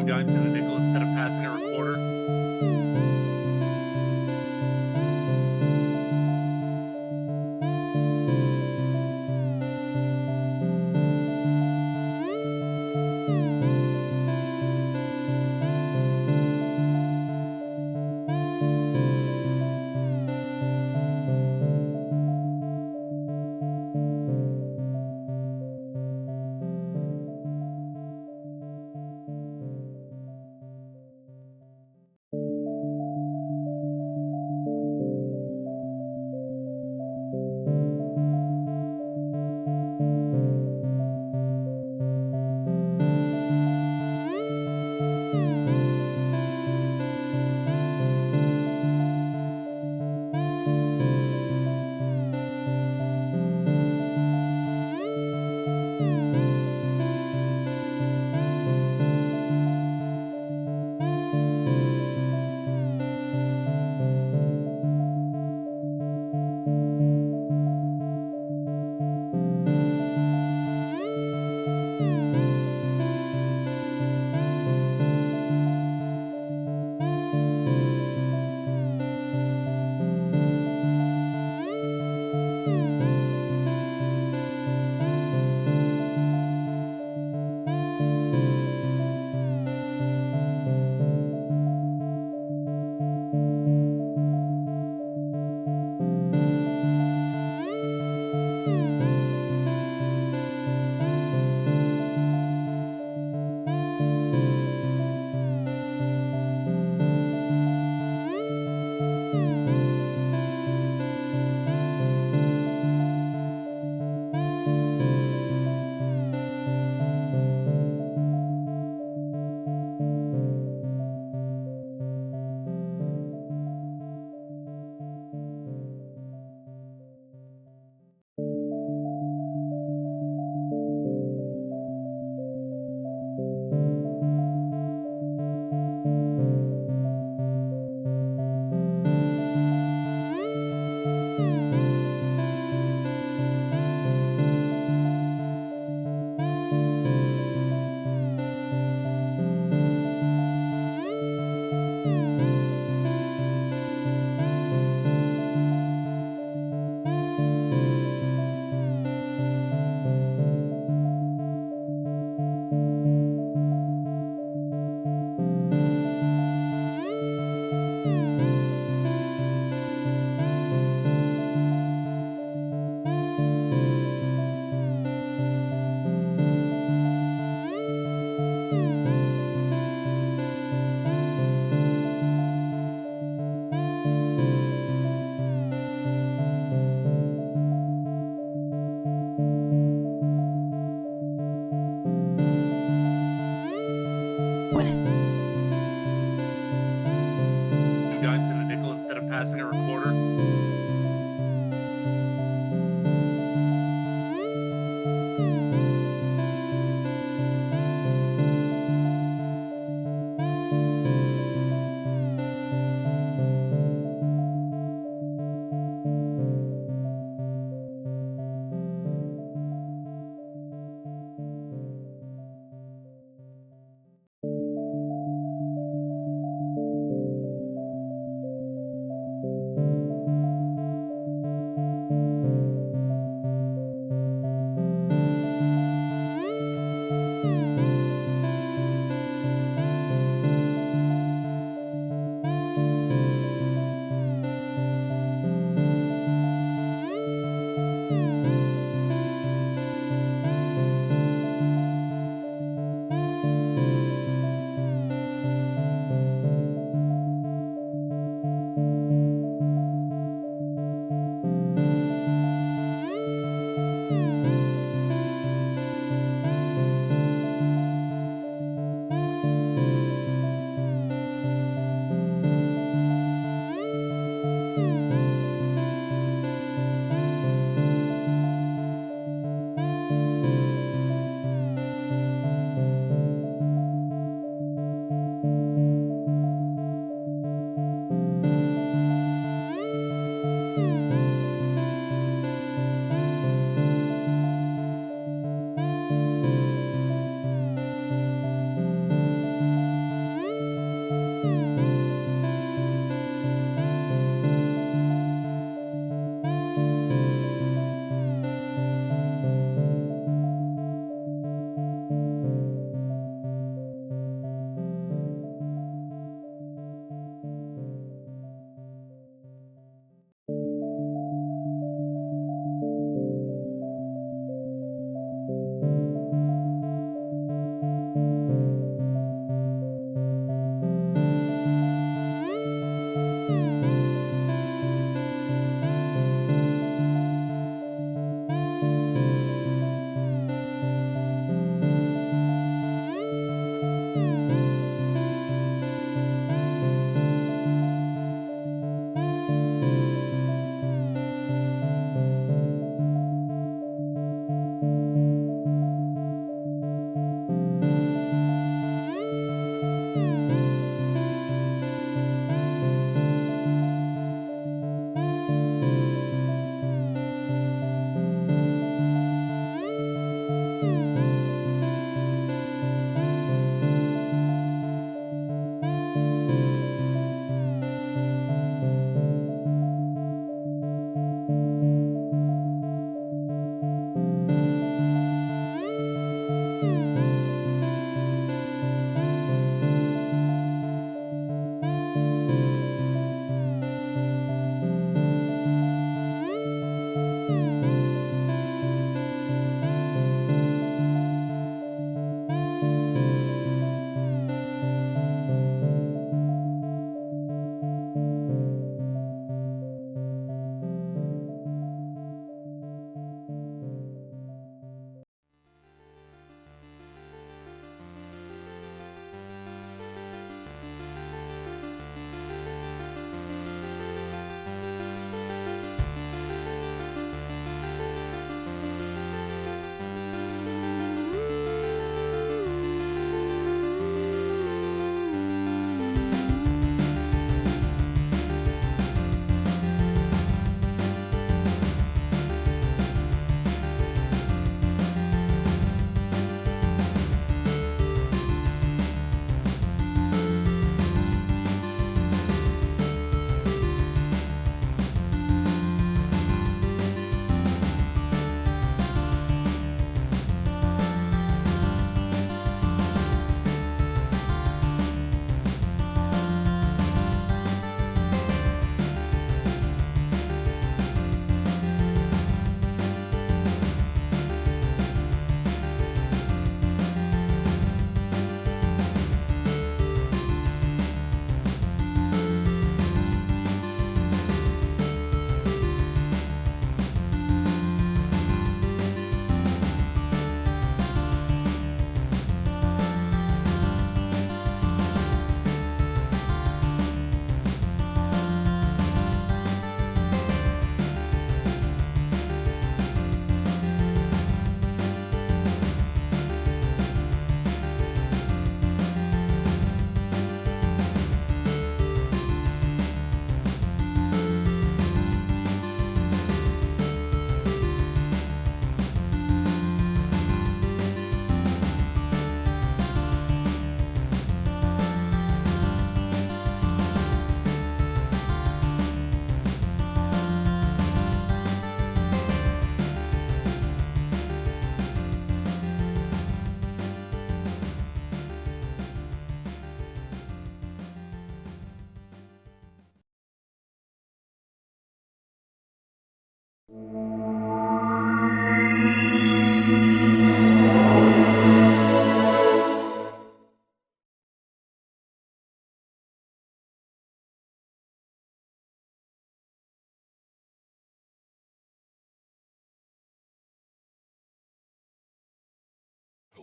gun to the nickel instead of passing a recorder.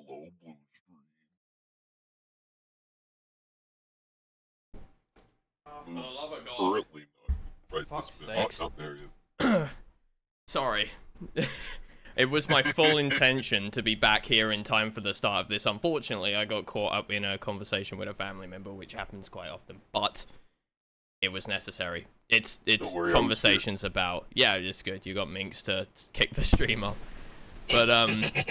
Hello, blue screen. For the love of God. Currently not. Right, Fuck's this minute. sakes. Oh, there he is. Sorry. It was my full intention to be back here in time for the start of this. Unfortunately, I got caught up in a conversation with a family member, which happens quite often, but it was necessary. It's worry, conversations about... Yeah, it's good. You got Minx to kick the stream off. But,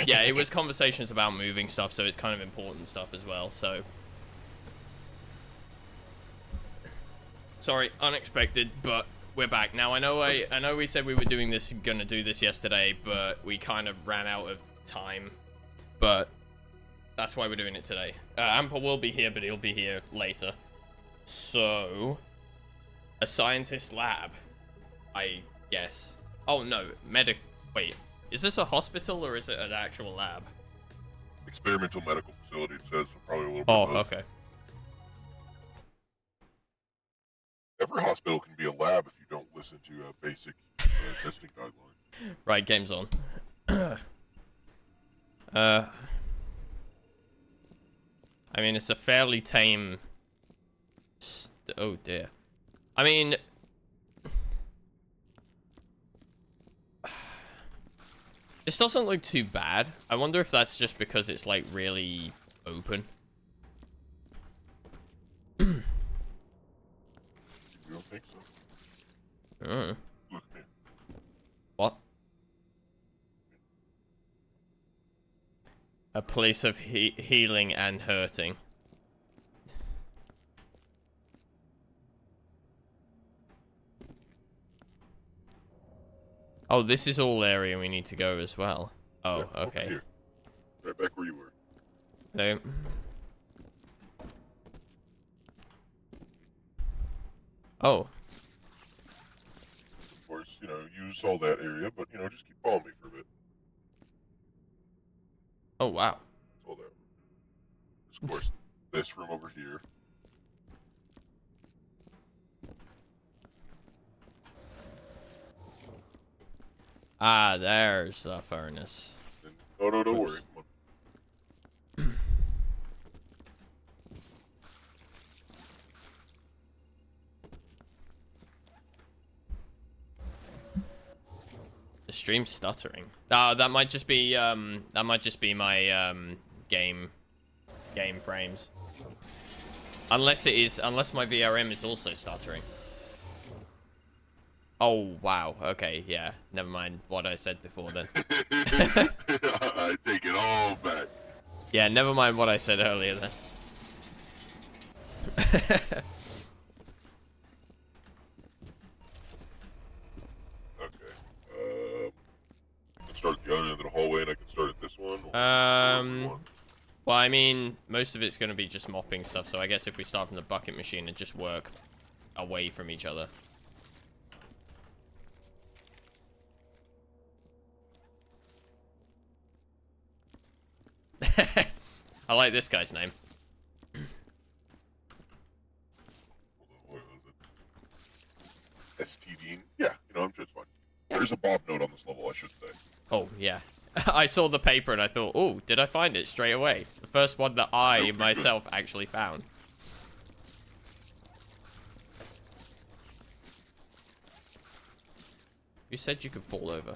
yeah, it was conversations about moving stuff, so it's kind of important stuff as well, so... Sorry, unexpected, but we're back. Now, I know we said we were gonna do this yesterday, but we kind of ran out of time. But that's why we're doing it today. Amper will be here, but he'll be here later. So, a scientist lab, I guess. Oh, no, wait, is this a hospital or is it an actual lab? Experimental medical facility, it says, so probably a little bit Oh, of both. okay. Every hospital can be a lab if you don't listen to basic testing guidelines. Right, game's on. I mean, it's a fairly tame... Oh, dear. I mean... This doesn't look too bad. I wonder if that's just because it's, like, really open. You don't think so? Mm. Look at me. What? A place of healing and hurting. Oh, this is all area we need to go as well. Oh, Yeah, okay. over here. Right back where you were. No. Oh. Of course, you know, you saw that area, but, you know, just keep following me for a bit. Oh, wow. Saw that. Of course, this room over here. Ah, there's the furnace. And, oh, no, don't worry. Come on. The stream's stuttering. That might just be my game frames. Unless my VRM is also stuttering. Oh wow. Okay, yeah. Never mind what I said before then. I take it all back. Yeah, never mind what I said earlier then. Okay. I can start at the other end of the hallway, and I can start at this one. Well, I mean, most of it's going to be just mopping stuff, so I guess if we start from the bucket machine and just work away from each other. I like this guy's name. What was it? STD? Yeah, you know, I'm sure it's fine. There's a Bob note on this level, I should say. Oh, yeah. I saw the paper and I thought, oh, did I find it straight away? The first one that I, myself, actually found. You said you could fall over.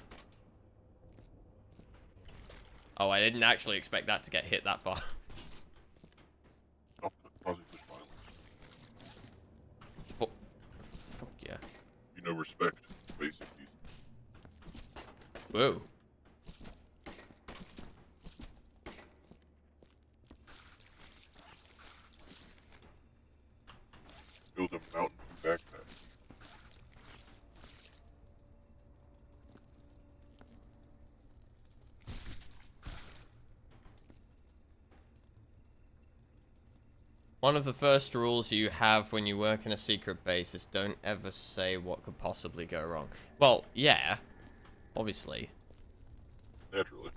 Oh, I didn't actually expect that to get hit that far. Stop causing such violence. Oh, fuck yeah. You know, respect. Basic decency. Whoa. Build a Mountain Dew backpack. One of the first rules you have when you work in a secret base is don't ever say what could possibly go wrong. Well, yeah. Obviously. Naturally.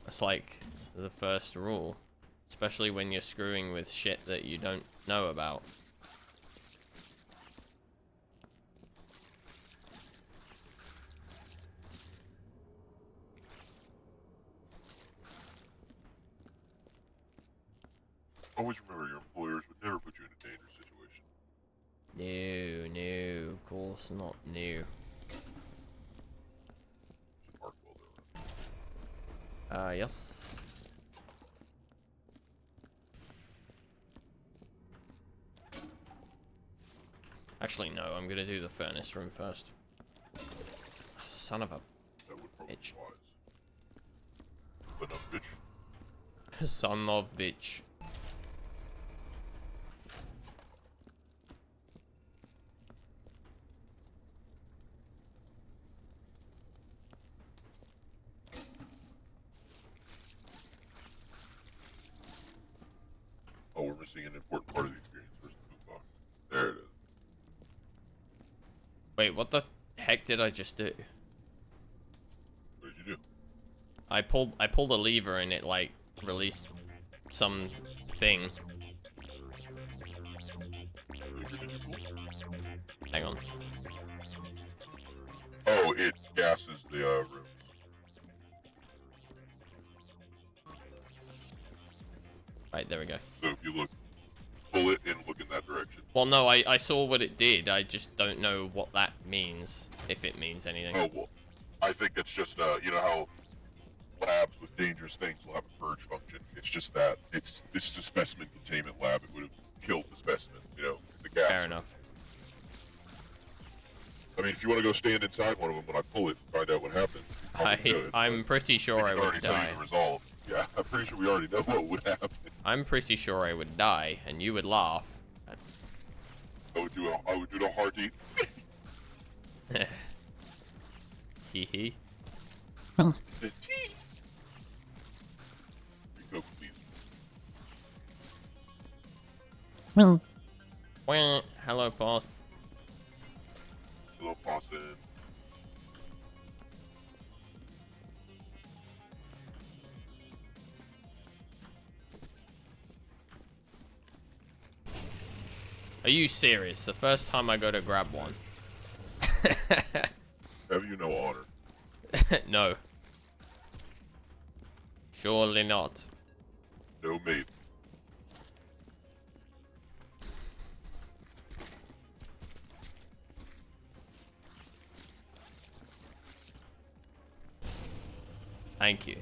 That's like the first rule. Especially when you're screwing with shit that you don't know about. Always remember your employers would never put you in a dangerous situation. No, of course not, no. Should mark while they're around. Yes. Actually, no, I'm gonna do the furnace room first. Son of a That would probably bitch. be wise. But no, bitch. Son of bitch. Oh, we're missing an important part of the experience. Where's the food box? There it is. Wait, what the heck did I just do? What did you do? I pulled a lever and it like released some thing. Hang on. Oh, it gases the room. Right, there we go. So if you look, pull it and look in that direction. Well, no, I saw what it did. I just don't know what that means, if it means anything. Oh, well, I think that's just, you know how labs with dangerous things will have a purge function. It's just that this is a specimen containment lab. It would have killed the specimen, you know, the gas. Fair enough. I mean, if you want to go stand inside one of them when I pull it and find out what happens, I'm pretty sure I would die. Tell you the result. Yeah, I'm pretty sure we already know what would happen. I'm pretty sure I would die, and you would laugh. I would do the heartbeat. Hee hee. The tea. Go, please. Wah. Hello, boss. Hello, Boston. Are you serious? The first time I go to grab one. Have you no honor? No. Surely not. No mate. Thank you.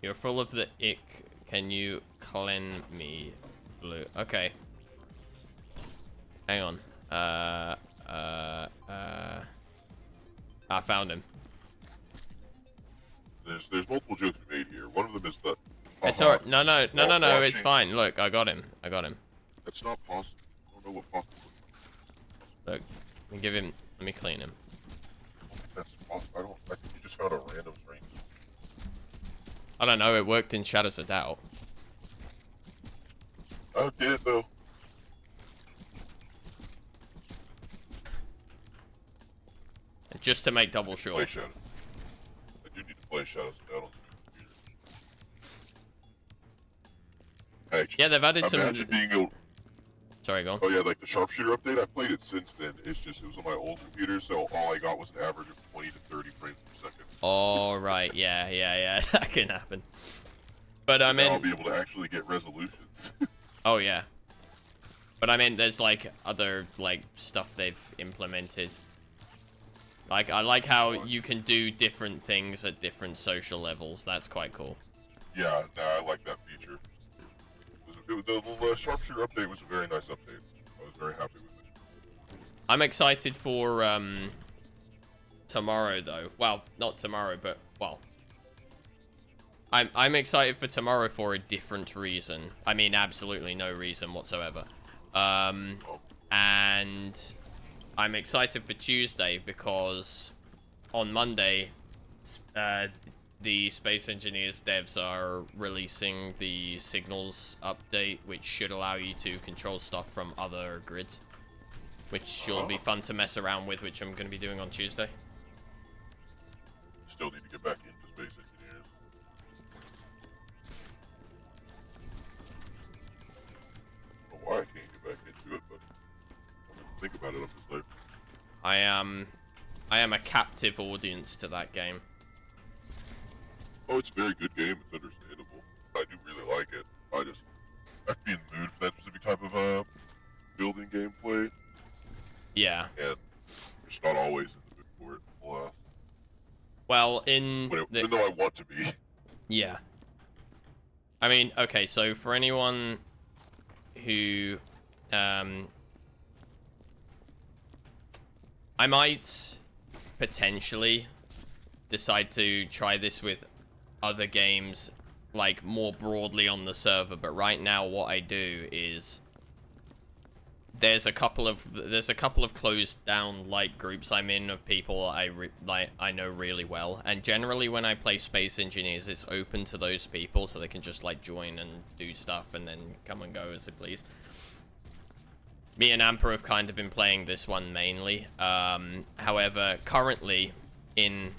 You're full of the ick. Can you clean me blue? Okay. Hang on. I found him. There's multiple jokes to be made here. One of them is the. It's alright. No, it's fine. Look, I got him. That's not possible. I don't know what possible. Look, let me clean him. That's possible. I think you just found a random string. I don't know, it worked in Shadows of Doubt. Oh, did it though? Just to make double sure. Play Shadows. I do need to play Shadows of Doubt on the computer. Hey, Yeah, they've added imagine some. being able. Sorry, go on. Oh yeah, like the sharpshooter update. I played it since then. It was on my old computer, so all I got was an average of 20 to 30 frames per second. Oh right, yeah, that can happen. But I mean, I'll be able to actually get resolutions. oh yeah. But I mean, there's like other like stuff they've implemented. Like I like how you can do different things at different social levels. That's quite cool. Yeah, I like that feature. The sharpshooter update was a very nice update. I was very happy with it. I'm excited for tomorrow though. Well, not tomorrow, but well. I'm excited for tomorrow for a different reason. I mean, absolutely no reason whatsoever. And I'm excited for Tuesday because on Monday, the Space Engineers devs are releasing the Signals update, which should allow you to control stuff from other grids, which should be fun to mess around with, which I'm going to be doing on Tuesday. Still need to get back into Space Engineers. I don't know why I can't get back into it, but I'm gonna think about it up this later. I am a captive audience to that game. Oh, it's a very good game. It's understandable. I do really really like it. I'd be in the mood for that specific type of building gameplay, Yeah. and just not always in the mood for it. Well, Well, in even though I want to be. Yeah. I mean, okay, so for anyone who, I might potentially decide to try this with other games, like, more broadly on the server, but right now what I do is there's a couple of closed down light groups I'm in of people I know really well, and generally when I play Space Engineers, it's open to those people, so they can just like join and do stuff and then come and go as they please. Me and Amper have kind of been playing this one mainly. However, currently in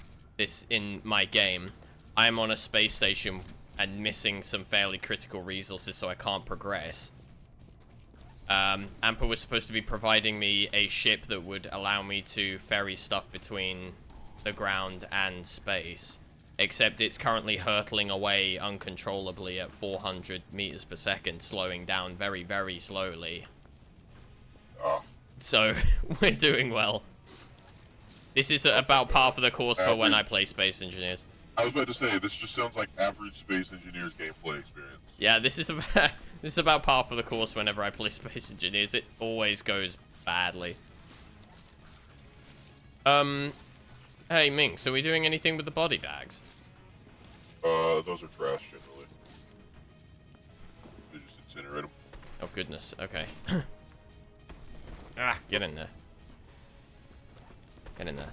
my game, I'm on a space station and missing some fairly critical resources, so I can't progress. Amper was supposed to be providing me a ship that would allow me to ferry stuff between the ground and space, except it's currently hurtling away uncontrollably at 400 meters per second, slowing down very, very slowly. So, we're doing well. This is about par for the course for when I play Space Engineers. I was about to say, this just sounds like average Space Engineers gameplay experience. Yeah, this is about par for the course whenever I play Space Engineers. It always goes badly. Hey, Minx, are we doing anything with the body bags? Those are trash, generally. They just incinerate them. Oh, goodness. Okay. Ah, get in there. Get in there.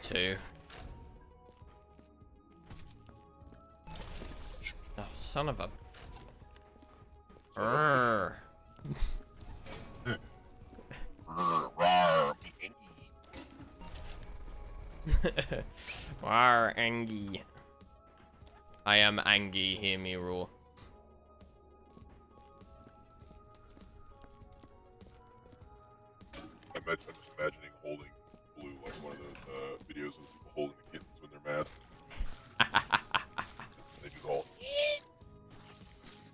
Two. Oh, son of a... Rawr. Rawr, Angie. I am Angie, hear me roar. I'm just imagining holding Blue like one of those videos of people holding the kittens when they're mad. They just all...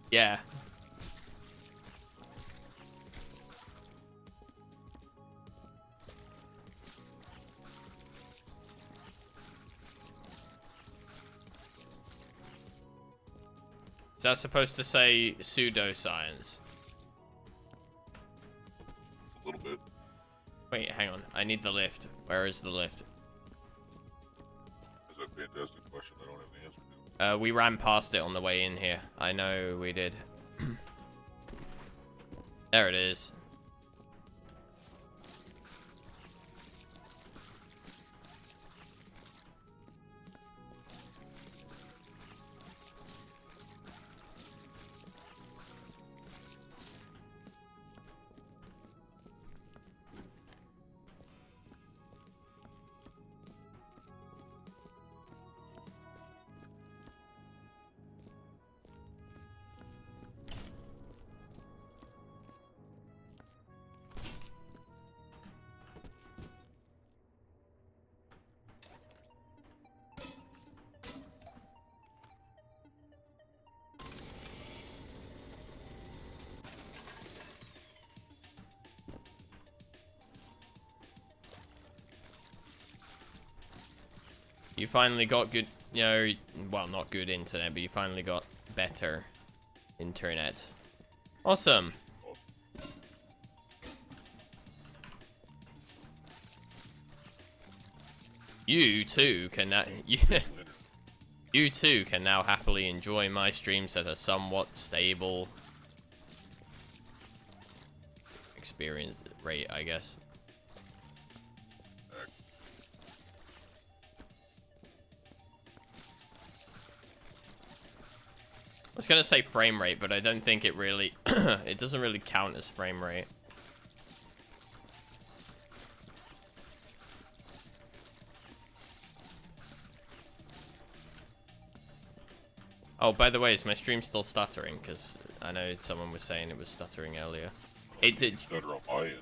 Yeah. Is that supposed to say pseudoscience? A little bit. Wait, hang on. I need the lift. Where is the lift? That's a fantastic question I don't have the answer to. We ran past it on the way in here. I know we did. There it is. You finally got good... you know, well, not good internet, but you finally got better internet. Awesome. You too can you too can now happily enjoy my streams at a somewhat stable experience rate, I guess. I was gonna say frame rate, but I don't think it really it doesn't really count as frame rate. Oh, by the way, is my stream still stuttering? Because I know someone was saying it was stuttering earlier. It did. Stutter on my end.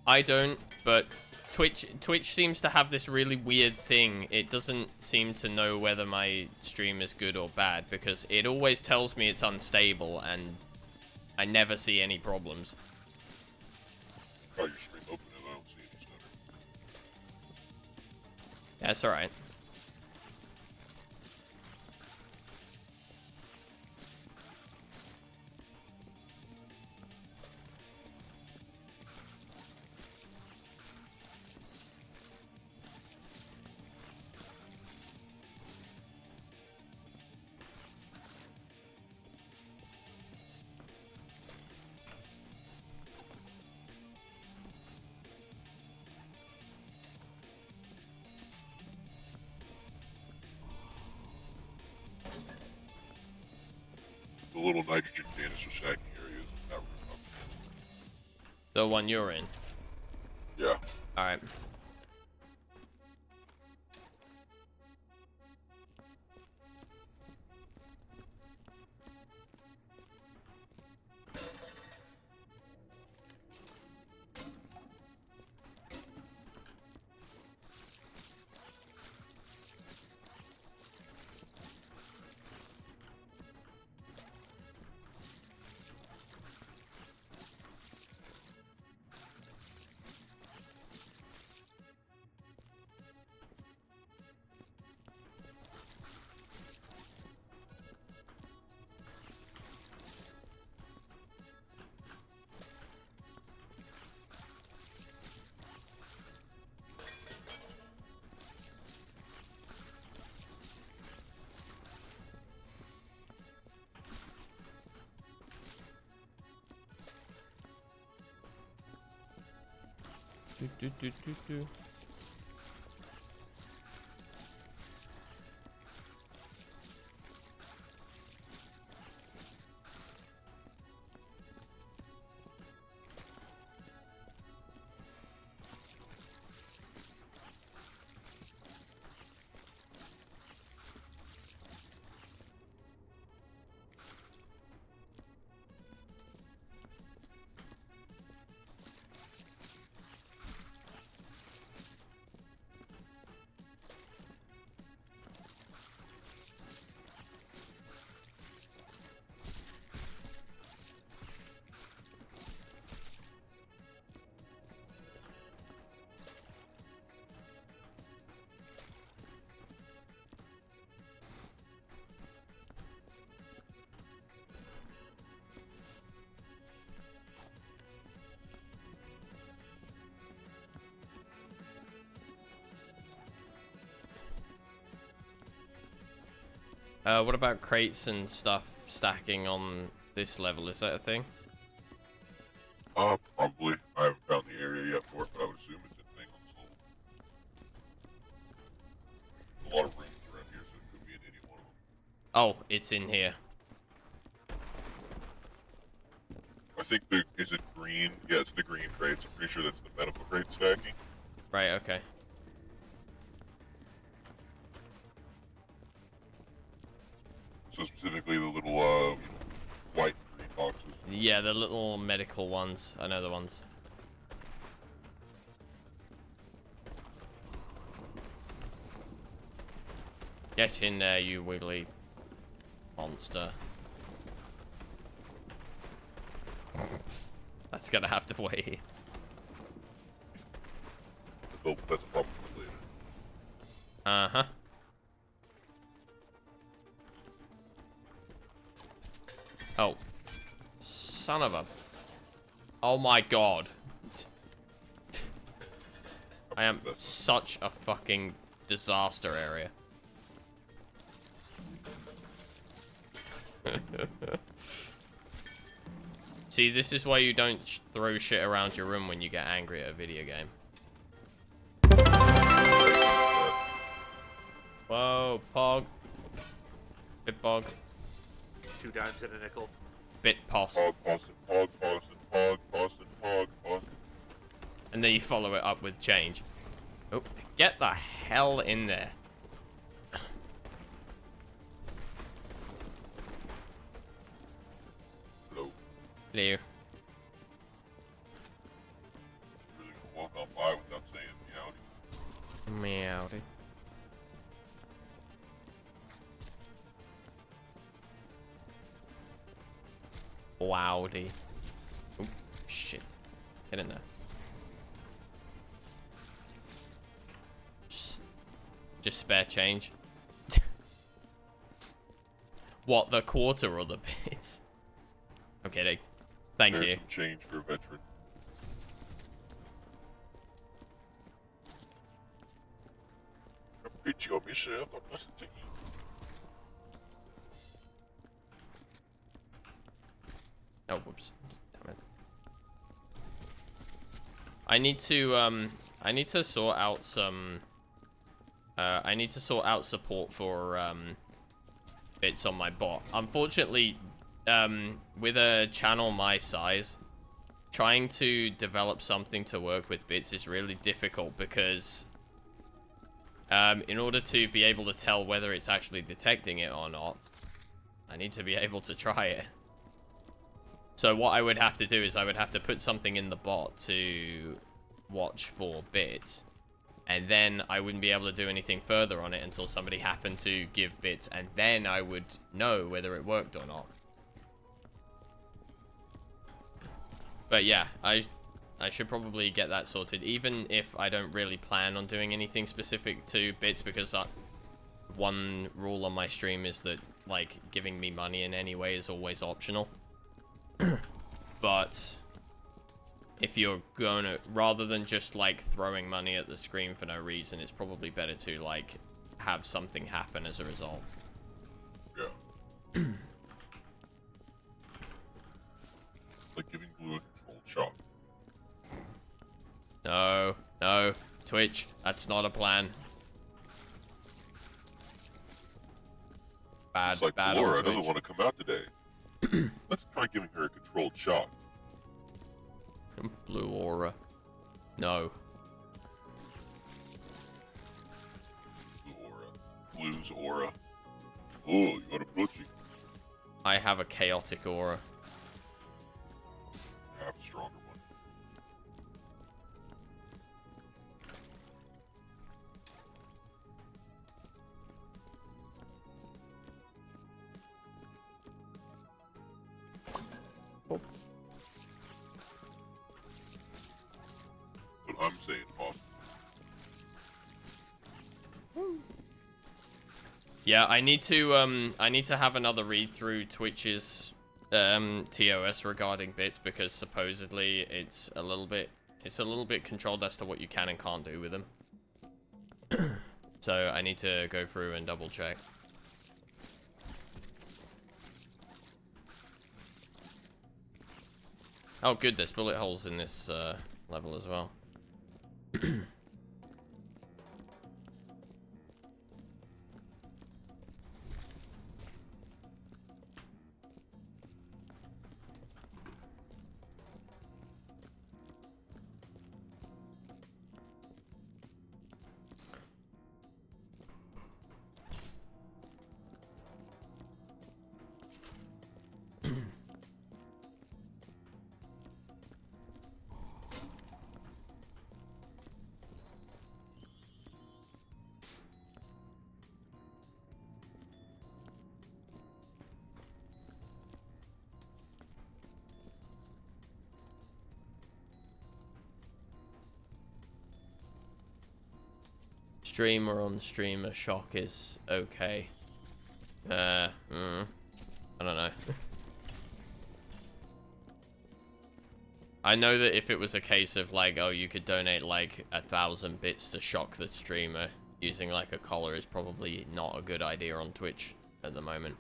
I don't, but Twitch seems to have this really weird thing. It doesn't seem to know whether my stream is good or bad, because it always tells me it's unstable, and I never see any problems. Got your stream open and I don't see any stutter. Yeah, it's alright. The little nitrogen canister stacking areas in that room. The one you're in. Yeah. Alright. Do. What about crates and stuff stacking on this level? Is that a thing? Probably. I haven't found the area yet for it, but I would assume it's a thing on this level. There's a lot of rooms around here, so it could be in any one of them. Oh, it's in here. I think is it green? Yeah, it's the green crates. I'm pretty sure that's the medical crate stacking. Right, okay. So specifically the little, white and green boxes. Yeah, the little medical ones. I know the ones. Get in there, you wiggly monster. That's gonna have to wait. That's a problem later. Uh-huh. Oh. Son of a... Oh my god. I am such a fucking disaster area. See, this is why you don't throw shit around your room when you get angry at a video game. Whoa, Pog. Bit Pog. 2 dimes and a nickel. Bit Poss. Pog, Poston, Pog, Poston, Pog, Poston, Pog, Poston. And then you follow it up with change. Oh, get the hell in there. Hello. Hello. Really gonna walk on by without saying meowdy. Meowdy. Wowdy. Oh, shit. Get in there. Just spare change. What, the quarter or the bits? I'm kidding. Thank There's you. some change for a veteran. Bitch, you myself, I'm listening to you. Oh, whoops. Damn it. I need to sort out some... I need to sort out support for, bits on my bot. Unfortunately, with a channel my size, trying to develop something to work with bits is really difficult because, in order to be able to tell whether it's actually detecting it or not, I need to be able to try it. So what I would have to do is I would have to put something in the bot to watch for bits, and then I wouldn't be able to do anything further on it until somebody happened to give bits, and then I would know whether it worked or not. But yeah, I should probably get that sorted, even if I don't really plan on doing anything specific to bits, because one rule on my stream is that, like, giving me money in any way is always optional. But if you're gonna, rather than just like throwing money at the screen for no reason, it's probably better to like have something happen as a result. Yeah. Like giving Blue a controlled shock. No, no, Twitch, that's not a plan. Bad, It's like bad Laura on doesn't Twitch. want to come out today. Let's try giving her a controlled shock. Blue aura. No. Blue aura. Blue's aura. Oh, you got a butchie. I have a chaotic aura. I have a stronger one. Oh. But I'm saying awesome. Yeah, I need to have another read through Twitch's TOS regarding bits, because supposedly it's a little bit controlled as to what you can and can't do with them. So I need to go through and double check. Oh good, there's bullet holes in this level as well. streamer on streamer shock is okay. I don't know. I know that if it was a case of like, oh, you could donate like 1,000 bits to shock the streamer, using like a collar is probably not a good idea on Twitch at the moment.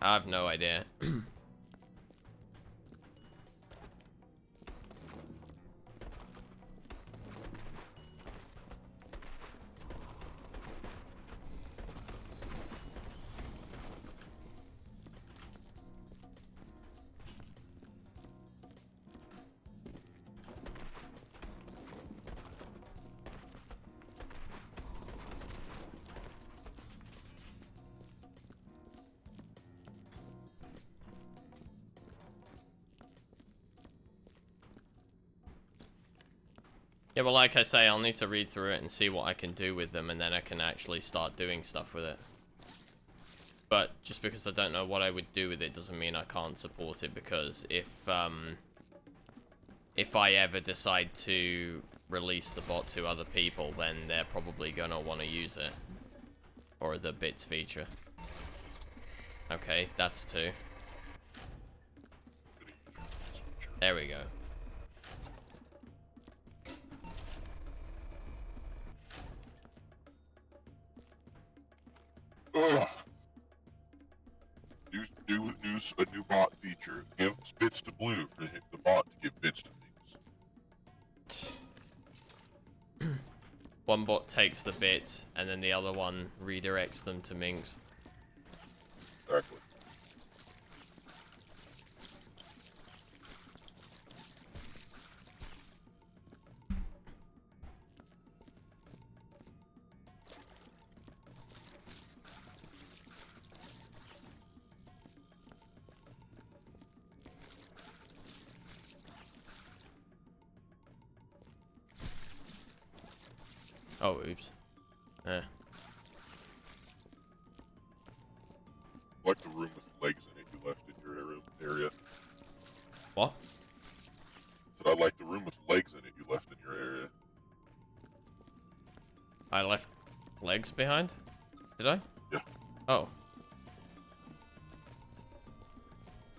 I have no idea. Yeah, well, like I say, I'll need to read through it and see what I can do with them, and then I can actually start doing stuff with it. But just because I don't know what I would do with it doesn't mean I can't support it, because if I ever decide to release the bot to other people, then they're probably gonna want to use it. Or the bits feature. Okay, that's 2. There we go. Ugh. A new bot feature. Give bits to Blue for the bot to give bits to Minx. One bot takes the bits, and then the other one redirects them to Minx. Exactly. Oh, oops. Like the room with legs in it you left in your area. What? Said I like the room with legs in it you left in your area. I left legs behind? Did I? Yeah. Oh.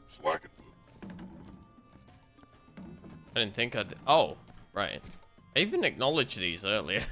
Slacking. I didn't think I'd... Oh, right. I even acknowledged these earlier.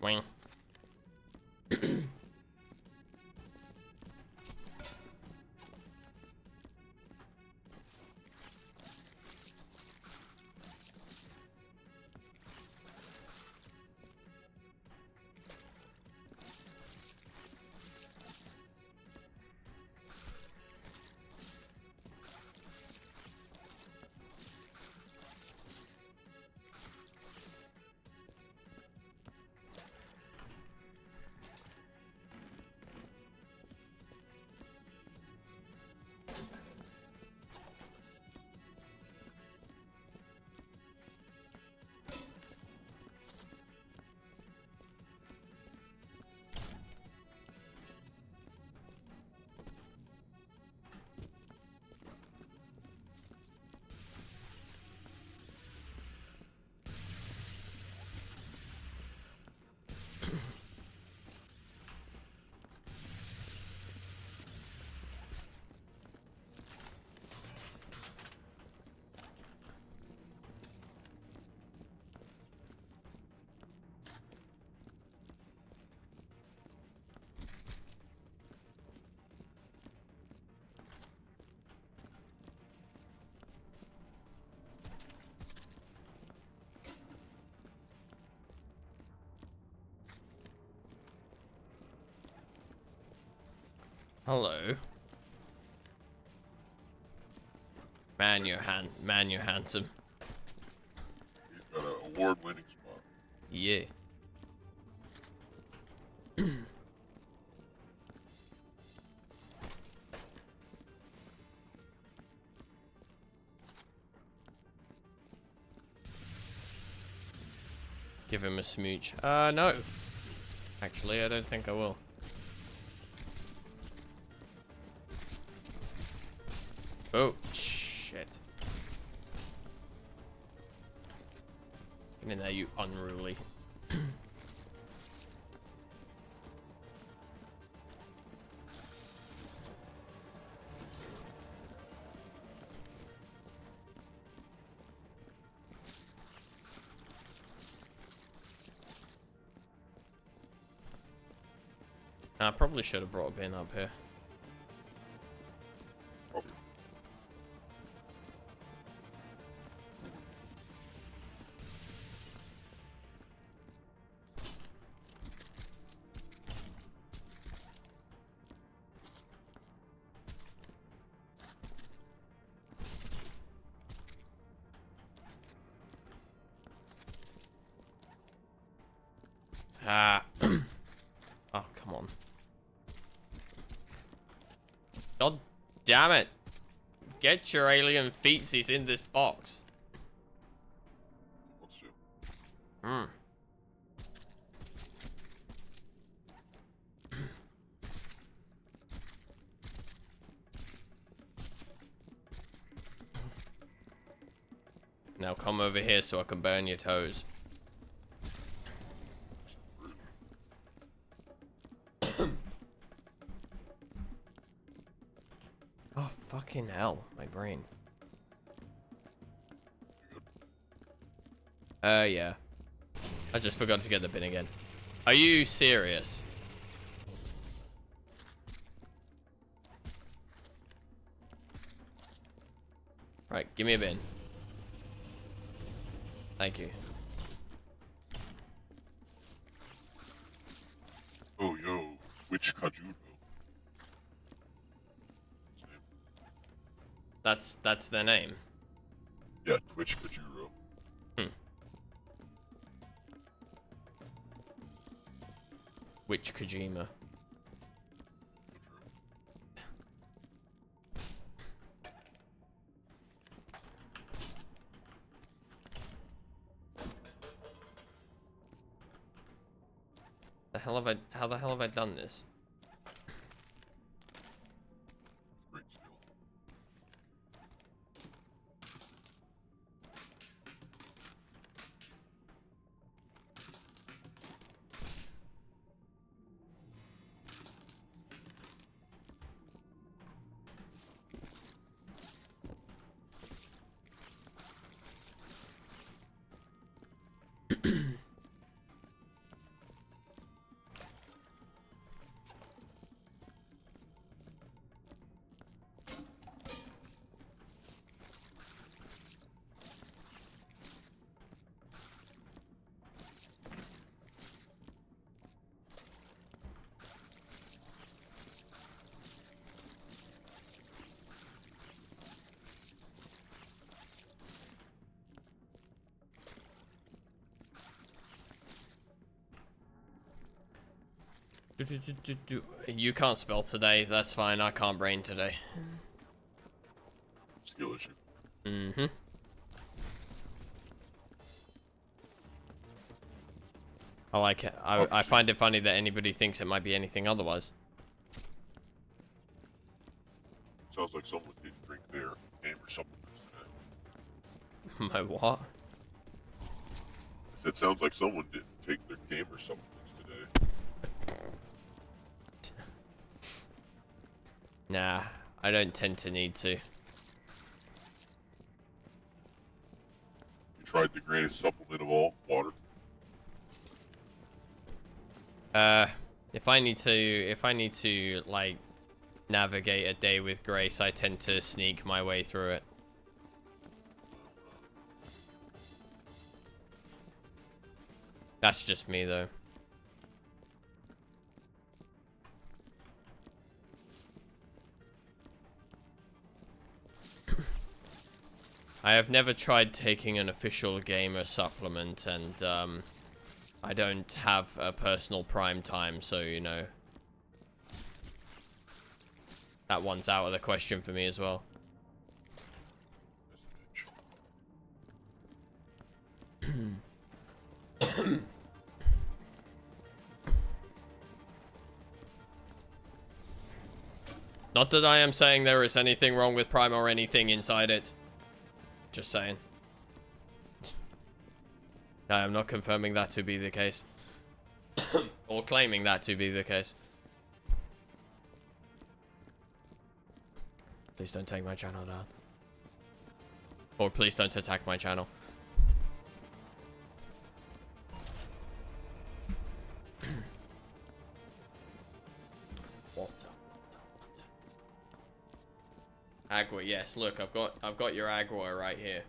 Wing. Hello. Man, you're handsome. He's got an award-winning spot. Yeah. Give him a smooch. No. Actually, I don't think I will. Oh, shit. Get in there, you unruly. I probably should have brought a bin up here. Probably. Ah. Oh, come on. God damn it. Get your alien feetsies in this box. Let's see. Hmm. Now come over here so I can burn your toes. Oh, fucking hell. My brain. Yeah. I just forgot to get the bin again. Are you serious? Right, give me a bin. Thank you. Oh, yo, which Kajuro? That's their name. Yeah, Twitch Kajuro. Which Kojima? How the hell have I done this? Great skill. You can't spell today. That's fine. I can't brain today. Skill issue. Mm-hmm. I like it. I find it funny that anybody thinks it might be anything otherwise. Sounds like someone didn't drink their game or supplements today. My what? I said, sounds like someone didn't take their game or supplements today. Nah, I don't tend to need to. You tried the greatest supplement of all, water. If I need to like navigate a day with grace, I tend to sneak my way through it. That's just me though. I have never tried taking an official gamer supplement, and I don't have a personal prime time, so you know that one's out of the question for me as well. Not that I am saying there is anything wrong with Prime or anything inside it. Just saying. I am not confirming that to be the case. Or claiming that to be the case. Please don't take my channel down. Or please don't attack my channel. Agua, yes. Look, I've got your agua right here.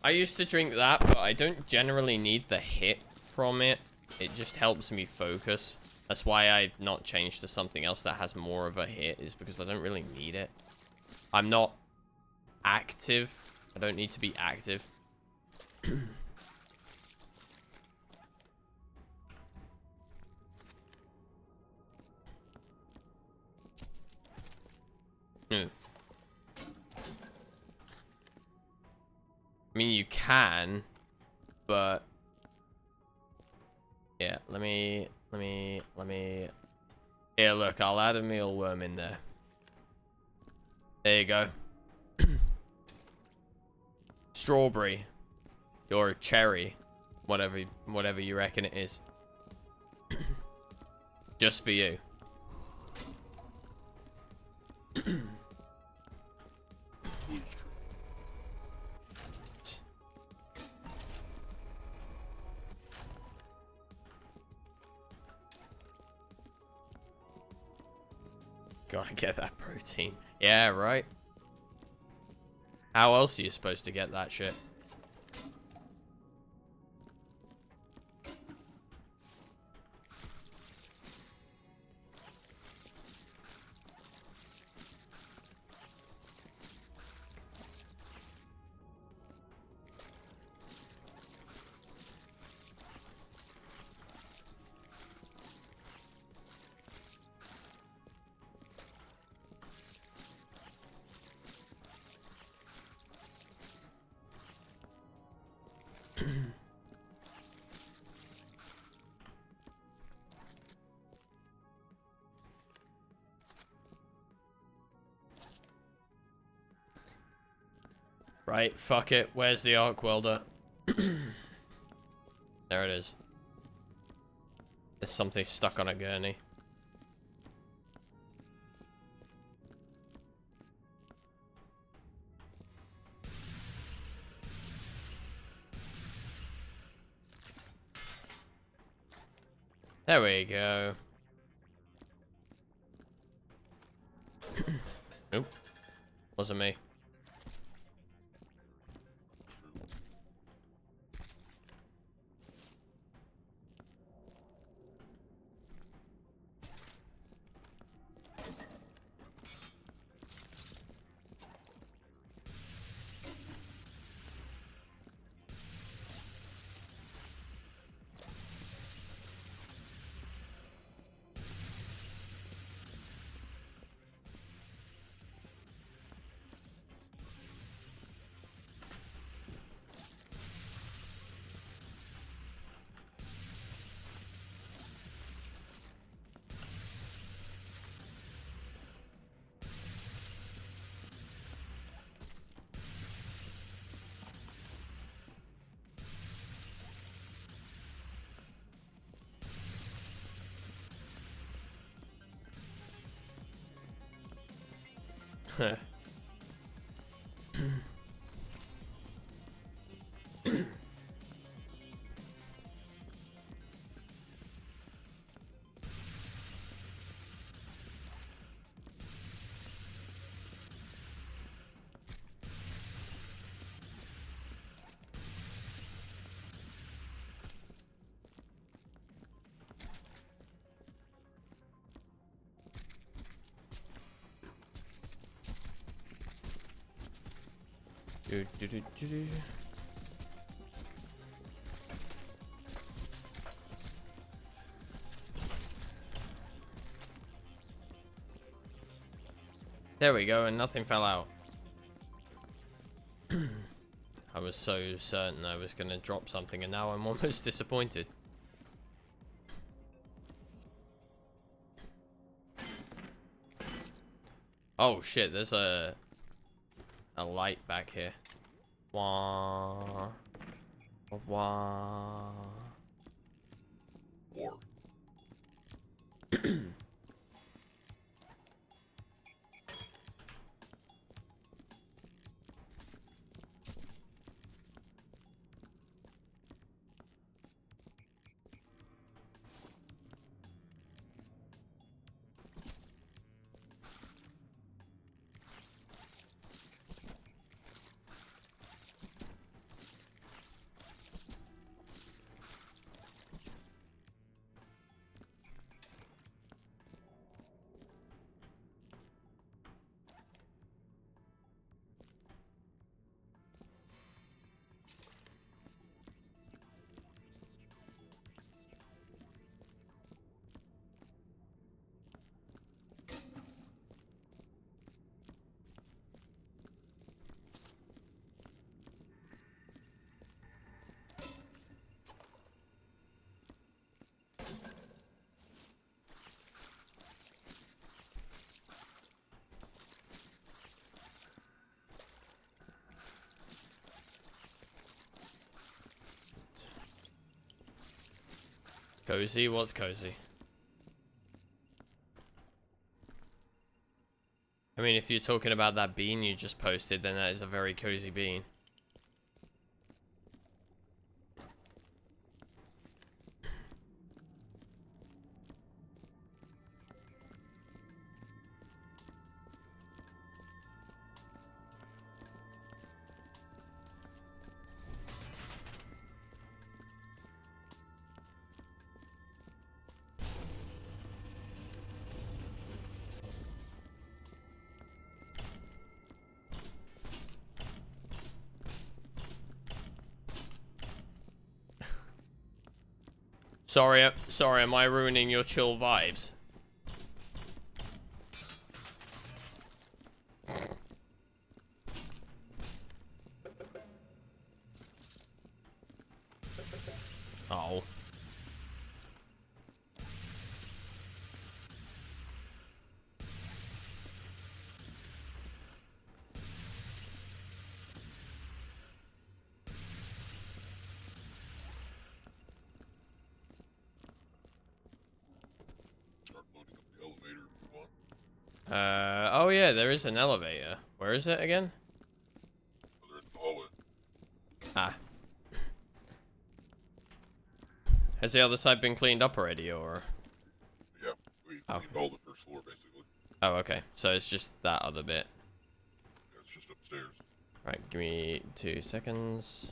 I used to drink that, but I don't generally need the hit from it. It just helps me focus. That's why I've not changed to something else that has more of a hit, is because I don't really need it. I'm not active. I don't need to be active. I mean, you can, but yeah, let me, here, look, I'll add a mealworm in there. There you go. Strawberry or cherry, whatever you reckon it is. Just for you. Gotta get that protein. Yeah, right. How else are you supposed to get that shit? Right, fuck it. Where's the arc welder? There it is. There's something stuck on a gurney. There we go. Nope. Wasn't me. There we go, and nothing fell out. I was so certain I was gonna drop something, and now I'm almost disappointed. Oh shit, there's a light back here. Wah. Wah. War. Cozy? What's cozy? I mean, if you're talking about that bean you just posted, then that is a very cozy bean. Sorry, am I ruining your chill vibes? Oh. Start loading up the elevator if you want. Oh yeah, there is an elevator. Where is it again? Oh, they're in the hallway. Ah. Has the other side been cleaned up already, or? Yeah, we cleaned all the first floor basically. Oh, okay. So it's just that other bit. Yeah, it's just upstairs. Right, give me 2 seconds.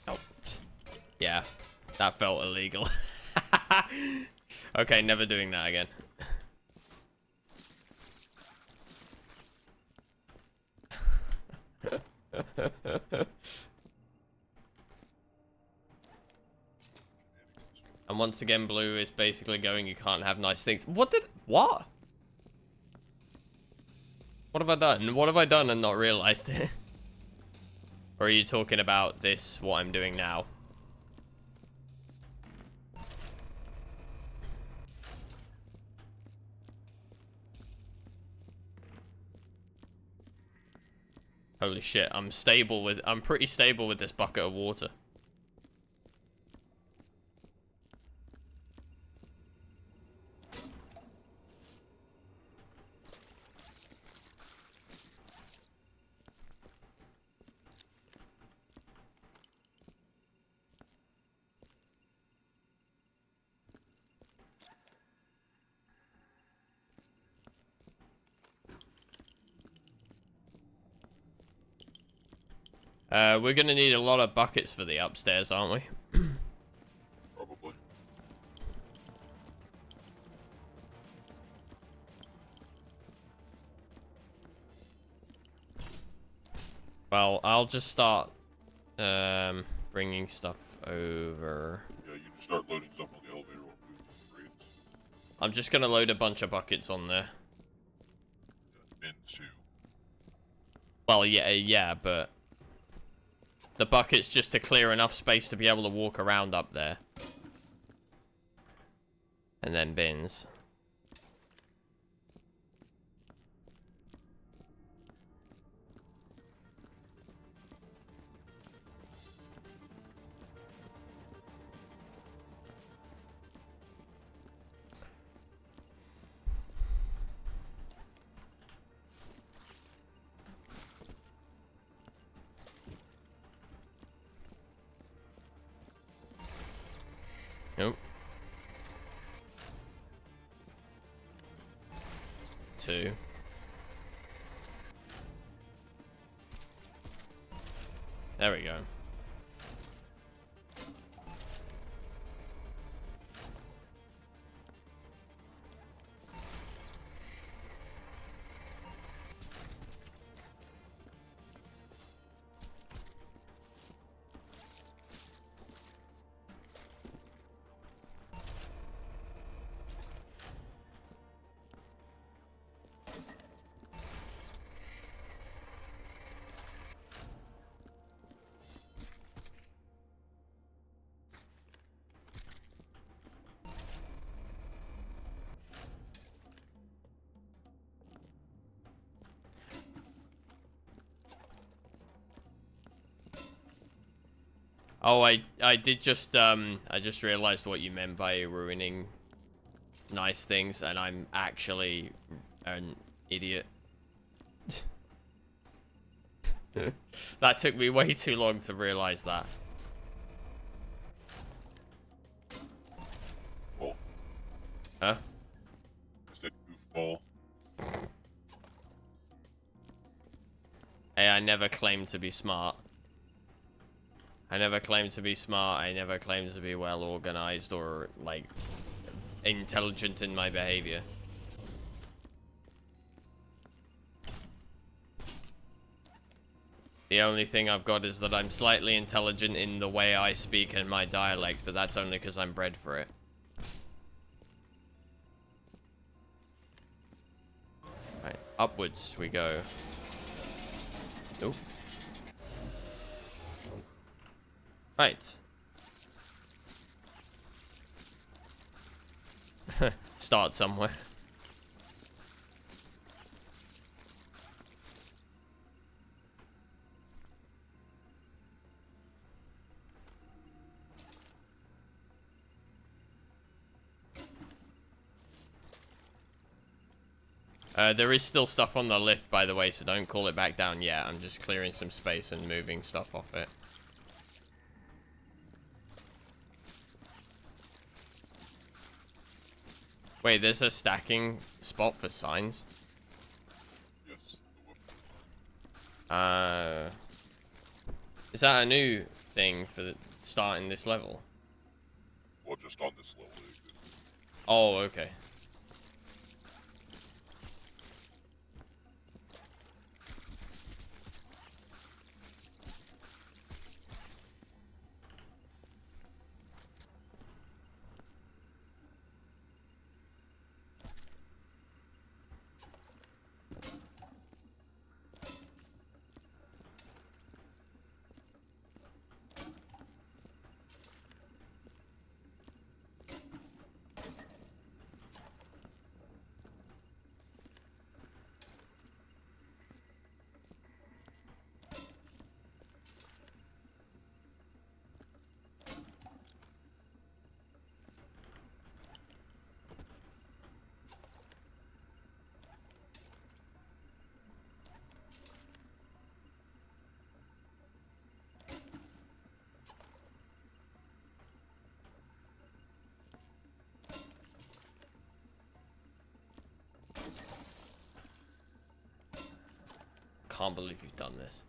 Oh. Yeah, that felt illegal. Okay, never doing that again. And once again, Blue is basically going, you can't have nice things. What? What have I done? What have I done and not realized it? Or are you talking about this, what I'm doing now? Holy shit, I'm pretty stable with this bucket of water. We're gonna need a lot of buckets for the upstairs, aren't we? Probably. Well, I'll just start bringing stuff over. Yeah, you just start loading stuff on the elevator while moving the crates. I'm just gonna load a bunch of buckets on there. Yeah, bins too. Well, yeah, but the buckets just to clear enough space to be able to walk around up there. And then bins. Nope. 2. There we go. Oh, I did just I just realized what you meant by ruining nice things, and I'm actually an idiot. That took me way too long to realize that. Oh. Huh? I said goofball. Hey, I never claimed to be smart. I never claimed to be smart. I never claimed to be well organized or, like, intelligent in my behavior. The only thing I've got is that I'm slightly intelligent in the way I speak and my dialect, but that's only because I'm bred for it. Right, upwards we go. Nope. Right. Start somewhere. There is still stuff on the lift, by the way, so don't call it back down yet. I'm just clearing some space and moving stuff off it. Wait, there's a stacking spot for signs? Yes. Is that a new thing for starting this level? Well, just on this level. It exists. Oh, okay. can't believe you've done this.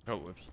Oh, whoops.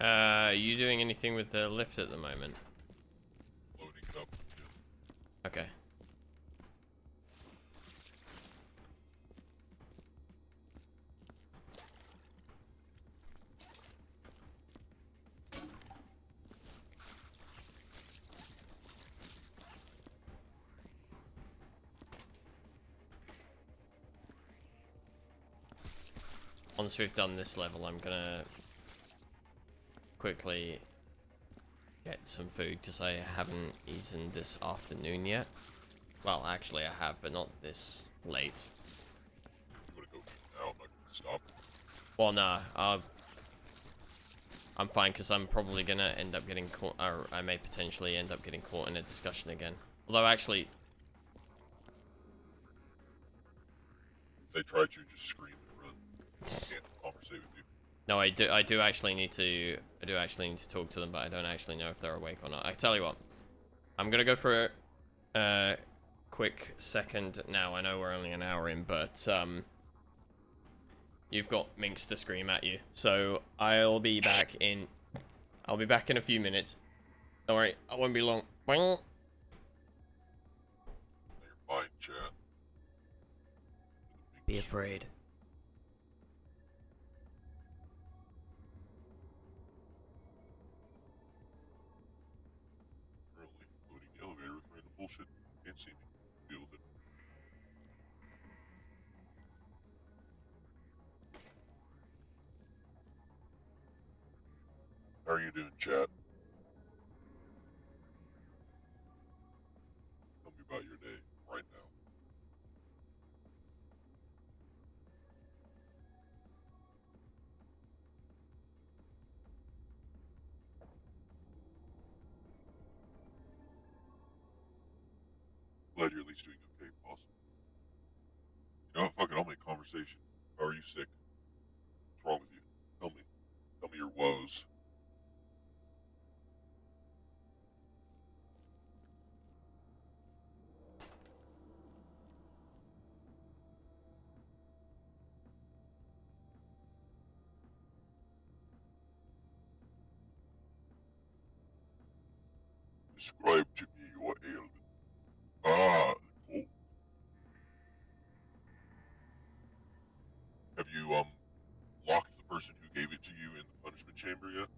Are you doing anything with the lift at the moment? Loading it up. Okay. Once we've done this level, I'm gonna quickly get some food because I haven't eaten this afternoon yet. Well, actually I have, but not this late. You wanna go eat now? I'm not gonna stop. Well, nah, I'm fine because I'm probably gonna end up getting caught, or I may potentially end up getting caught in a discussion again. Although actually, If they try to, just scream and run. I can't conversate with you. no, I do actually need to talk to them, but I don't actually know if they're awake or not. I tell you what, I'm gonna go for a quick second now. I know we're only an hour in, but you've got Minx to scream at you. So I'll be back in a few minutes. Don't worry, I won't be long. Boing. You're fine, chat. Be afraid. Currently loading the elevator with random bullshit. Can't see me. Deal with it. How are you doing, chat? Tell me about your day right now. Glad you're at least doing okay, boss. You know what? Fuck it, I'll make conversation. How are you sick? What's wrong with you? Tell me. Tell me your woes. Describe to me your ailment. Ah, cool. Have you, locked the person who gave it to you in the punishment chamber yet?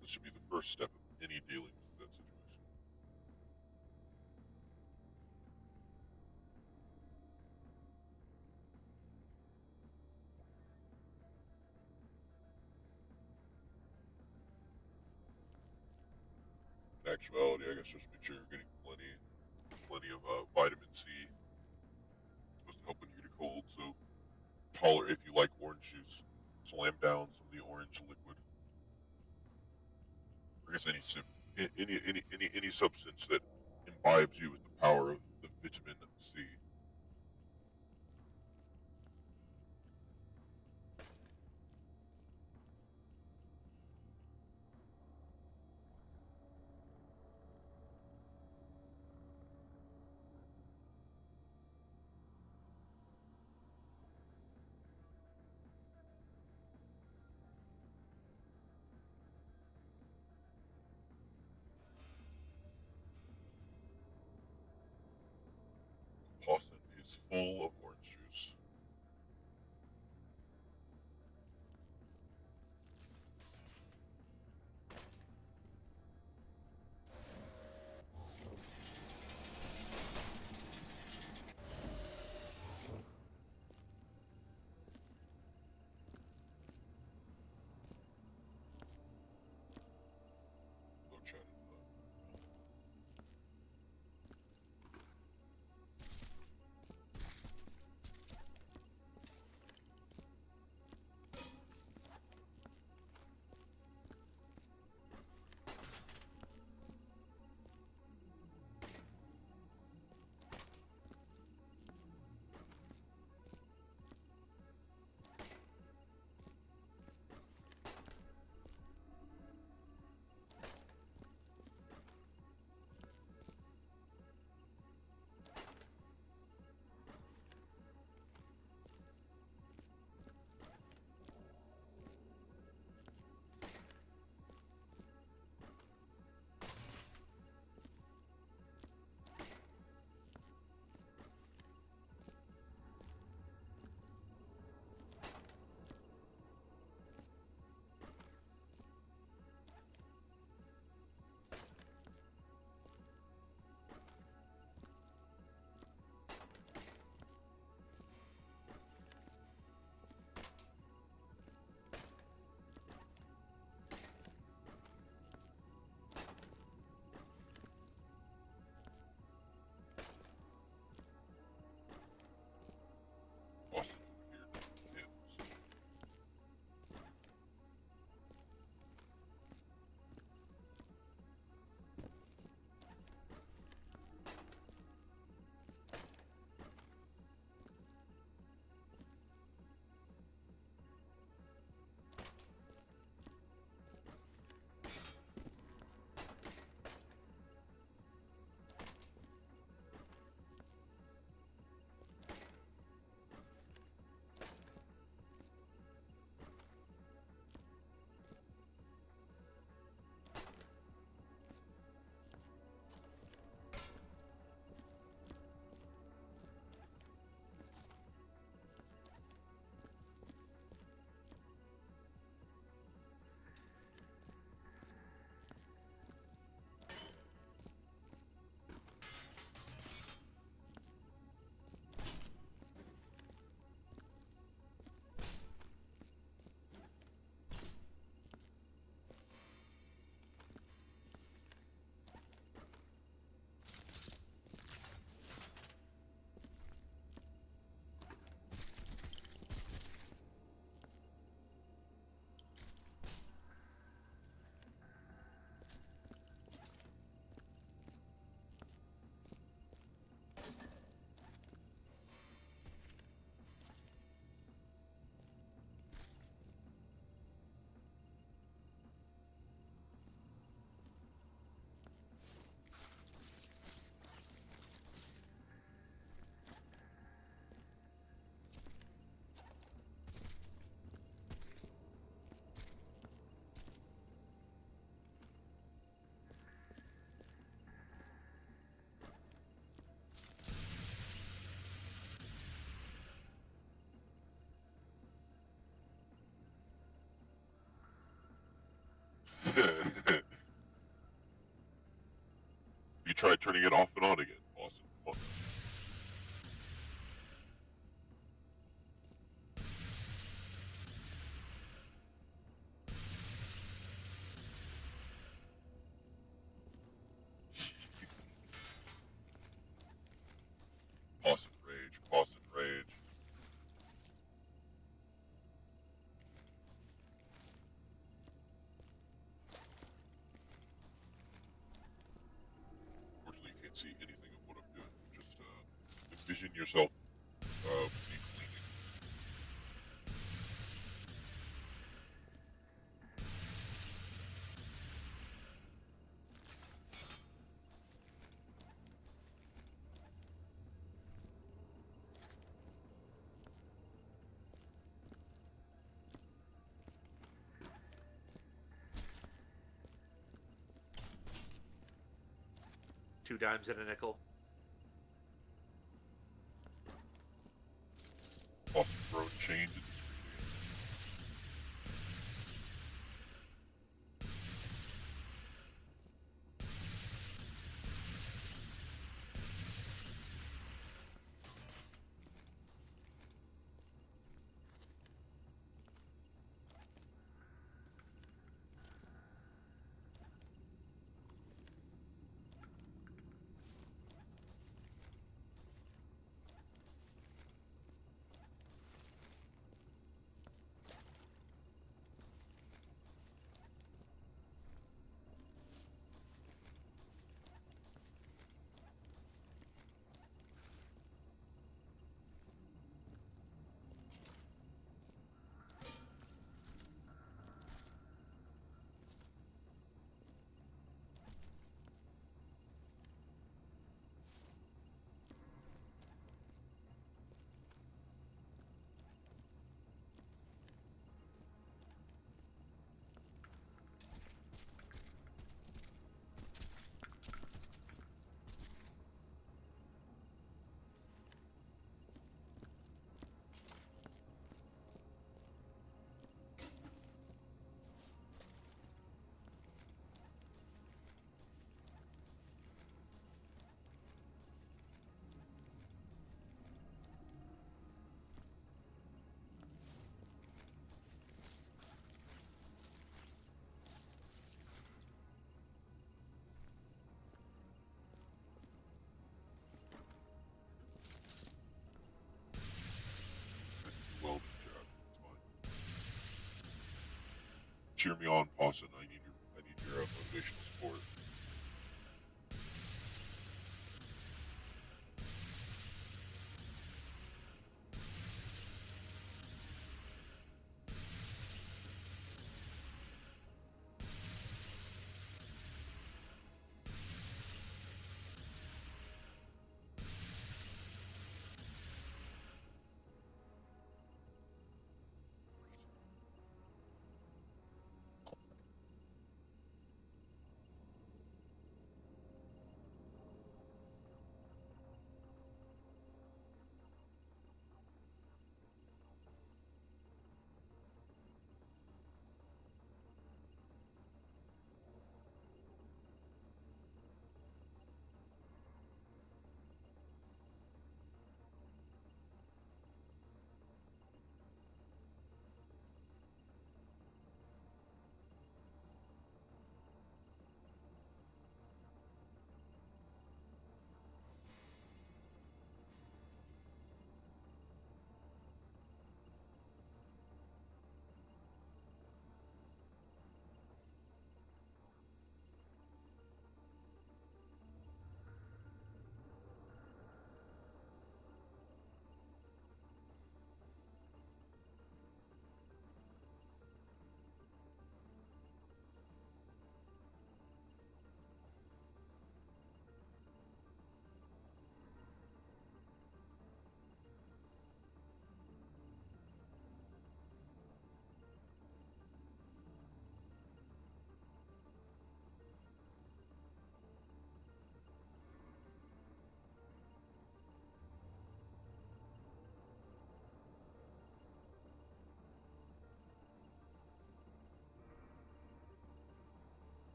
This should be the first step of any dealing with that situation. In actuality, I guess just make sure you're getting plenty of vitamin C. It's supposed to help when you get a cold, so if you like orange juice, slam down some of the orange liquid. I guess any substance that imbibes you with the power of the vitamin C. Ampersand is full of orange juice. No chat into that. If you try turning it off and on again, Austin, come on. Austin rage, Austin rage. Unfortunately, you can't see anything of what I'm doing. Just envision yourself deep cleaning. 2 dimes and a nickel. Austin throwing change at the screen again. Well done, Chad. It's fine. Cheer me on, Pawson. I need your motivational support.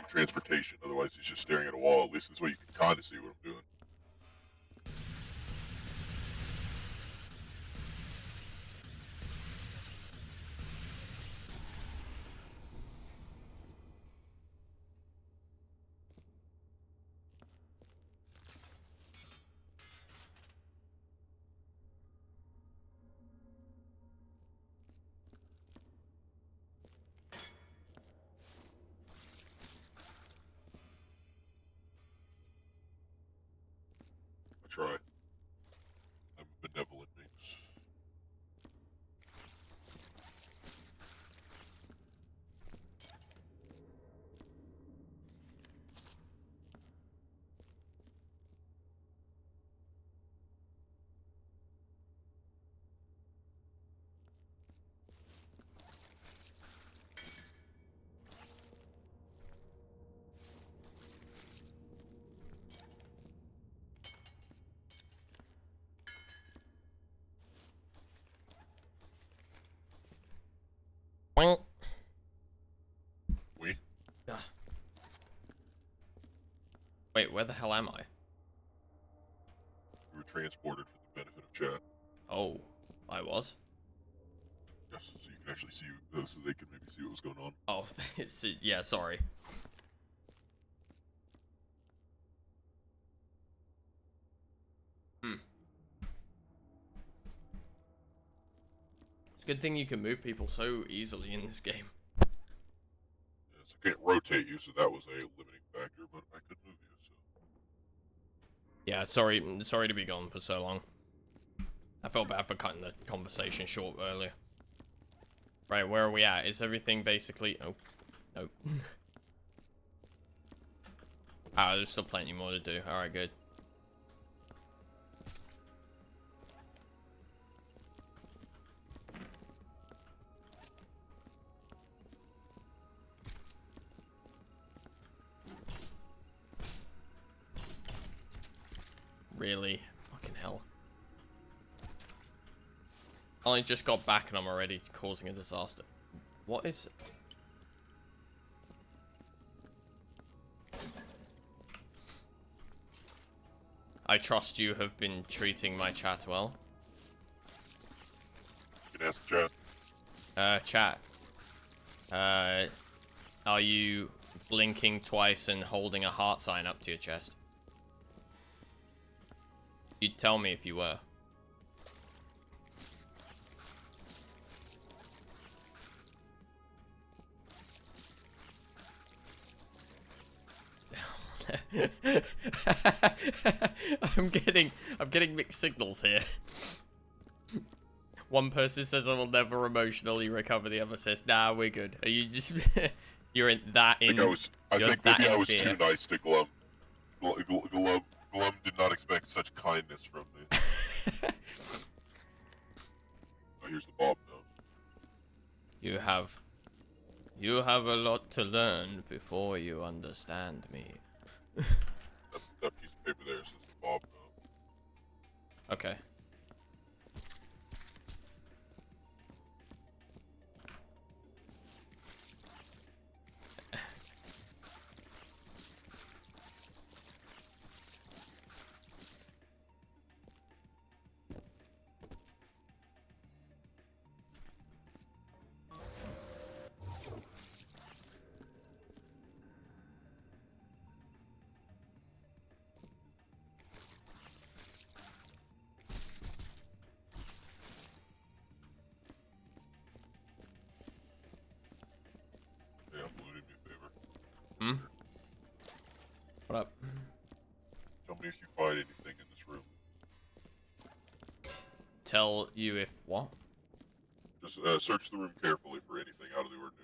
transportation. Otherwise, he's just staring at a wall. At least this way you can kind of see what I'm doing. I try. I'm a benevolent Minx. Boing. We? Ah. Wait, where the hell am I? We were transported for the benefit of chat. Oh, I was? Yes, so you can actually see, so they can maybe see what was going on. Oh, yeah, sorry. It's a good thing you can move people so easily in this game. Yes, I can't rotate you, so that was a limiting factor, but I could move you, so. Yeah, sorry to be gone for so long. I felt bad for cutting the conversation short earlier. Right, where are we at? Is everything basically... Oh, no. Ah, there's still plenty more to do. Alright, good. Really? Fucking hell. I only just got back and I'm already causing a disaster. What is... I trust you have been treating my chat well. You can ask chat. Chat. Are you blinking twice and holding a heart sign up to your chest? You'd tell me if you were. I'm getting mixed signals here. One person says I will never emotionally recover, the other says, nah, we're good. Are you just you're in that in I think maybe I was too nice to Glum. Glum did not expect such kindness from me. Oh, here's the Bob note. You have a lot to learn before you understand me. That piece of paper there says the Bob note. Okay. Yeah, Blue, do me a favor. Hmm? What up? Tell me if you find anything in this room. Tell you if what? Just search the room carefully for anything out of the ordinary.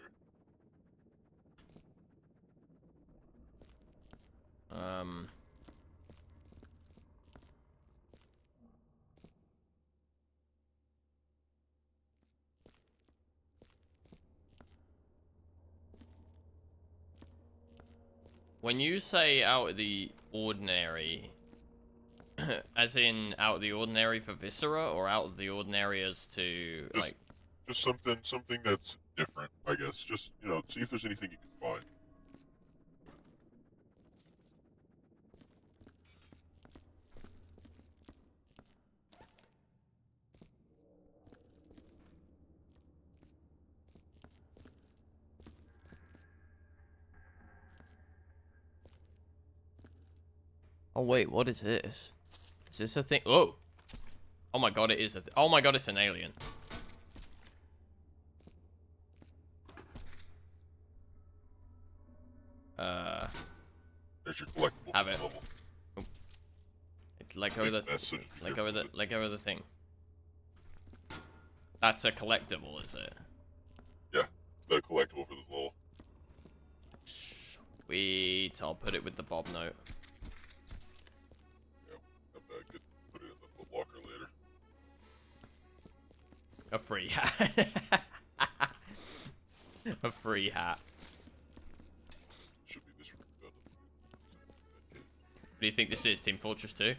When you say out of the ordinary, as in out of the ordinary for Viscera, or out of the ordinary as to, Just, like... Just something that's different, I guess. Just, see if there's anything you can find. Oh wait, what is this? Is this a thing? Oh! Oh my god, it is oh my god, it's an alien. There's your collectible Have it. level. Let go of the, let go of the thing. That's a collectible, is it? Yeah, the collectible for this level. Sweet, I'll put it with the Bob note. Yeah, that bag could put it in the foot locker later. A free hat. A free hat. Should be this room done. What do you think this is, Team Fortress 2?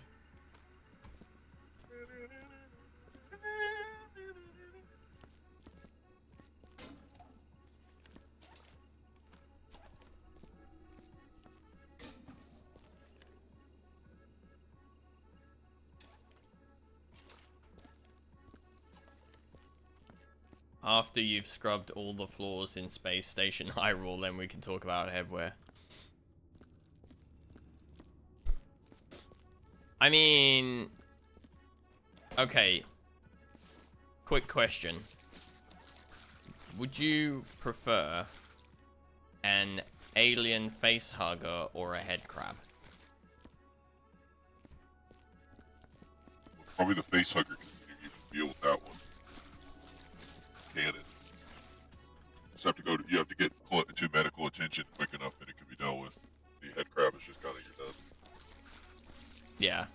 After you've scrubbed all the floors in Space Station Hyrule, then we can talk about headwear. I mean... Okay. Quick question. Would you prefer an alien face hugger or a head crab? Probably the face hugger can you can deal with that one. Can it? Just have to go to, you have to get to medical attention quick enough that it can be dealt with. The head crab is just kind of you're done. Yeah.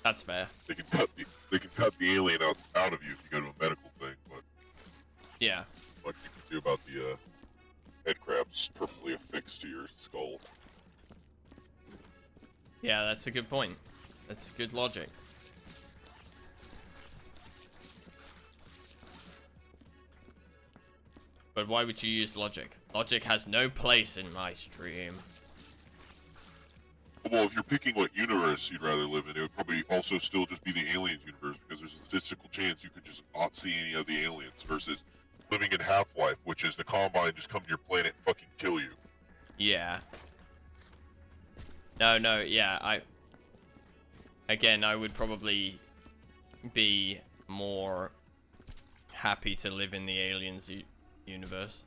That's fair. They can cut the alien out of you if you go to a medical thing, but Yeah. what you can do about the head crab's permanently affixed to your skull. Yeah, that's a good point. That's good logic. But why would you use logic? Logic has no place in my stream. Well, if you're picking what universe you'd rather live in, it would probably also still just be the aliens universe, because there's a statistical chance you could just not see any of the aliens, versus living in Half-Life, which is the Combine just come to your planet and fucking kill you. Yeah. No, yeah, Again, I would probably be more happy to live in the aliens universe.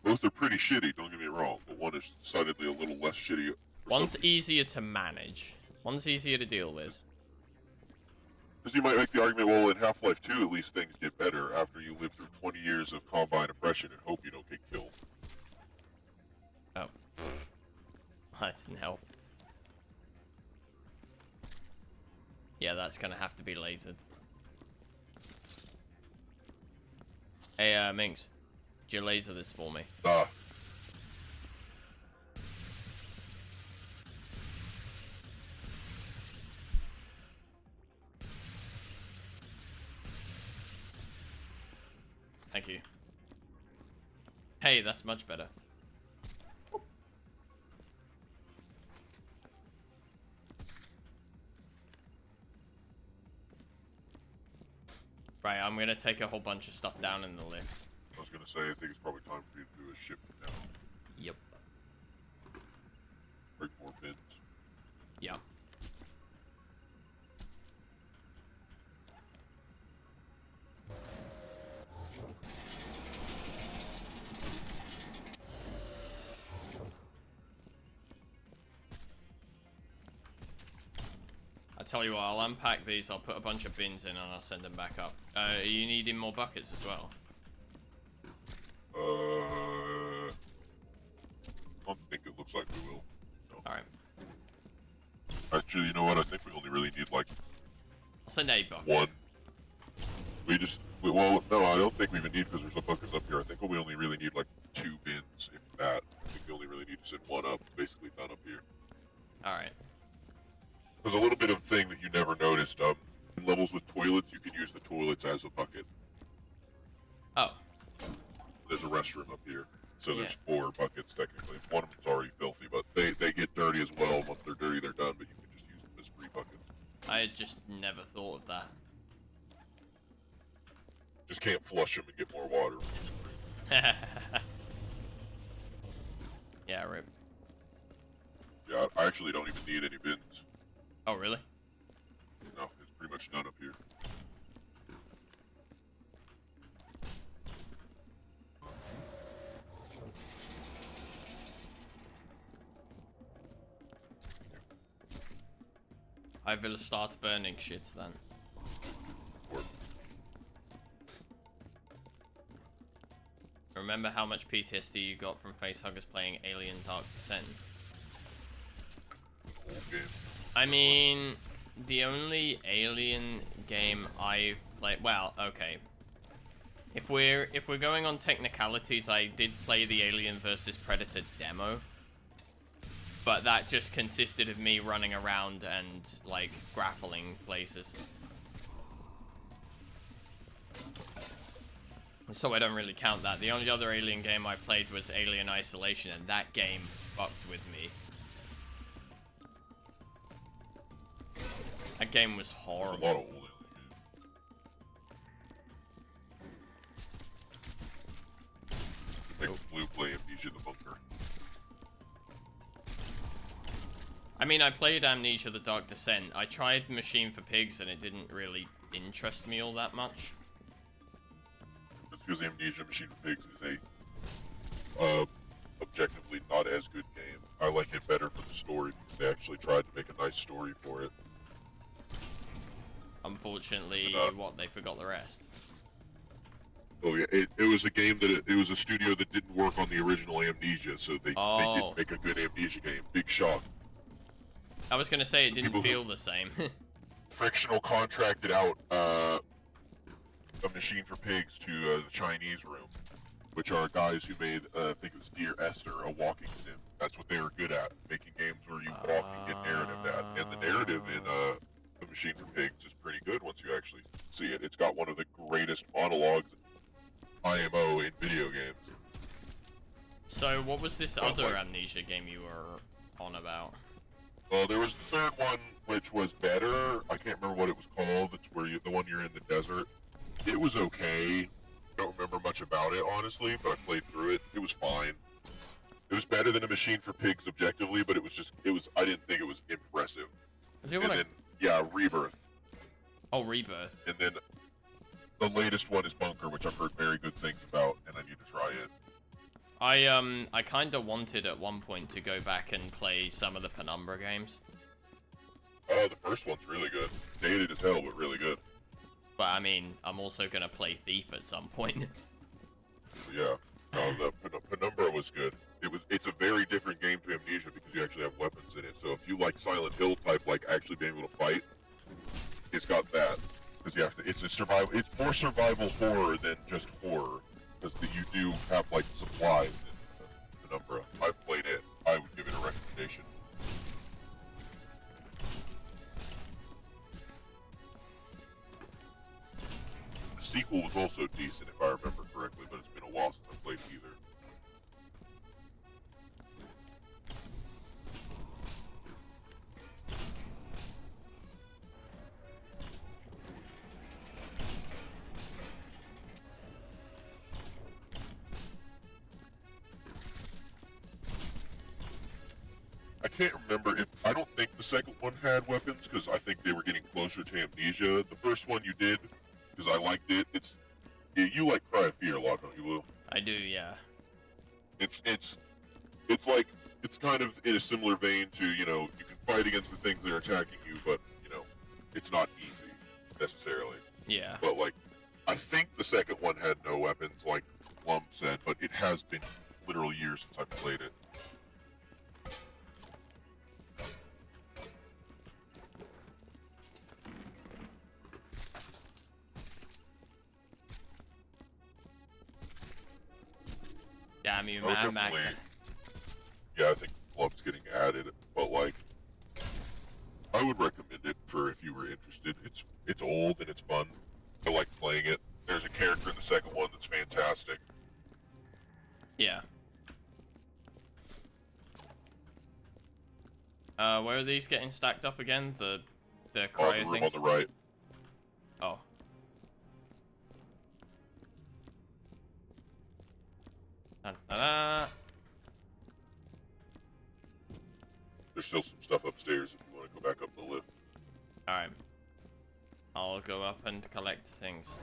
Both are pretty shitty, don't get me wrong, but one is decidedly a little less shitty. One's easier to manage. One's easier to deal with. Because you might make the argument, well, in Half-Life 2, at least things get better after you live through 20 years of Combine oppression and hope you don't get killed. Oh. That didn't help. Yeah, that's gonna have to be lasered. Hey, Minx. Could you laser this for me? Thank you. Hey, that's much better. Right, I'm gonna take a whole bunch of stuff down in the lift. I was gonna say, I think it's probably time for you to do a ship now. Yep. Break more bins. Yep. I tell you what, I'll unpack these, I'll put a bunch of bins in and I'll send them back up. Are you needing more buckets as well? I don't think it looks like we will. No. Alright. Actually, you know what? I think we only really need like I'll send 8 buckets. one. Well, no, I don't think we even need, because there's no buckets up here. I think we only really need like 2 bins, if that. I think we only really need to send one up, basically done up here. Alright. There's a little bit of thing that you never noticed. In levels with toilets, you can use the toilets as a bucket. Oh. There's a restroom up here, so there's Yeah. 4 buckets technically. One of them's already filthy, but they get dirty as well. Once they're dirty, they're done, but you can just use them as free buckets. I had just never thought of that. Just can't flush them and get more water. Yeah, rip. Yeah, I actually don't even need any bins. Oh, really? No, it's pretty much done up here. I will start burning shit then. Work. Remember how much PTSD you got from facehuggers playing Alien Dark Descent? Whole game. I mean, the only Alien game I've played. Well, okay. If we're going on technicalities, I did play the Alien vs Predator demo, but that just consisted of me running around and like grappling places. So I don't really count that. The only other Alien game I played was Alien Isolation, and that game fucked with me. That game was There's horrible. a lot of old Alien games. Make Blue play Amnesia the Bunker. I mean, I played Amnesia the Dark Descent. I tried Machine for Pigs, and it didn't really interest me all that much. Just because Amnesia Machine for Pigs is a objectively not as good game. I like it better for the story because they actually tried to make a nice story for it. Unfortunately, they forgot the rest. Oh yeah, it was a game that it was a studio that didn't work on the original Amnesia, so they didn't make a good Amnesia game. Big shock. I was gonna say it didn't feel the same. Frictional contracted out a Machine for Pigs to the Chinese Room, which are guys who made I think it was Dear Esther, a walking sim. That's what they were good at, making games where you walk and get narrative at. And the narrative in the Machine for Pigs is pretty good once you actually see it. It's got one of the greatest monologues IMO in video games. So what was this other Amnesia game you were on about? Well, there was the third one, which was better. I can't remember what it was called. It's where the one you're in the desert. It was okay. Don't remember much about it, honestly, but I played through it. It was fine. It was better than a Machine for Pigs objectively, but I didn't think it was impressive. Then, yeah, Rebirth. Oh, Rebirth. And then the latest one is Bunker, which I've heard very good things about, and I need to try it. I kind of wanted at one point to go back and play some of the Penumbra games. Oh, the first one's really good. Dated as hell, but really good. But I mean, I'm also gonna play Thief at some point. Yeah, no, the Penumbra was good. It's a very different game to Amnesia because you actually have weapons in it. So if you like Silent Hill type, like actually being able to fight, it's got that. Because you have to. It's a survival. It's more survival horror than just horror. Because you do have like supplies in Penumbra. I've played it. I would give it a recommendation. The sequel was also decent if I remember correctly, but it's been a while since I played either. I can't remember if I don't think the second one had weapons because I think they were getting closer to Amnesia. The first one you did because I liked it. You like Cry of Fear a lot, don't you, Lou? I do, yeah. It's like it's kind of in a similar vein to you can fight against the things that are attacking you, but it's not easy necessarily. Yeah. But like I think the second one had no weapons, like Plum said, but it has been literal years since I played it. Yeah, I mean, Oh, Max. Yeah, I think Club's getting added, but like, I would recommend it for if you were interested. It's old and it's fun. I like playing it. There's a character in the second one that's fantastic. Yeah. Where are these getting stacked up again? The cryo the room things? on the right. Oh. Da-da-da. There's still some stuff upstairs if you want to go back up the lift. Alright. I'll go up and collect things.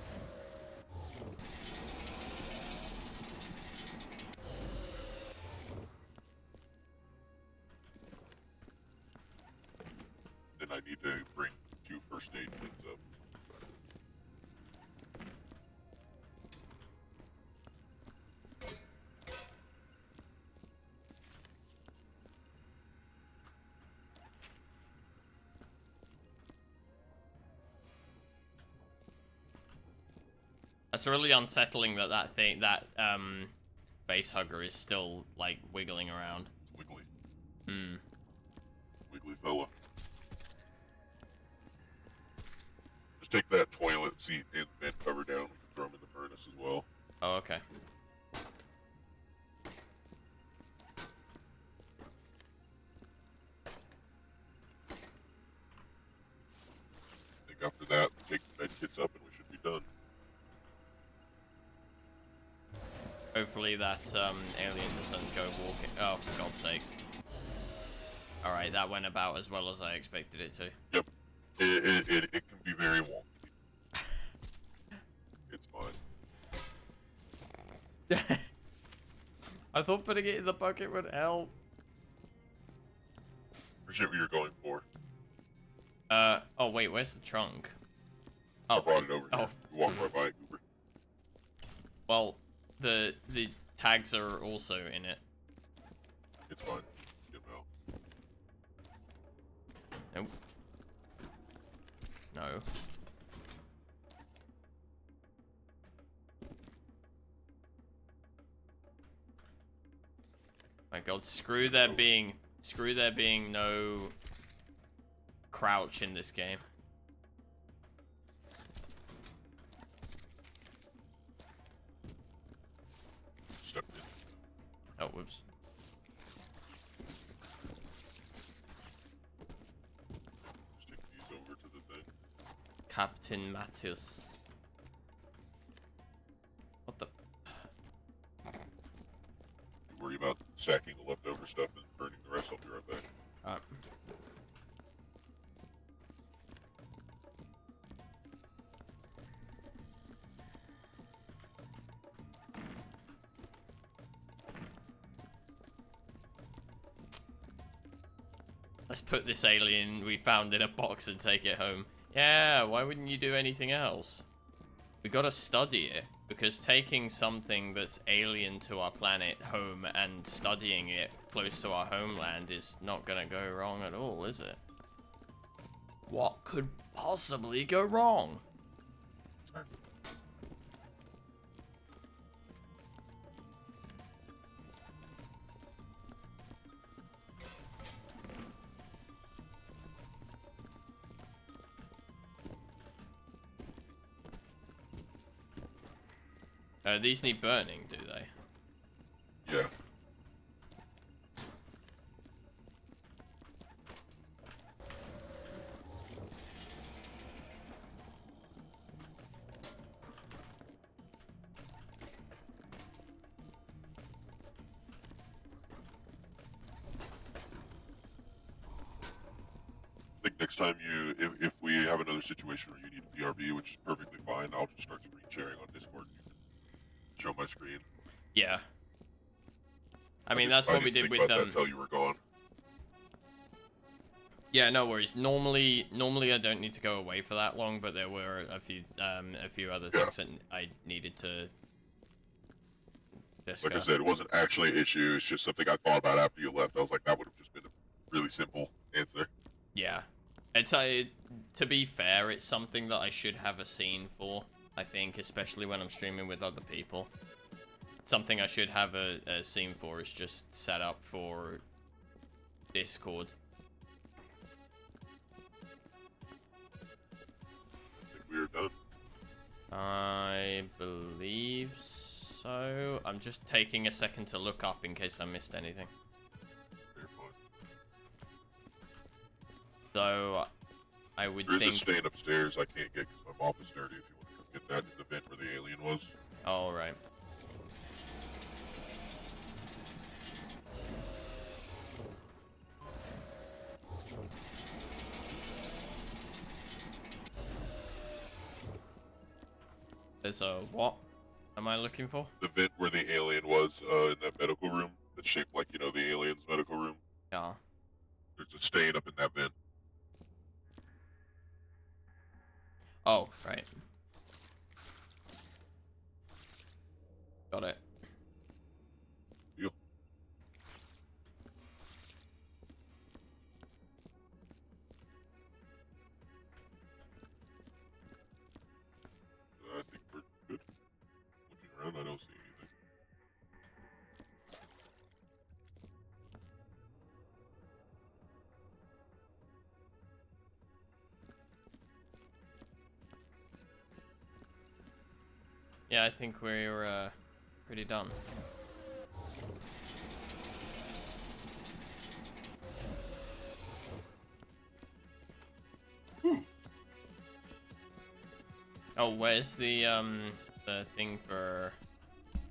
Then I need to bring 2 first aid kits up. It's really unsettling that face hugger is still, like, wiggling around. It's wiggly. Hmm. Wiggly fella. Just take that toilet seat and vent cover down and throw them in the furnace as well. Oh, okay. I think after that, take the med kits up and we should be done. Hopefully that alien doesn't go walking. Oh, for God's sakes. Alright, that went about as well as I expected it to. Yep. It can be very wonky. It's fine. I thought putting it in the bucket would help. Appreciate what you're going for. Oh wait, where's the trunk? I brought it over here. Oh. You walk right by it, Cooper. Well, the tags are also in it. It's fine. Get them out. Nope. No. My God, screw there being no crouch in this game. Stepped in. Oh, whoops. Just take these over to the thing. Captain Matthews. What the? You worry about sacking the leftover stuff and burning the rest. I'll be right back. Alright. Let's put this alien we found in a box and take it home. Yeah, why wouldn't you do anything else? We gotta study it, because taking something that's alien to our planet home and studying it close to our homeland is not gonna go wrong at all, is it? What could possibly go wrong? These need burning, do they? Yeah. I think next time if we have another situation where you need a BRB, which is perfectly fine, I'll just start screen sharing on Discord. You can show my screen. Yeah. I mean, that's what we did with them. Until you were gone. Yeah, no worries. Normally I don't need to go away for that long, but there were a few other things that I needed to discuss. Like I said, it wasn't actually an issue. It's just something I thought about after you left. I was like, that would have just been a really simple answer. Yeah. It's to be fair, it's something that I should have a scene for, I think, especially when I'm streaming with other people. Something I should have a scene for is just set up for Discord. I think we are done. I believe so. I'm just taking a second to look up in case I missed anything. Very fine. So, I would There think... is a stain upstairs I can't get because my mop is dirty. If you want to come get that in the vent where the alien was. All right. There's a what? Am I looking for? The vent where the alien was in that medical room. That's shaped like, you know, the alien's medical room. Yeah. There's a stain up in that vent. Oh, right. Got it. Deal. I think we're good. Looking around, I don't see anything. Yeah, I think we're pretty done. Oh, where's the thing for...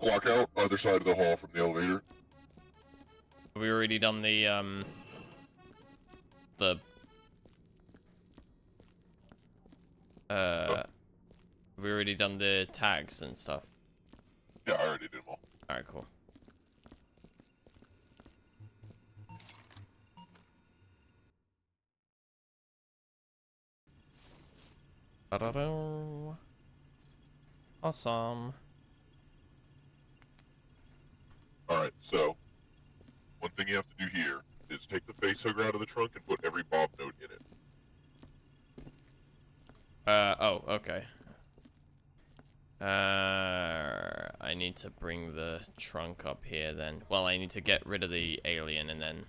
Clock out, other side of the hall from the elevator. Have we already done the have we already done the tags and stuff? Yeah, I already did them all. Alright, cool. Ba-da-do. Awesome. Alright, so, one thing you have to do here is take the face hugger out of the trunk and put every Bob note in it. Oh, okay. I need to bring the trunk up here then. Well, I need to get rid of the alien and then...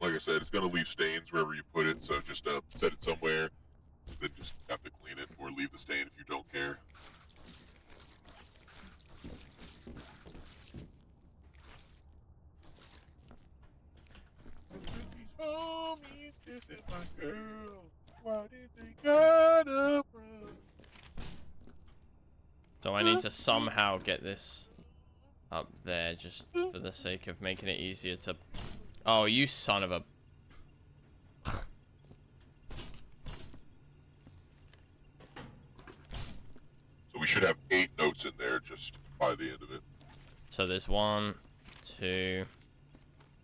Like I said, it's gonna leave stains wherever you put it, so just set it somewhere, then just have to clean it, or leave the stain if you don't care. Homies, this is my girl. Why did they gotta run? So I need to somehow get this up there just for the sake of making it easier to... Oh, you son of a... So we should have 8 notes in there just by the end of it. So there's 1, 2,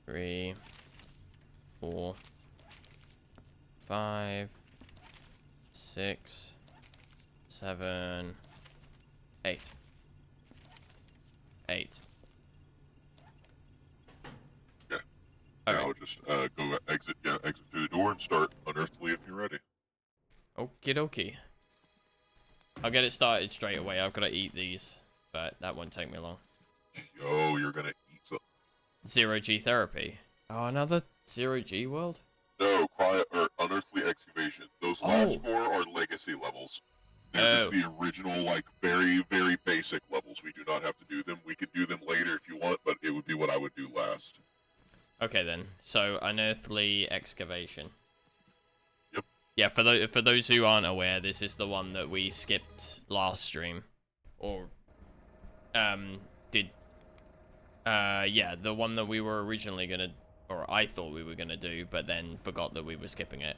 3, 4, 5, 6, 7, 8. 8. Yeah. Alright. Now just go exit through the door and start unearthly if you're ready. Okie dokie. I'll get it started straight away. I've got to eat these, but that won't take me long. Yo, you're gonna eat some. 0G therapy. Oh, another 0G world? No, quiet or unearthly excavation. Those last 4 are legacy levels. They're just the original, like, very, very basic levels. We do not have to do them. We could do them later if you want, but it would be what I would do last. Okay then. So unearthly excavation. Yep. Yeah, for those who aren't aware, this is the one that we skipped last stream, or yeah, the one that we were originally gonna, or I thought we were gonna do, but then forgot that we were skipping it.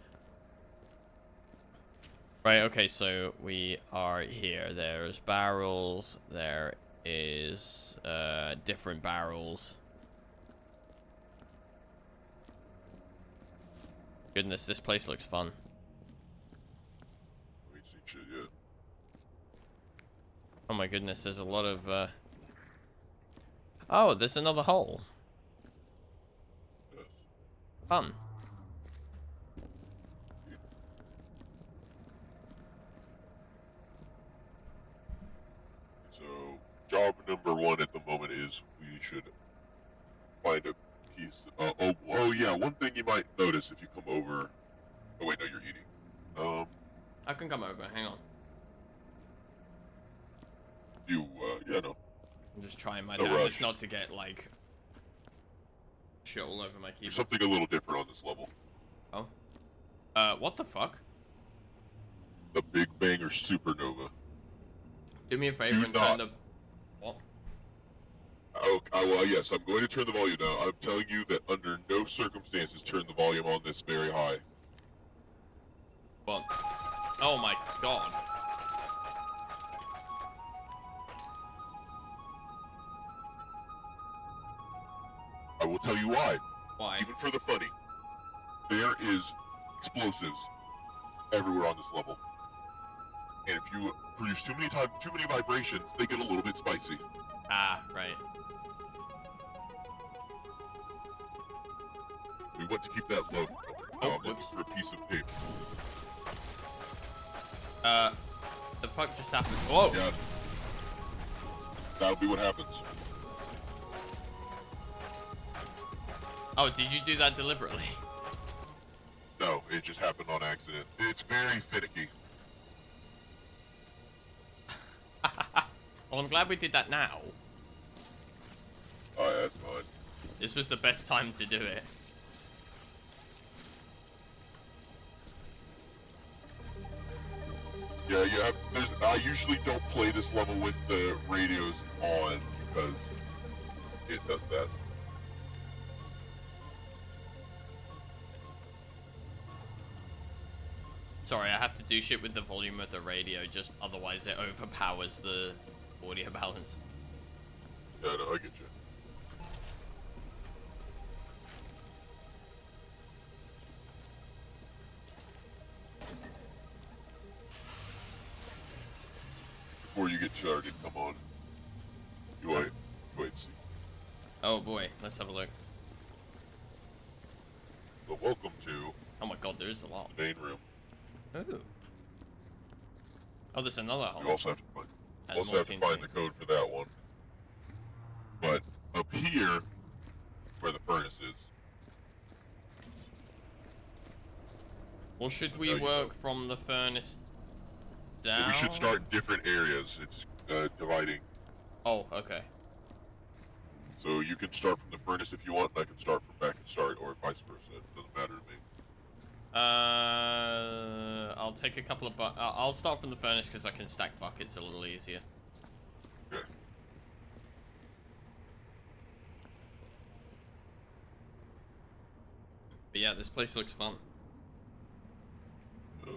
Right. Okay. So we are here. There's barrels. There is different barrels. Goodness, this place looks fun. We ain't seen shit yet. Oh my goodness, there's a lot of, Oh, there's another hole. Yes. Fun. So, job number 1 at the moment is we should find a piece. Oh yeah, one thing you might notice if you come over. Oh wait, no, you're eating. I can come over, hang on. Yeah, no. I'm just trying my No damnedest rush. not to get, like, shit all over my There's keyboard. something a little different on this level. Oh. What the fuck? The Big Bang or Supernova. Do me a favor Do and not. turn the... What? Oh, well, yes, I'm going to turn the volume down. I'm telling you that under no circumstances turn the volume on this very high. What? Oh my god. I will tell you why. Why? Even for the funny, there is explosives everywhere on this level, and if you produce too many vibrations, they get a little bit spicy. Ah, right. We want to keep that low. Oh, Looking whoops. for a piece of paper. The fuck just happened? Whoa! Yeah. That'll be what happens. Oh, did you do that deliberately? No, it just happened on accident. It's very finicky. Well, I'm glad we did that now. Oh, yeah, that's fine. This was the best time to do it. Yeah, you have. I usually don't play this level with the radios on because it does that. Sorry, I have to do shit with the volume of the radio, just otherwise it overpowers the audio balance. Yeah, no, I get you. Before you get started, come on. You wait and see. Oh boy, let's have a look. But welcome to Oh my god, there is a lot. the main room. Ooh. Oh, there's another hole. You also have to find. And Also more have to find the TNT. code for that one. But up here, where the furnace is. Well, should Now we you know. work from the furnace down? We should start in different areas. It's dividing. Oh, okay. So you can start from the furnace if you want, and I can start from back and start, or vice versa. It doesn't matter to me. I'll take a couple of I'll start from the furnace because I can stack buckets a little easier. Okay. But yeah, this place looks fun. Yes.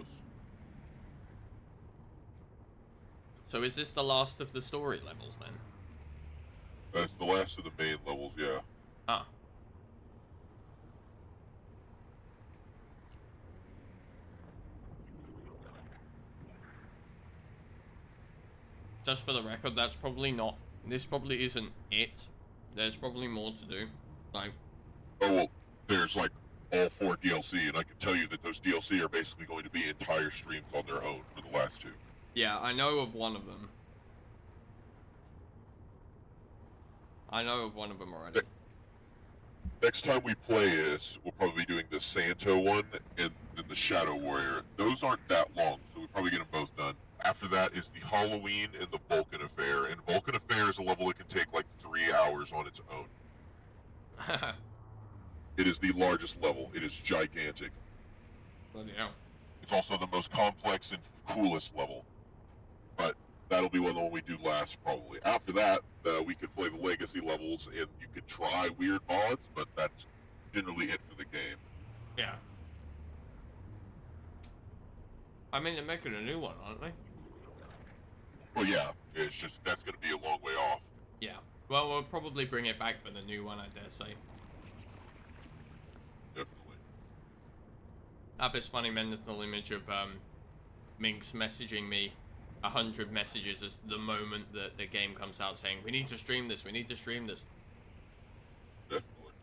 So is this the last of the story levels then? That's the last of the main levels, yeah. Ah. Just for the record, that's probably not... This probably isn't it. There's probably more to do. Like... Oh, well, there's like all 4 DLC, and I can tell you that those DLC are basically going to be entire streams on their own for the last 2. Yeah, I know of one of them. I know of one of them already. Next time we play this, we'll probably be doing the Santo one and then the Shadow Warrior. Those aren't that long, so we'll probably get them both done. After that is the Halloween and the Vulcan Affair, and Vulcan Affair is a level that can take like 3 hours on its own. It is the largest level. It is gigantic. Bloody hell. It's also the most complex and coolest level. But that'll be one we do last, probably. After that, we could play the Legacy levels, and you could try weird mods, but that's generally it for the game. Yeah. I mean, they're making a new one, aren't they? Well, yeah. It's just, that's going to be a long way off. Yeah. Well, we'll probably bring it back for the new one, I dare say. Definitely. I have this funny mental image of Minx messaging me 100 messages as the moment that the game comes out saying, we need to stream this, we need to stream this. Definitely.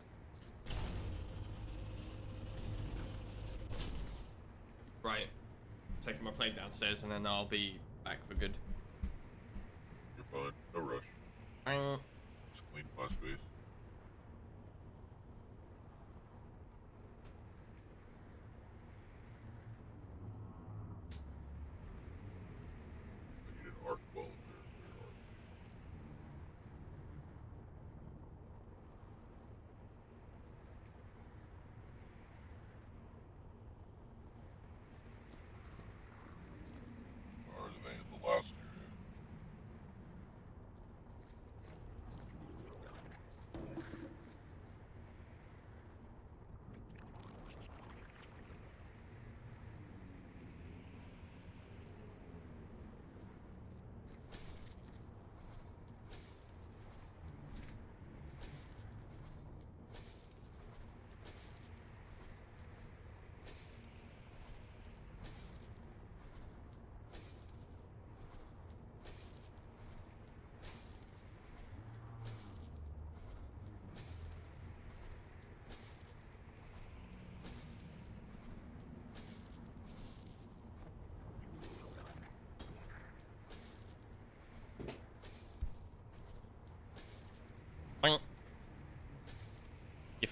Right. Taking my plate downstairs and then I'll be back for good. You're fine. No rush. Just clean my space. I need an arc well in there. Or the last year.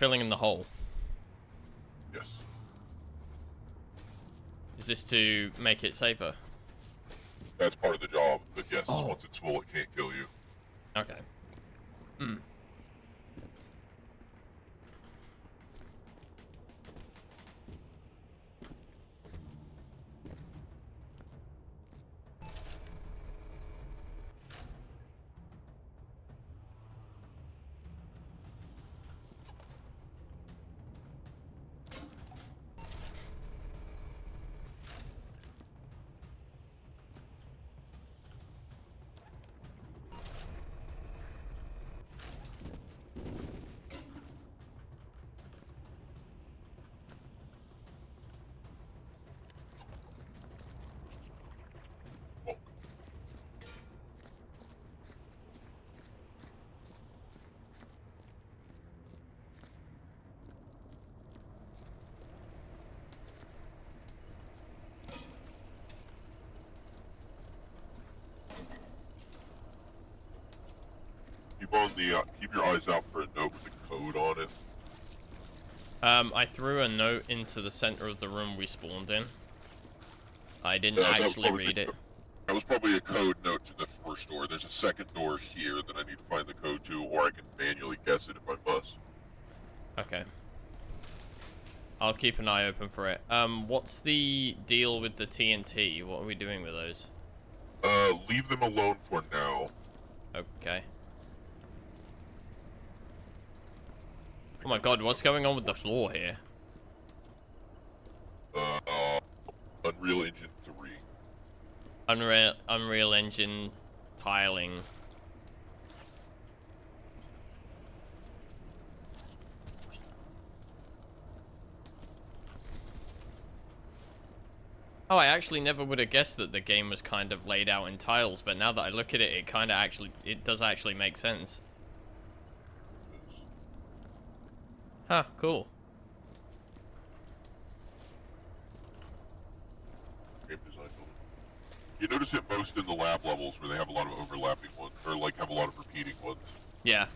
filling in the hole? Yes. Is this to make it safer? That's part of the job, but yes, Oh. once it's full, it can't kill you. Okay. Hmm. Oh, keep your eyes out for a note with a code on it. I threw a note into the center of the room we spawned in. I didn't That was actually probably read it. That was probably a code note to the first door. There's a second door here that I need to find the code to, or I can manually guess it if I must. Okay. I'll keep an eye open for it. What's the deal with the TNT? What are we doing with those? Leave them alone for now. Okay. Oh my god, what's going on with the floor here? Unreal Engine 3. Unreal Engine tiling. Oh, I actually never would have guessed that the game was kind of laid out in tiles, but now that I look at it, it does actually make sense. Huh, cool. Game design building. You notice it most in the lab levels where they have a lot of overlapping ones, or like have a lot of repeating ones. Yeah.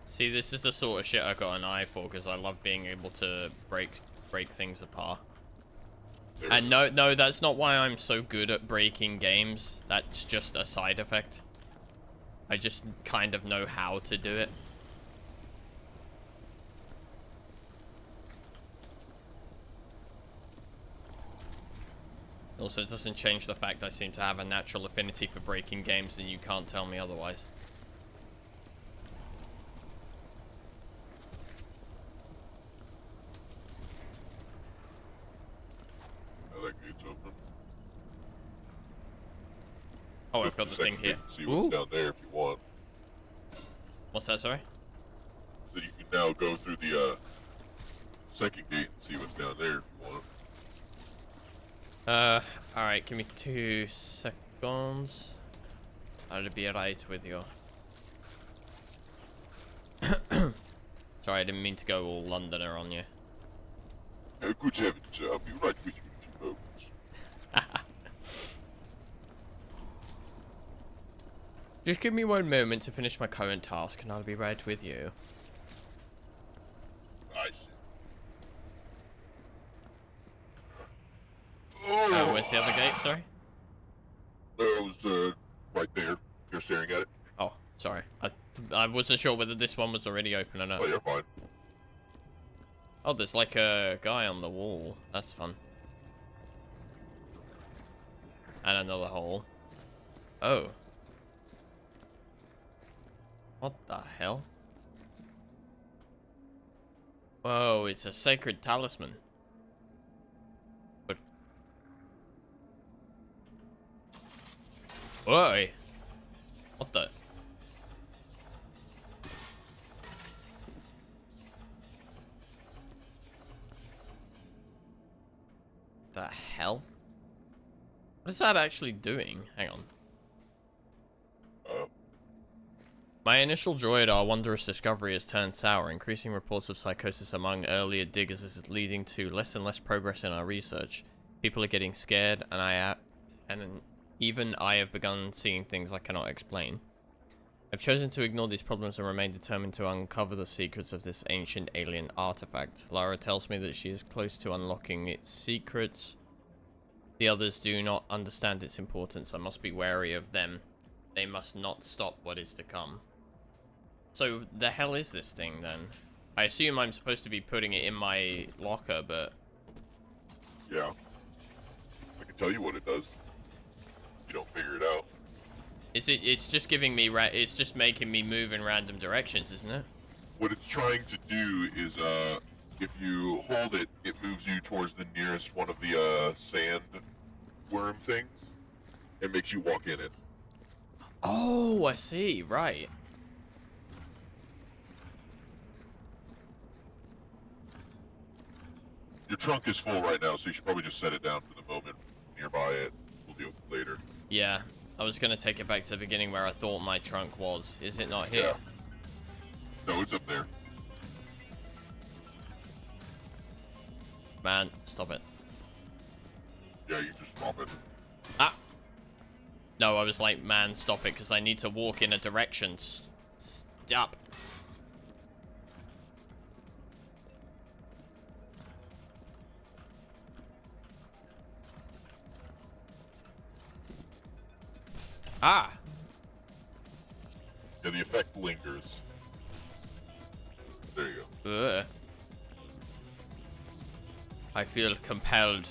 See, this is the sort of shit I got an eye for, because I love being able to break things apart. And no, that's not why I'm so good at breaking games. That's just a side effect. I just kind of know how to do it. Also, it doesn't change the fact I seem to have a natural affinity for breaking games, and you can't tell me otherwise. That gate's open. Oh, I've got the thing here. See what's down there if you want. What's that, sorry? So you can now go through the second gate and see what's down there if you want. Alright, give me 2 seconds. I'll be right with you. Sorry, I didn't mean to go all Londoner on you. Good heavens, I'll be right with you in 2 moments. Just give me 1 moment to finish my current task, and I'll be right with you. I see. Where's the other gate, sorry? That was, right there. You're staring at it. Oh, sorry. I wasn't sure whether this one was already open or not. Oh, you're fine. Oh, there's like a guy on the wall. That's fun. And another hole. Oh. What the hell? Whoa, it's a sacred talisman. But... Whoa! What the... The hell? What is that actually doing? Hang on. My initial joy at our wondrous discovery has turned sour. Increasing reports of psychosis among earlier diggers is leading to less and less progress in our research. People are getting scared, and Even I have begun seeing things I cannot explain. I've chosen to ignore these problems and remain determined to uncover the secrets of this ancient alien artifact. Lara tells me that she is close to unlocking its secrets. The others do not understand its importance. I must be wary of them. They must not stop what is to come. So, the hell is this thing, then? I assume I'm supposed to be putting it in my locker, but... Yeah. I can tell you what it does. You don't figure it out. It's just giving me... It's just making me move in random directions, isn't it? What it's trying to do is, if you hold it, it moves you towards the nearest one of the, sand worm things. It makes you walk in it. Oh, I see. Right. Your trunk is full right now, so you should probably just set it down for the moment nearby it. We'll deal with it later. Yeah. I was gonna take it back to the beginning where I thought my trunk was. Is it not here? Yeah. No, it's up there. Man, stop it. Yeah, you just drop it. Ah! No, I was like, man, stop it, because I need to walk in a direction. Stop. Ah! Yeah, the effect lingers. There you go. Ugh. I feel compelled.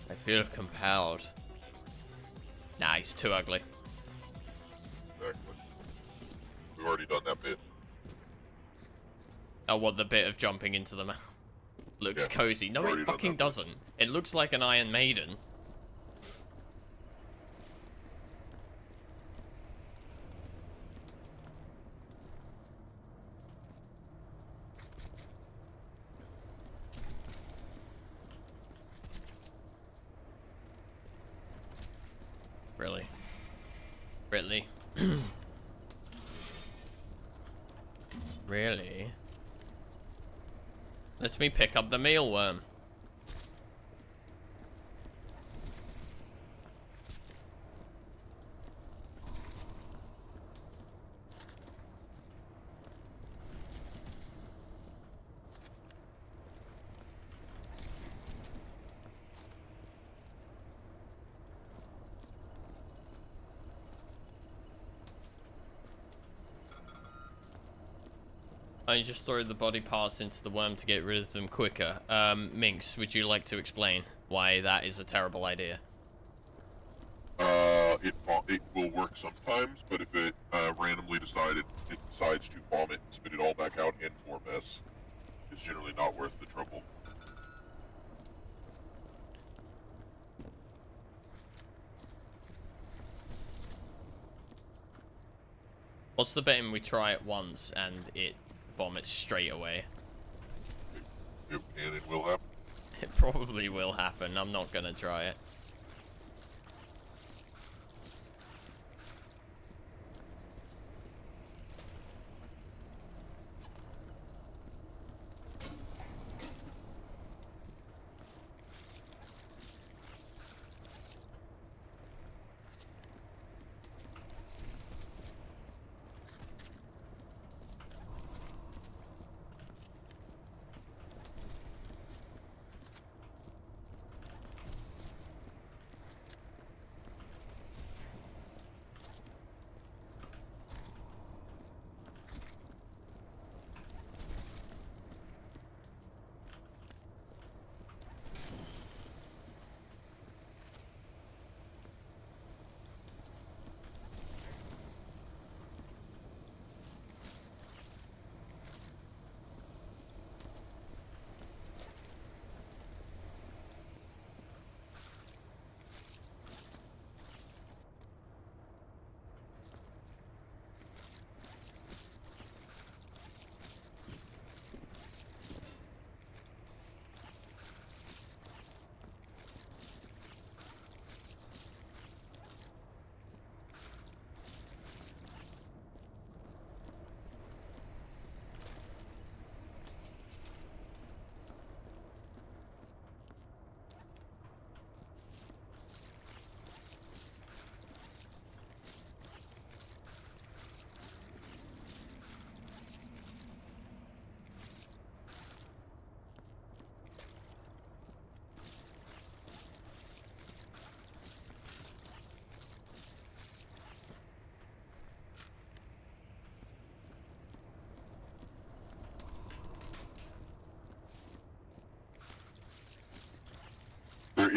I feel compelled. Nah, he's too ugly. Exactly. We've already done that bit. Oh, what, the bit of jumping into the mouth? Looks Yeah, cozy. No, already it done fucking that bit. doesn't. It looks like an Iron Maiden. Really? Really? Really? Let me pick up the mealworm. I just throw the body parts into the worm to get rid of them quicker. Minx, would you like to explain why that is a terrible idea? It will work sometimes, but if it randomly decides to vomit and spit it all back out and more mess, it's generally not worth the trouble. What's the betting we try it once and it vomits straight away? It can and will happen. It probably will happen. I'm not gonna try it.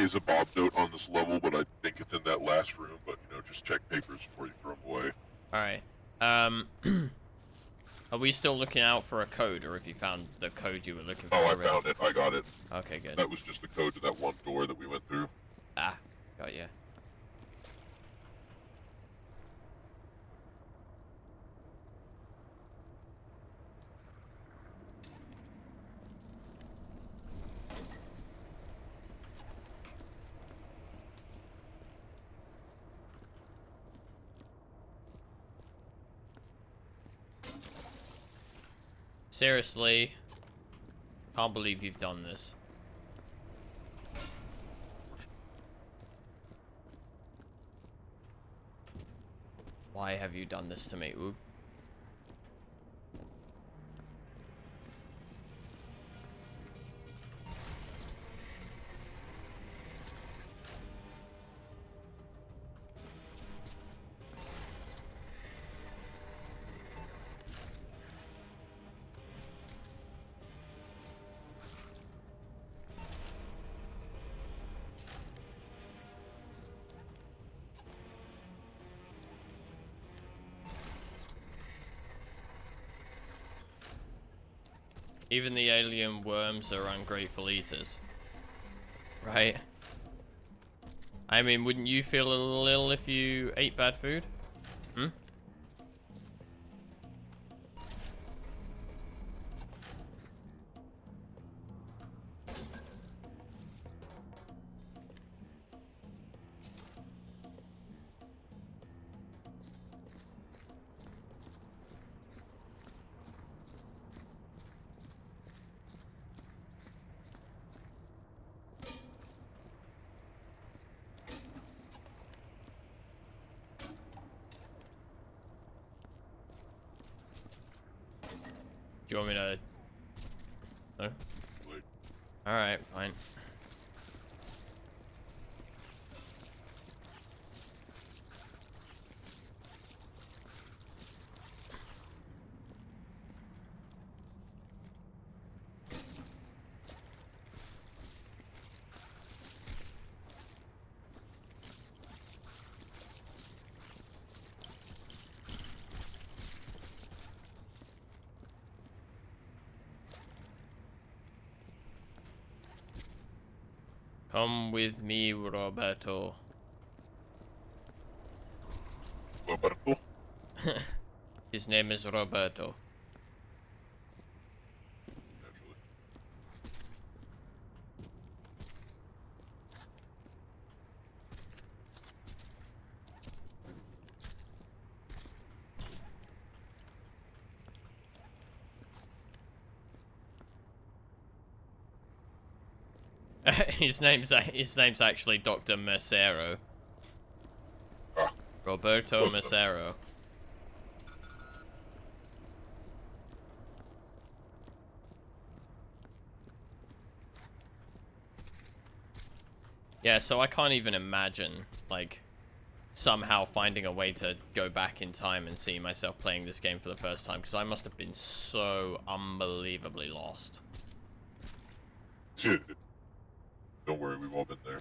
is a Bob note on this level, but I think it's in that last room. But just check papers before you throw them away. All right. Are we still looking out for a code, or have you found the code you were looking for? Oh, I already? found it. I got it. Okay, good. That was just the code to that one door that we went through. Ah, got you. Seriously, can't believe you've done this. Why have you done this to me? Oop. Even the alien worms are ungrateful eaters. Right? I mean, wouldn't you feel a little ill if you ate bad food? Hmm? Do you want me to... No? Wait. Alright, fine. Come with me, Roberto. Roberto? His name is Roberto. Naturally. his name's actually Dr. Mercero. Ah. Roberto Close enough. Mercero. Yeah, so I can't even imagine, like, somehow finding a way to go back in time and see myself playing this game for the first time, because I must have been so unbelievably lost. Don't worry, we've all been there.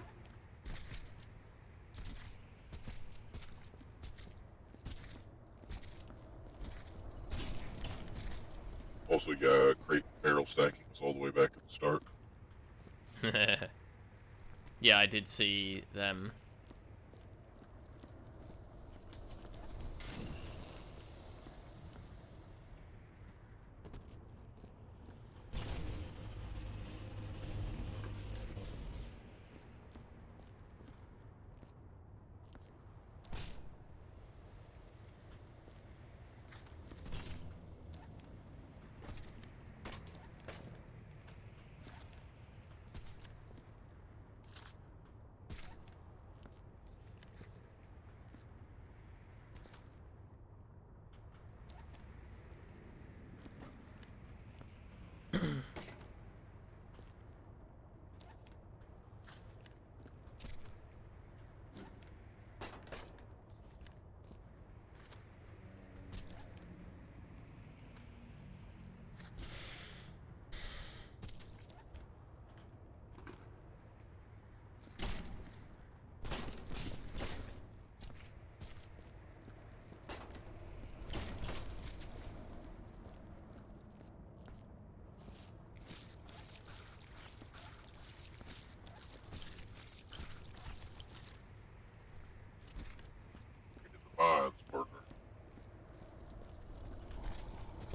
Also, yeah, crate barrel stacking was all the way back at the start. Yeah, I did see them.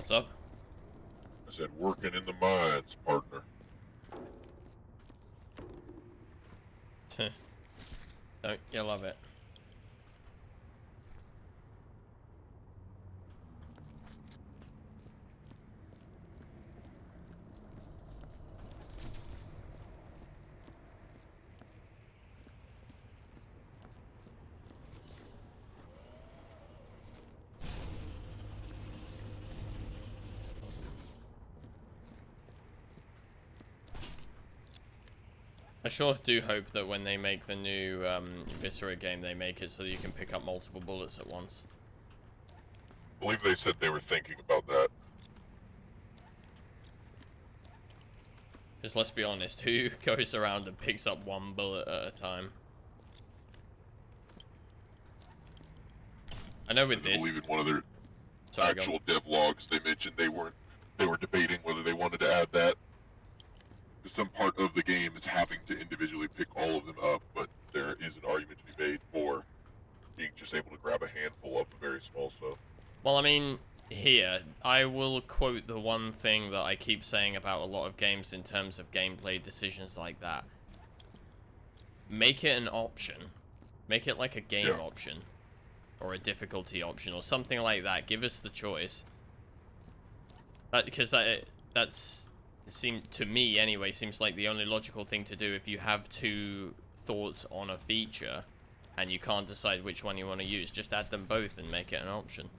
What's up? I said working in the mines, partner. Don't you love it? I sure do hope that when they make the new Viscera game, they make it so that you can pick up multiple bullets at once. I believe they said they were thinking about that. Because let's be honest, who goes around and picks up one bullet at a time? I know with I this... believe in one of their Sorry, actual dev logs they mentioned they were debating whether they wanted to add that. Some part of the game is having to individually pick all of them up, but there is an argument to be made for being just able to grab a handful of the very small stuff. Well, I mean, here, I will quote the one thing that I keep saying about a lot of games in terms of gameplay decisions like that. Make it an option. Make it like a game option. Or a difficulty option, or something like that. Give us the choice. Because that's... to me anyway, seems like the only logical thing to do if you have two thoughts on a feature and you can't decide which one you want to use. Just add them both and make it an option.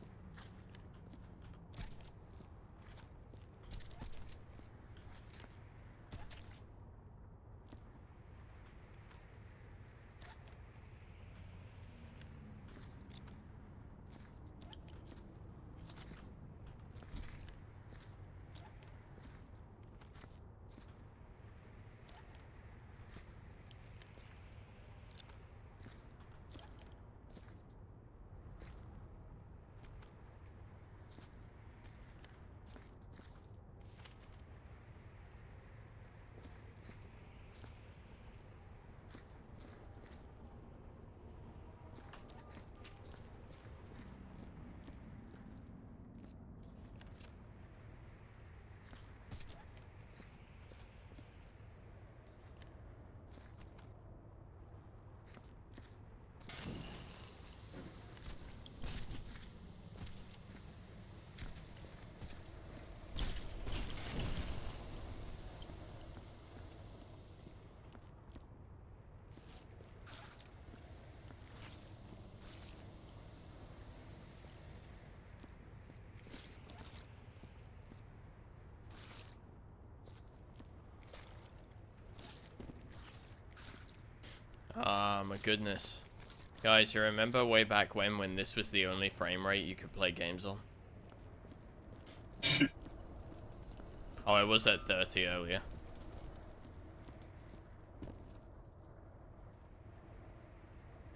Ah, my goodness. Guys, you remember way back when this was the only frame rate you could play games on? Oh, it was at 30 earlier.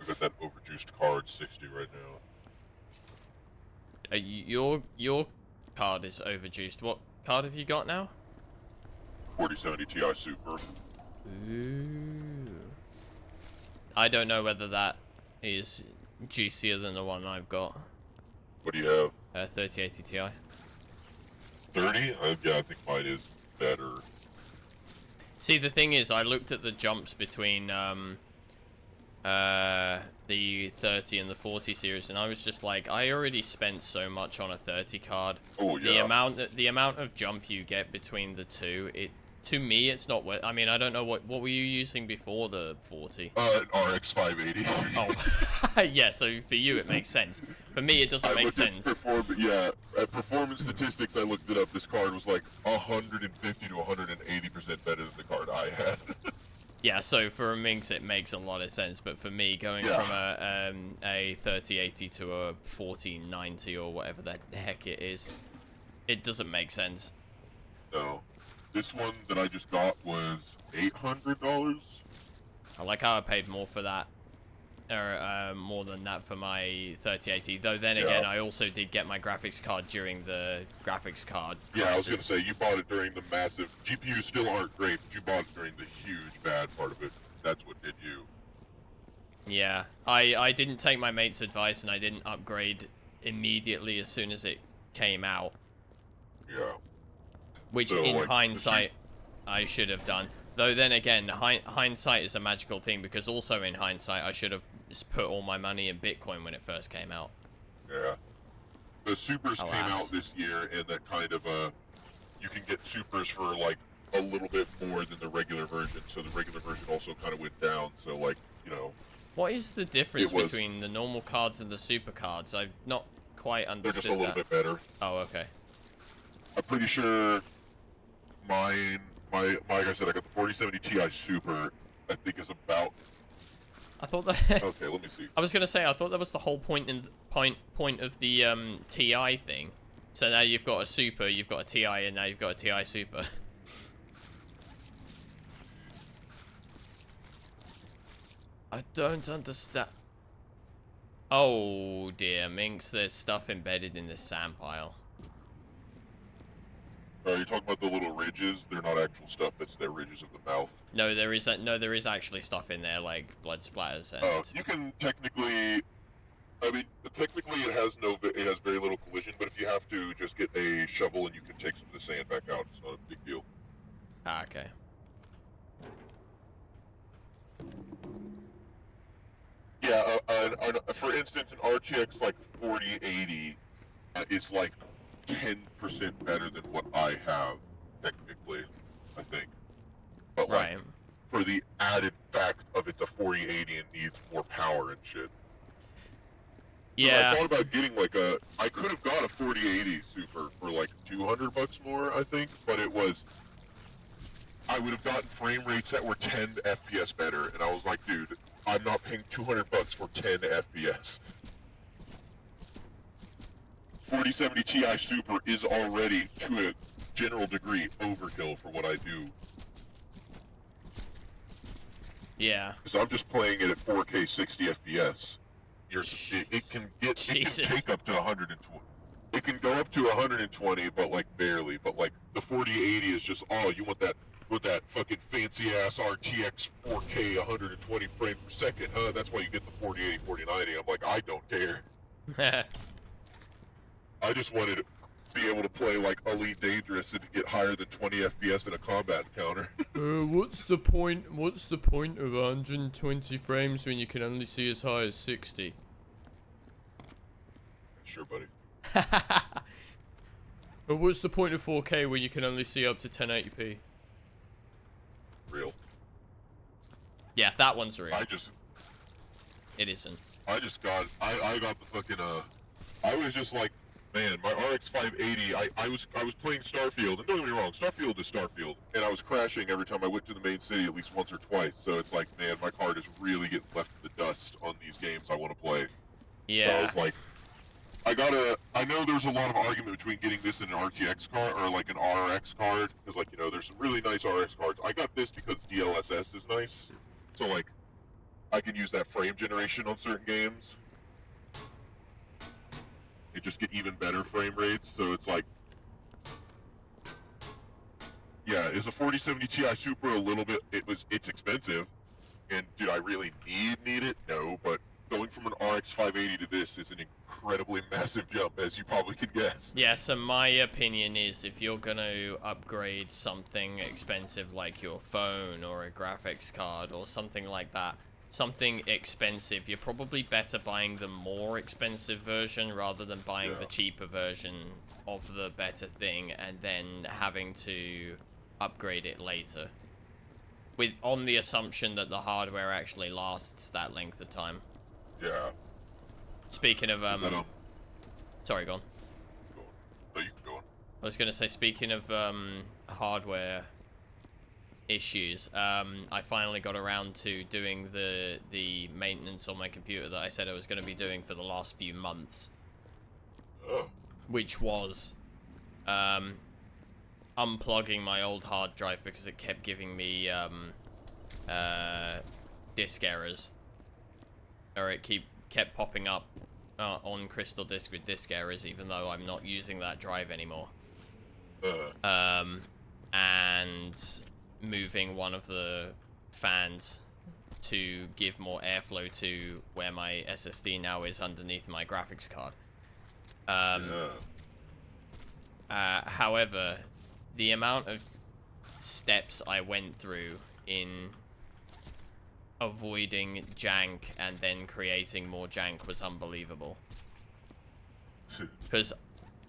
I got that overjuiced card 60 right now. Your card is overjuiced. What card have you got now? 4070 Ti Super. Ooh. I don't know whether that is juicier than the one I've got. What do you have? 3080 Ti. 30? Yeah, I think mine is better. See, the thing is, I looked at the jumps between the 30 and the 40 series, and I was just like, I already spent so much on a 30 card. Oh yeah. The amount of jump you get between the two, to me, it's not worth. I mean, I don't know what were you using before the 40? An RX 580. Oh, yeah. So for you, it makes sense. For me, it doesn't make sense. At performance statistics, I looked it up. This card was like 150 to 180% better than the card I had. Yeah, so for a Minx, it makes a lot of sense, but for me, going from a 3080 to a 4090 or whatever the heck it is, it doesn't make sense. No. This one that I just got was $800. I like how I paid more for that, or more than that for my 3080. Though then again, I also did get my graphics card during the graphics card crisis. Yeah, I was gonna say you bought it during the massive. GPUs still aren't great, but you bought it during the huge bad part of it. That's what did you. Yeah, I didn't take my mate's advice and I didn't upgrade immediately as soon as it came out. Yeah. Which, So, in like, hindsight, I should have done. Though then again, hindsight is a magical thing, because also in hindsight, I should have just put all my money in Bitcoin when it first came out. Yeah. The supers came Alas. out this year, and that kind of you can get supers for like a little bit more than the regular version. So the regular version also kind of went down. So like, you know, What is the difference It was- between the normal cards and the super cards? I've not quite they're understood just a little that. bit better. Oh, okay. I'm pretty sure mine, like I said, I got the 4070 Ti Super. I think is about. I thought that. Okay, let me see. I was gonna say, I thought that was the whole point of the TI thing. So now you've got a super, you've got a TI, and now you've got a TI super. I don't understand. Oh dear, Minx, there's stuff embedded in this sand pile. Are you talking about the little ridges? They're not actual stuff. That's the ridges of the mouth. No, there is actually stuff in there like blood splatters and. You can technically. I mean, technically it has very little collision, but if you have to, just get a shovel and you can take some of the sand back out. It's not a big deal. Ah, okay. Yeah, for instance, an RTX like 4080 is like 10% better than what I have, technically, I think. But like, Right. for the added fact of it's a 4080 and needs more power and shit. Yeah. I thought about getting like I could have got a 4080 Super for like $200 more, I think, but I would have gotten frame rates that were 10 FPS better, and I was like, dude, I'm not paying $200 for 10 FPS. 4070 Ti Super is already, to a general degree, overkill for what I do. Yeah. Because I'm just playing it at 4K 60 FPS. It can take up to 120. It can go up to 120, but like barely. But like the 4080 is just, oh, you want that fucking fancy ass RTX 4K 120 frames per second, huh? That's why you get the 4080, 4090. I'm like, I don't care. I just wanted to be able to play like Elite Dangerous and get higher than 20 FPS in a combat encounter. What's the point? What's the point of 120 frames when you can only see as high as 60? Sure, buddy. But what's the point of 4K when you can only see up to 1080p? Real. Yeah, that one's real. It isn't. I got the fucking I was just like, man, my RX 580. I was playing Starfield, and don't get me wrong, Starfield is Starfield, and I was crashing every time I went to the main city at least once or twice. So it's like, man, my card is really getting left in the dust on these games I want to play. Yeah. So I was like, I know there's a lot of argument between getting this in an RTX card or like an RX card, because like, you know, there's some really nice RX cards. I got this because DLSS is nice, so like, I can use that frame generation on certain games. It just get even better frame rates, so it's like, yeah, is a 4070 Ti Super a little bit, it's expensive, and do I really need it? No, but going from an RX 580 to this is an incredibly massive jump, as you probably can guess. Yeah, so my opinion is if you're gonna upgrade something expensive like your phone or a graphics card or something like that, something expensive, you're probably better buying the more expensive version rather than buying the cheaper version of the better thing and then having to upgrade it later. On the assumption that the hardware actually lasts that length of time. Yeah. Speaking of, sorry, go on. No, you can go on. I was gonna say, speaking of hardware issues, I finally got around to doing the maintenance on my computer that I said I was gonna be doing for the last few months. Oh. Which was unplugging my old hard drive because it kept giving me disk errors, or it kept popping up on Crystal Disk with disk errors, even though I'm not using that drive anymore. And moving one of the fans to give more airflow to where my SSD now is underneath my graphics card. However, the amount of steps I went through in avoiding jank and then creating more jank was unbelievable. Because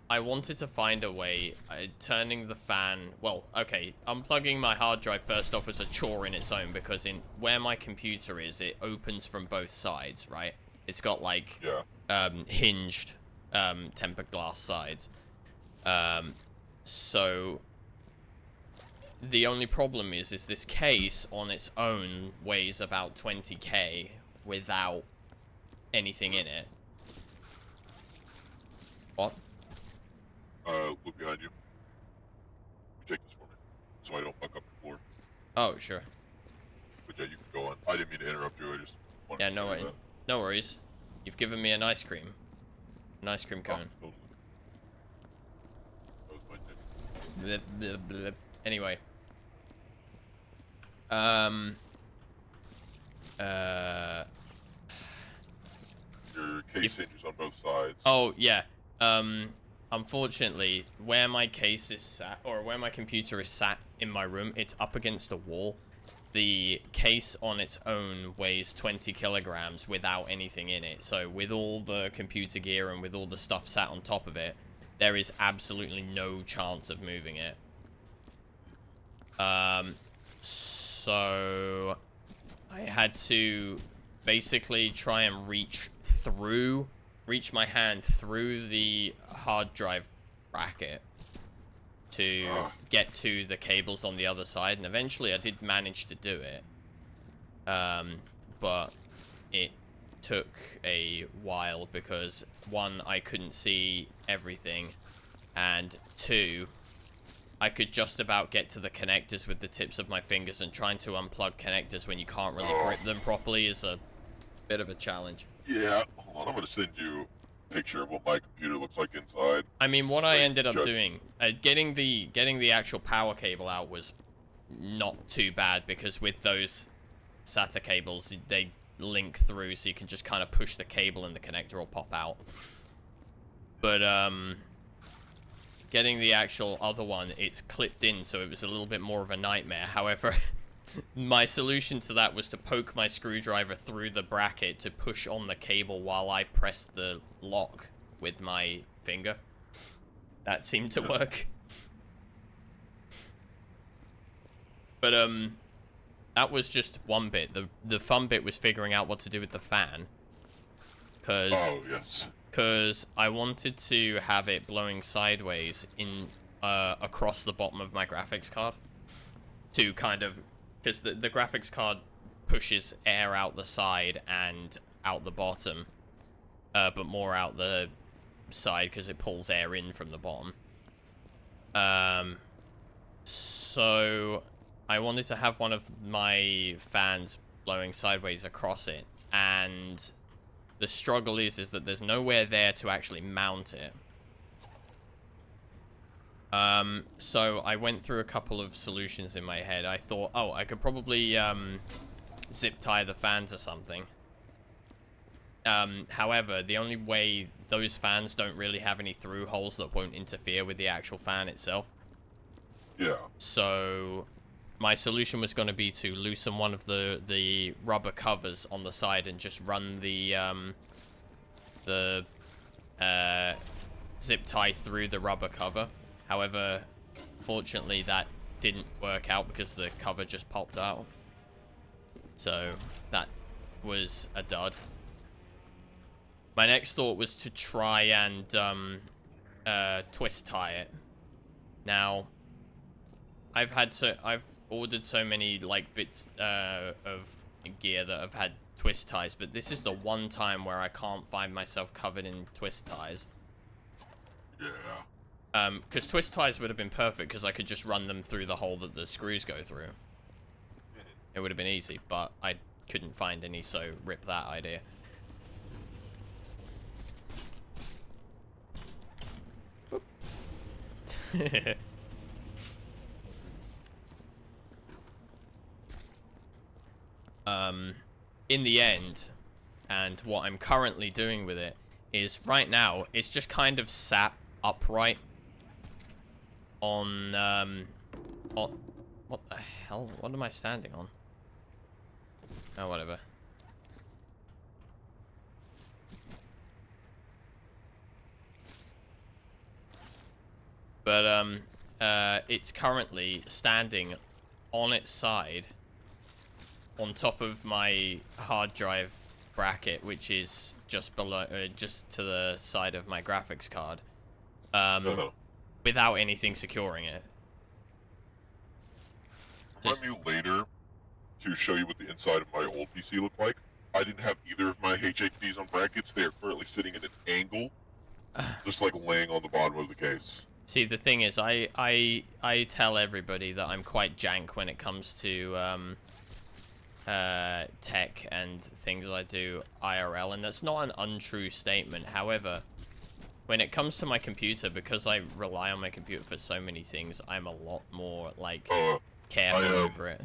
I wanted to find a way, turning the fan... Well, okay, unplugging my hard drive first off was a chore in its own, because in where my computer is, it opens from both sides, right? It's got, like, hinged tempered glass sides. So the only problem is this case on its own weighs about 20k without anything in it. What? Look behind you. You take this for me, so I don't fuck up the floor. Oh, sure. But yeah, you can go on. I didn't mean to interrupt you, I just wanted Yeah, to no, say that. no worries. You've given me an ice cream. An ice cream cone. Oh, totally. That was my thing. Blip, blip, blip. Anyway. Your case hinges on both sides. Oh, yeah. Unfortunately, where my case is sat, or where my computer is sat in my room, it's up against a wall. The case on its own weighs 20 kilograms without anything in it. So with all the computer gear and with all the stuff sat on top of it, there is absolutely no chance of moving it. So I had to basically try and reach my hand through the hard drive bracket to get to the cables on the other side, and eventually I did manage to do it. But it took a while because, one, I couldn't see everything, and two, I could just about get to the connectors with the tips of my fingers, and trying to unplug connectors when you can't really grip them properly is a bit of a challenge. Yeah, hold on, I'm gonna send you a picture of what my computer looks like inside. I mean, what I ended up doing, getting the actual power cable out was not too bad, because with those SATA cables, they link through, so you can just kind of push the cable and the connector will pop out. But, getting the actual other one, it's clipped in, so it was a little bit more of a nightmare. However, my solution to that was to poke my screwdriver through the bracket to push on the cable while I pressed the lock with my finger. That seemed to work. But, that was just one bit. The fun bit was figuring out what to do with the fan. Because I wanted to have it blowing sideways in across the bottom of my graphics card. To kind of... Because the graphics card pushes air out the side and out the bottom. But more out the side because it pulls air in from the bottom. So I wanted to have one of my fans blowing sideways across it. And the struggle is that there's nowhere there to actually mount it. So I went through a couple of solutions in my head. I thought, oh, I could probably zip tie the fan to something. However, the only way, those fans don't really have any through holes that won't interfere with the actual fan itself. Yeah. So my solution was going to be to loosen one of the rubber covers on the side and just run the zip tie through the rubber cover. However, fortunately that didn't work out because the cover just popped out. So that was a dud. My next thought was to try and twist tie it. Now, I've ordered so many like bits of gear that have had twist ties, but this is the one time where I can't find myself covered in twist ties. Yeah. Because twist ties would have been perfect because I could just run them through the hole that the screws go through. It would have been easy, but I couldn't find any, so rip that idea. In the end, and what I'm currently doing with it is right now it's just kind of sat upright on what the hell? What am I standing on? Oh, whatever. But it's currently standing on its side on top of my hard drive bracket, which is just below, just to the side of my graphics card, without anything securing it. Remind me later to show you what the inside of my old PC looked like. I didn't have either of my HHDs on brackets. They are currently sitting at an angle, just like laying on the bottom of the case. See, the thing is, I tell everybody that I'm quite jank when it comes to tech and things I do IRL, and that's not an untrue statement. However, when it comes to my computer, because I rely on my computer for so many things, I'm a lot more, like, careful over it.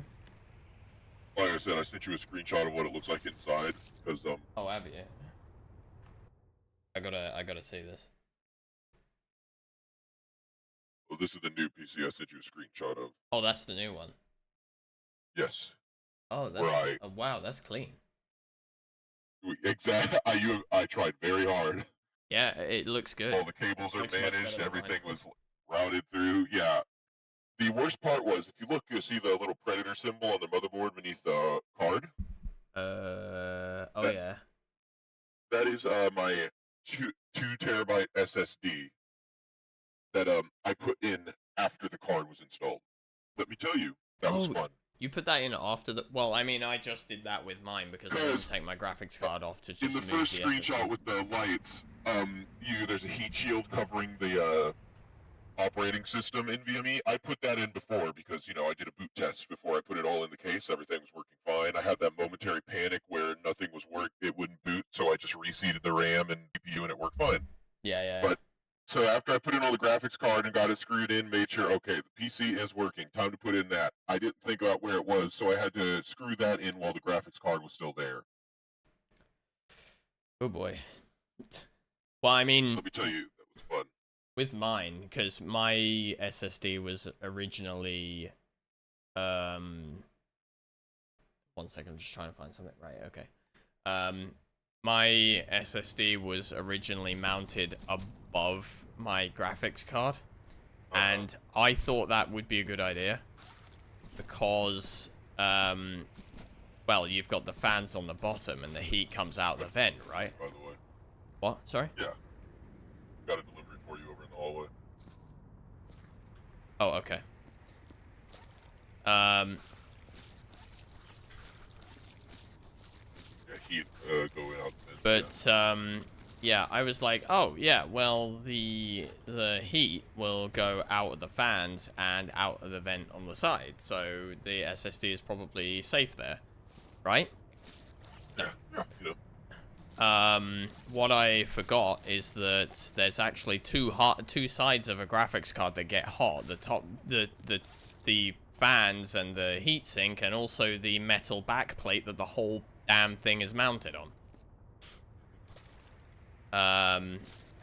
Like I said, I sent you a screenshot of what it looks like inside, because, Oh, have you? I gotta see this. Well, this is the new PC I sent you a screenshot of. Oh, that's the new one. Yes. Oh, that's right. Oh, wow, that's clean. Exactly. I tried very hard. Yeah, it looks good. All the cables are Looks much managed. better than Everything mine. was routed through. Yeah. The worst part was, if you look, you'll see the little Predator symbol on the motherboard beneath the card. Oh, yeah. That is my 2 terabyte SSD that I put in after the card was installed. Let me tell you, that was fun. You put that in after the... Well, I mean, I just did that with mine because I didn't take my graphics card off to just in the first screenshot with the lights, there's a heat shield covering the operating system in NVMe. I put that in before because, I did a boot test before I put it all in the case. Everything was working fine. I had that momentary panic where nothing was it wouldn't boot, so I just reseated the RAM and CPU and it worked fine. Yeah. But so after I put in all the graphics card and got it screwed in, made sure, okay, the PC is working. Time to put in that. I didn't think about where it was, so I had to screw that in while the graphics card was still there. Oh boy. Well, I mean, let me tell you, that was fun. With mine, because my SSD was originally, 1 second, I'm just trying to find something. Right, okay. My SSD was originally mounted above my graphics card, and I thought that would be a good idea, because, well, you've got the fans on the bottom, and the heat comes out the vent, right? By the way. What? Sorry? Yeah. Got a delivery for you over in the hallway. Oh, okay. Yeah, heat going out. But yeah, I was like, oh yeah, well the heat will go out of the fans and out of the vent on the side, so the SSD is probably safe there, right? No. Yeah. What I forgot is that there's actually two sides of a graphics card that get hot. The top, the fans and the heatsink, and also the metal backplate that the whole damn thing is mounted on.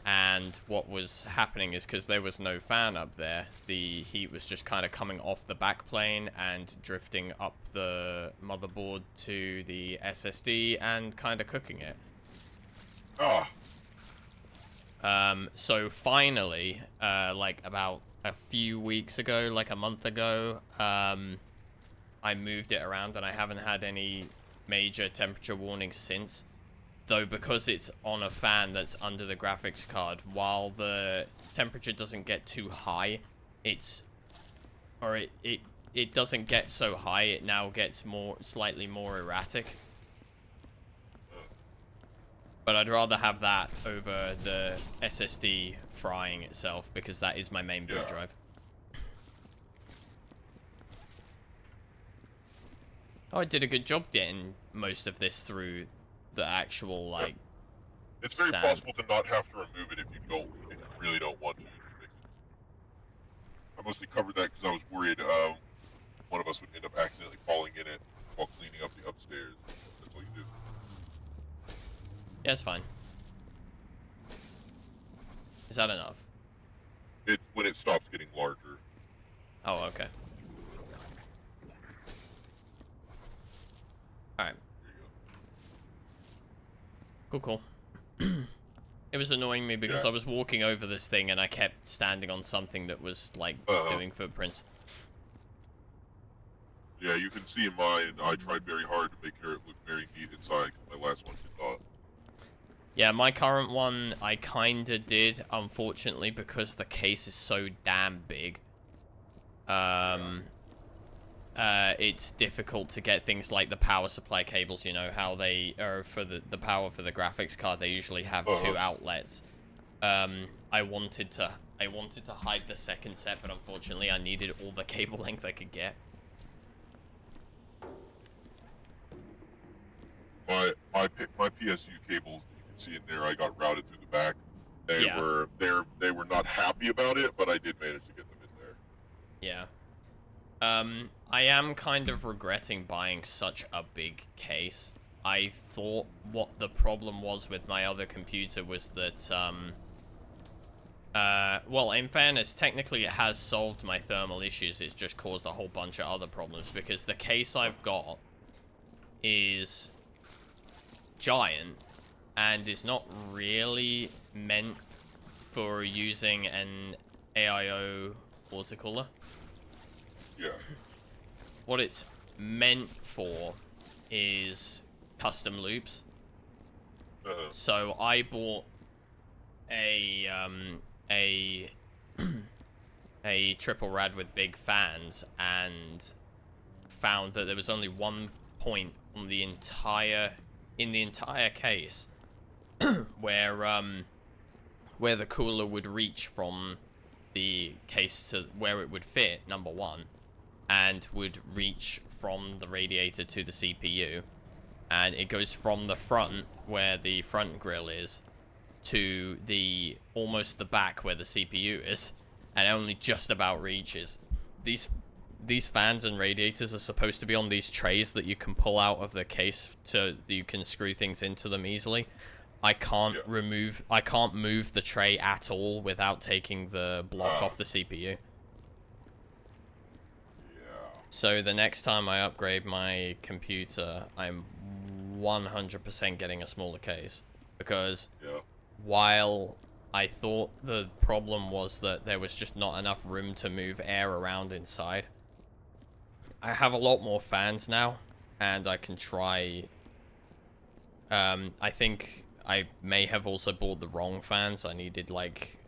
And what was happening is, because there was no fan up there, the heat was just kind of coming off the backplane and drifting up the motherboard to the SSD and kind of cooking it. So finally, like about a few weeks ago, like a month ago, I moved it around, and I haven't had any major temperature warnings since. Though, because it's on a fan that's under the graphics card, while the temperature doesn't get too high, it doesn't get so high, it now gets slightly more erratic. But I'd rather have that over the SSD frying itself, because that is my main boot drive. Oh, I did a good job getting most of this through the actual, like, it's very possible to not have to remove it if you really don't want to. Just fix it. I mostly covered that because I was worried one of us would end up accidentally falling in it while cleaning up the upstairs. That's all you do. Yeah, it's fine. Is that enough? When it stops getting larger, Oh, okay. Alright. Cool, cool. It was annoying me because I was walking over this thing and I kept standing on something that was, like, doing footprints. Yeah, you can see in mine, I tried very hard to make it look very neat inside, because my last one did not. Yeah, my current one, I kinda did, unfortunately, because the case is so damn big. It's difficult to get things like the power supply cables, you know, how they are for the power for the graphics card, they usually have two outlets. I wanted to hide the second set, but unfortunately I needed all the cable length I could get. My PSU cables, you can see in there, I got routed through the back. They were not happy about it, but I did manage to get them in there. Yeah. I am kind of regretting buying such a big case. I thought what the problem was with my other computer was that, well, in fairness, technically it has solved my thermal issues, it's just caused a whole bunch of other problems, because the case I've got is giant, and is not really meant for using an AIO water cooler. Yeah. What it's meant for is custom loops. So I bought a triple rad with big fans and found that there was only one point on the entire case where the cooler would reach from the case to where it would fit, number one, and would reach from the radiator to the CPU, and it goes from the front where the front grill is to the almost the back where the CPU is, and only just about reaches. These fans and radiators are supposed to be on these trays that you can pull out of the case so that you can screw things into them easily. I can't move the tray at all without taking the block off the CPU. So the next time I upgrade my computer, I'm 100% getting a smaller case, because while I thought the problem was that there was just not enough room to move air around inside, I have a lot more fans now, and I can try... I think I may have also bought the wrong fans. I needed, like,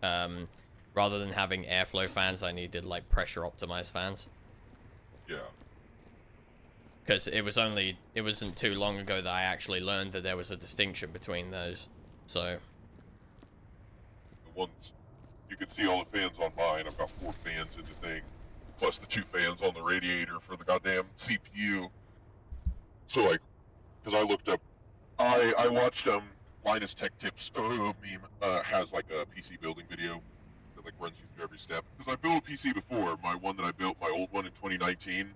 rather than having airflow fans, I needed, like, pressure optimized fans. Yeah. Because it wasn't too long ago that I actually learned that there was a distinction between those, so... The ones, you can see all the fans on mine. I've got 4 fans in the thing, plus the 2 fans on the radiator for the goddamn CPU. So, like, because I looked up, I watched, Linus Tech Tips meme, has, like, a PC building video that, like, runs you through every step. Because I built a PC before, my one that I built, my old one in 2019.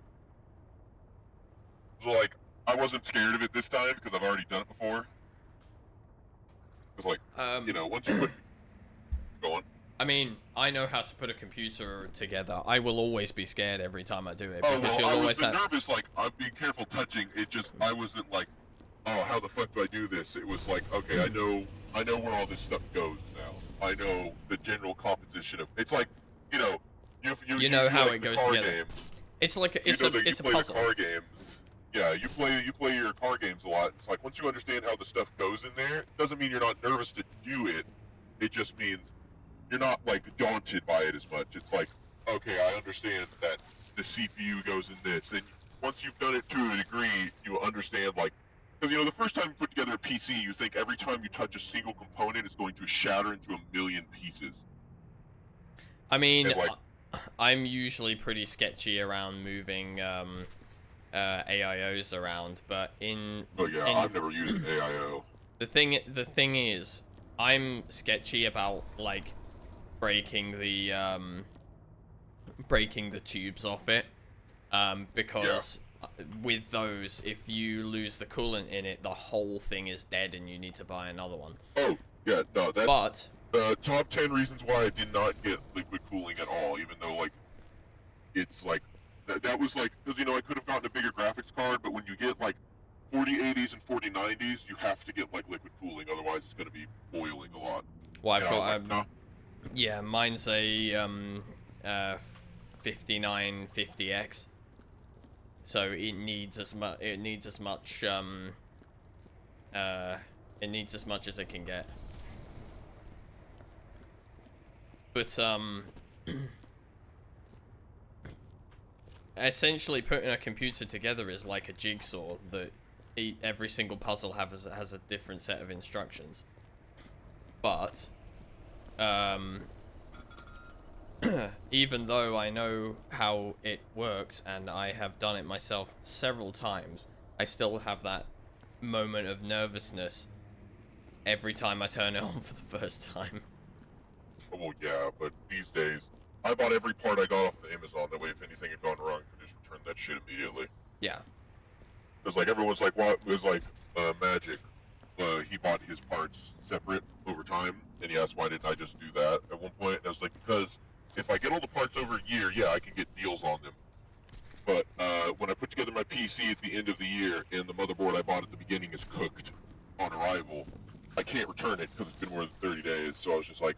So, like, I wasn't scared of it this time, because I've already done it before. Because, like, you know, once you put... Go on. I mean, I know how to put a computer together. I will always be scared every time I do it. Oh, because well, I always was nervous, like, I'd be careful touching. It just, I wasn't like, oh, how the fuck do I do this? It was like, okay, I know where all this stuff goes now. I know the general composition of, it's like, you know, you know how like it goes car together. Games. It's like, it's a puzzle. The car games. Yeah, you play your car games a lot. It's like, once you understand how the stuff goes in there, it doesn't mean you're not nervous to do it. It just means you're not, like, daunted by it as much. It's like, okay, I understand that the CPU goes in this, and once you've done it to a degree, you understand, like, because, you know, the first time you put together a PC, you think every time you touch a single component, it's going to shatter into a million pieces. I mean, and, like, I'm usually pretty sketchy around moving, AIOs around, but Oh yeah, I've never used an AIO. The thing is, I'm sketchy about, like, breaking the tubes off it, because with those, if you lose the coolant in it, the whole thing is dead and you need to buy another one. Oh, yeah, no, that's the top 10 reasons why I did not get liquid cooling at all, even though, like, it's like that was like because you know I could have gotten a bigger graphics card, but when you get like 4080s and 4090s, you have to get like liquid cooling, otherwise it's going to be boiling a lot. Well, I've And I was got like, no. yeah, mine's a 5950X, so it needs as much. It needs as much. It needs as much as it can get. But essentially, putting a computer together is like a jigsaw that every single puzzle has a different set of instructions. But even though I know how it works and I have done it myself several times, I still have that moment of nervousness every time I turn it on for the first time. Oh, well, yeah, but these days, I bought every part I got off of Amazon. That way, if anything had gone wrong, I could just return that shit immediately. Yeah. Because like everyone's like, "What?" It was like Magic. He bought his parts separate over time, and he asked, "Why didn't I just do that?" At one point, and I was like, "Because if I get all the parts over a year, yeah, I can get deals on them. But when I put together my PC at the end of the year, and the motherboard I bought at the beginning is cooked on arrival, I can't return it because it's been more than 30 days." So I was just like,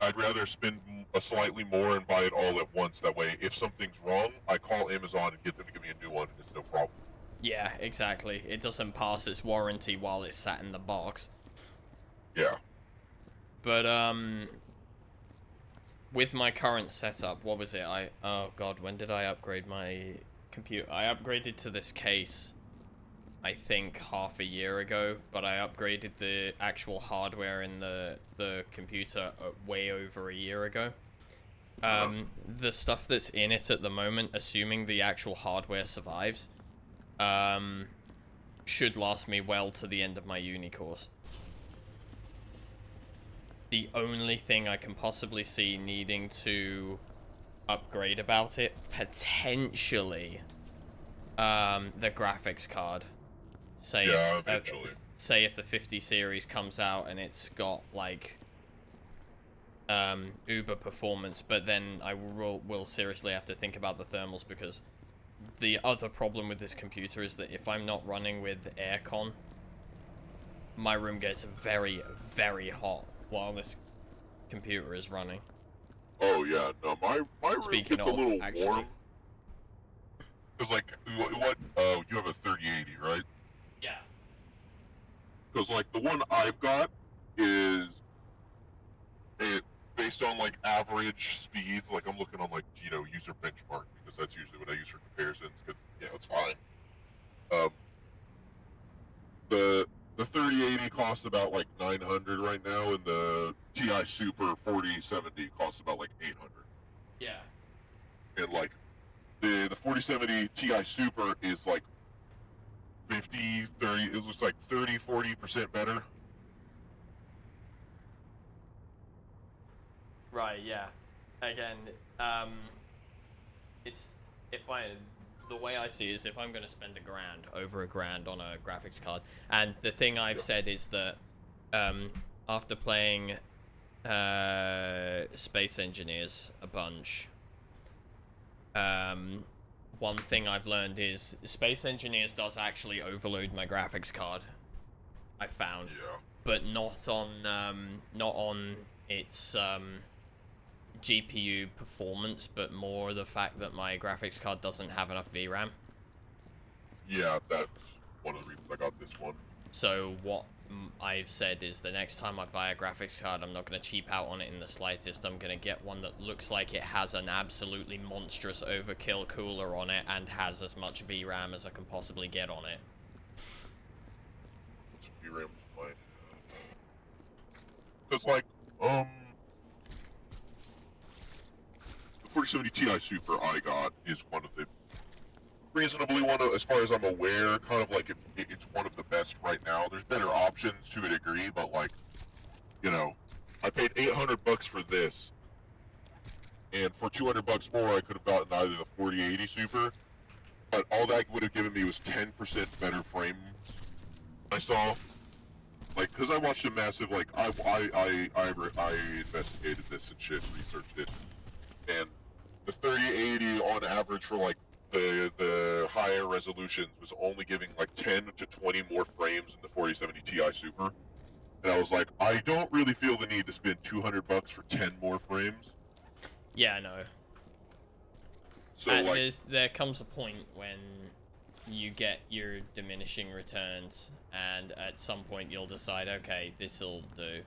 I'd rather spend a slightly more and buy it all at once. That way, if something's wrong, I call Amazon and get them to give me a new one, and it's no problem. Yeah, exactly. It doesn't pass its warranty while it's sat in the box. Yeah. But with my current setup, what was it? Oh god, when did I upgrade my computer? I upgraded to this case, I think half a year ago, but I upgraded the actual hardware in the computer way over a year ago. The stuff that's in it at the moment, assuming the actual hardware survives, should last me well to the end of my uni course. The only thing I can possibly see needing to upgrade about it, potentially, the graphics card. Say Yeah, eventually. Say if the 50 series comes out and it's got like uber performance, but then I will seriously have to think about the thermals, because the other problem with this computer is that if I'm not running with aircon, my room gets very, very hot while this computer is running. Oh yeah, no, my room Speaking gets a of, little actually, warm. Cause like, what? You have a 3080, right? yeah. Because like the one I've got is it based on like average speeds. Like I'm looking on like user benchmark, because that's usually what I use for comparisons. Because it's fine. The 3080 costs about like 900 right now, and the Ti Super 4070 costs about like 800. Yeah. And like the 4070 Ti Super is like 50, 30. It was like 30, 40% better. Right, yeah. Again, it's the way I see it is, if I'm going to spend over a grand on a graphics card, and the thing I've said is that after playing Space Engineers a bunch, one thing I've learned is Space Engineers does actually overload my graphics card, I found. Yeah. But not on its GPU performance, but more the fact that my graphics card doesn't have enough VRAM. Yeah, that's one of the reasons I got this one. So what I've said is, the next time I buy a graphics card, I'm not going to cheap out on it in the slightest. I'm going to get one that looks like it has an absolutely monstrous overkill cooler on it and has as much VRAM as I can possibly get on it. VRAM is mine. Because like, the 4070 Ti Super I got is one of the reasonably as far as I'm aware, kind of like it's one of the best right now. There's better options to a degree, but like, I paid $800 for this, and for $200 more, I could have gotten either the 4080 Super, but all that would have given me was 10% better frames. I saw, like, because I watched a massive, like, I investigated this and shit, researched it, and the 3080 on average for like the higher resolutions was only giving like 10 to 20 more frames in the 4070 Ti Super. And I was like, I don't really feel the need to spend $200 for 10 more frames. Yeah, I know. So like, there comes a point when you get your diminishing returns, and at some point you'll decide, okay, this'll do.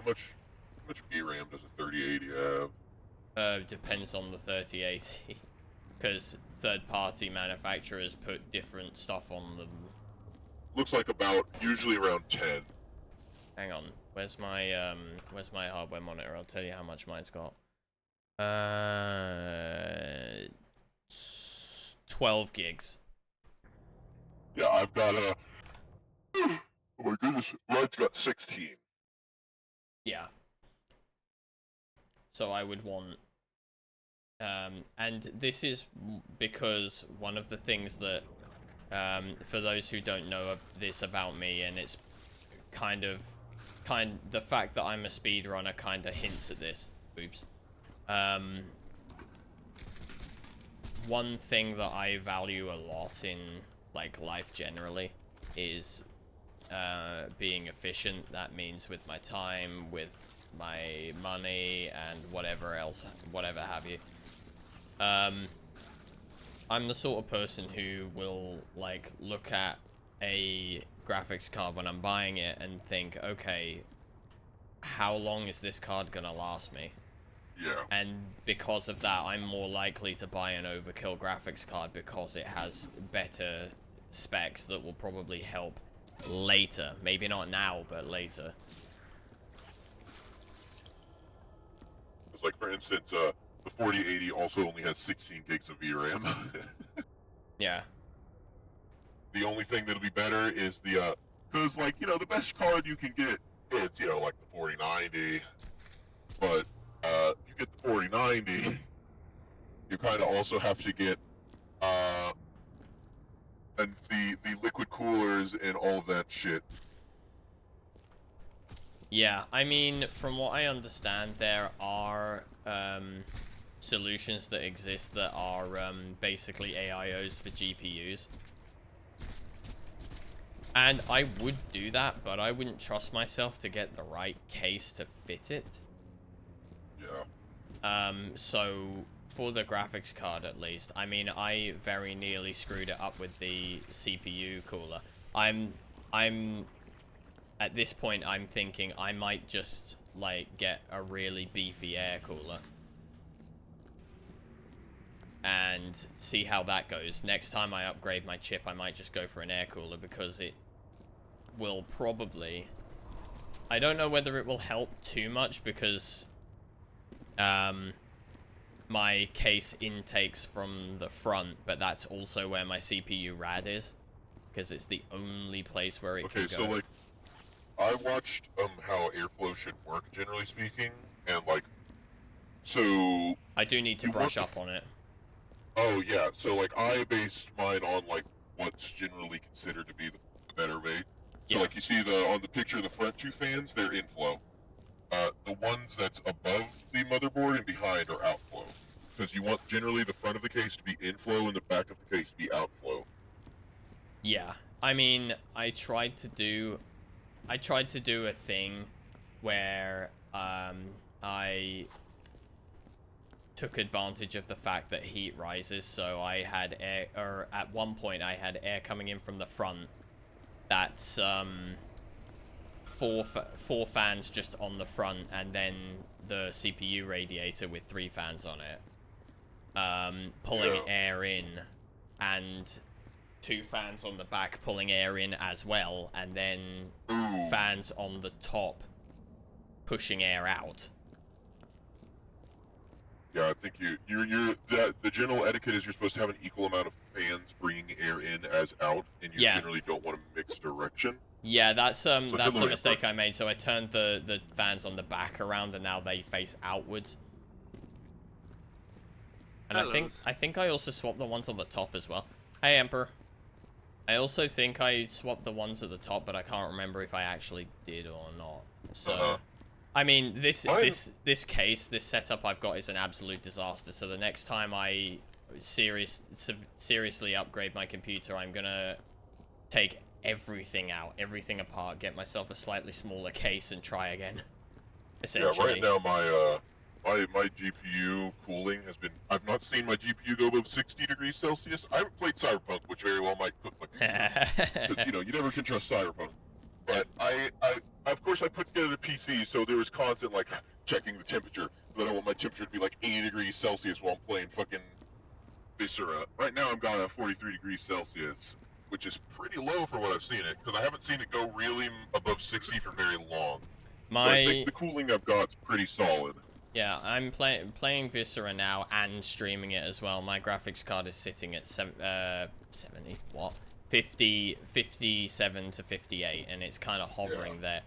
how much VRAM does a 3080 have? Depends on the 3080, because third-party manufacturers put different stuff on them. Looks like about usually around 10. Hang on, where's my hardware monitor? I'll tell you how much mine's got. 12 gigs. Yeah, I've got a. Oh my goodness, mine's got 16. Yeah. So I would want. And this is because one of the things that, for those who don't know this about me, and it's the fact that I'm a speedrunner kind of hints at this. Oops. One thing that I value a lot in like life generally is being efficient. That means with my time, with my money, and whatever else, whatever have you. I'm the sort of person who will like look at a graphics card when I'm buying it and think, okay, how long is this card gonna last me? Yeah. And because of that, I'm more likely to buy an overkill graphics card because it has better specs that will probably help later. Maybe not now, but later. It's like, for instance, the 4080 also only has 16 gigs of VRAM. Yeah. The only thing that'll be better is the, because, like, you know, the best card you can get is, you know, like the 4090. But, you get the 4090, you kind of also have to get, and the liquid coolers and all of that shit. Yeah, I mean, from what I understand, there are solutions that exist that are basically AIOs for GPUs. And I would do that, but I wouldn't trust myself to get the right case to fit it. Yeah. So for the graphics card at least, I mean, I very nearly screwed it up with the CPU cooler. I'm at this point, I'm thinking I might just, like, get a really beefy air cooler. And see how that goes. Next time I upgrade my chip, I might just go for an air cooler because it will probably... I don't know whether it will help too much because my case intakes from the front, but that's also where my CPU rad is because it's the only place where it can go. Okay, so, like, I watched how airflow should work, generally speaking, and like, so I do need to brush up on it. Oh yeah, so like I based mine on like what's generally considered to be the better way. So Yeah. like you see on the picture, the front two fans, they're inflow. The ones that's above the motherboard and behind are outflow, because you want generally the front of the case to be inflow and the back of the case to be outflow. Yeah, I mean, I tried to do a thing where I took advantage of the fact that heat rises, so I had air, or at one point I had air coming in from the front. That's four fans just on the front, and then the CPU radiator with 3 fans on it, pulling air in, and 2 fans on the back pulling air in as well, and then fans on the top pushing air out. Yeah, I think the general etiquette is you're supposed to have an equal amount of fans bringing air in as out, and you generally don't want to mix direction. Yeah, that's a mistake I made. So I turned the fans on the back around, and now they face outwards. And I think I also swapped the ones on the top as well. Hey, Emperor. I also think I swapped the ones at the top, but I can't remember if I actually did or not. So, I mean, this Mine- setup I've got is an absolute disaster. So the next time I seriously upgrade my computer, I'm gonna take everything out, everything apart, get myself a slightly smaller case, and try again. Essentially. Yeah, right now my GPU cooling has been. I've not seen my GPU go above 60 degrees Celsius. I haven't played Cyberpunk, which very well might cook my computer, because you never can trust Cyberpunk. But I of course I put together the PC, so there was constant like checking the temperature. But I don't want my temperature to be like 80 degrees Celsius while I'm playing fucking Viscera. Right now I'm got a 43 degrees Celsius, which is pretty low for what I've seen it, because I haven't seen it go really above 60 for very long. So I think the cooling I've got's pretty solid. Yeah, I'm playing Viscera now and streaming it as well. My graphics card is sitting at 70, what? 57 to 58, and it's kind of hovering there.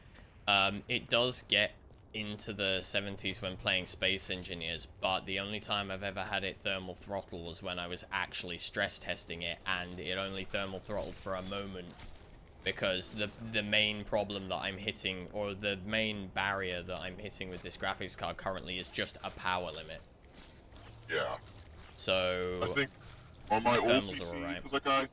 It does get into the 70s when playing Space Engineers, but the only time I've ever had it thermal throttle was when I was actually stress testing it, and it only thermal throttled for a moment. Because the main problem that I'm hitting, or the main barrier that I'm hitting with this graphics card currently, is just a power limit. Yeah. So I think on my old thermals are PC, alright. because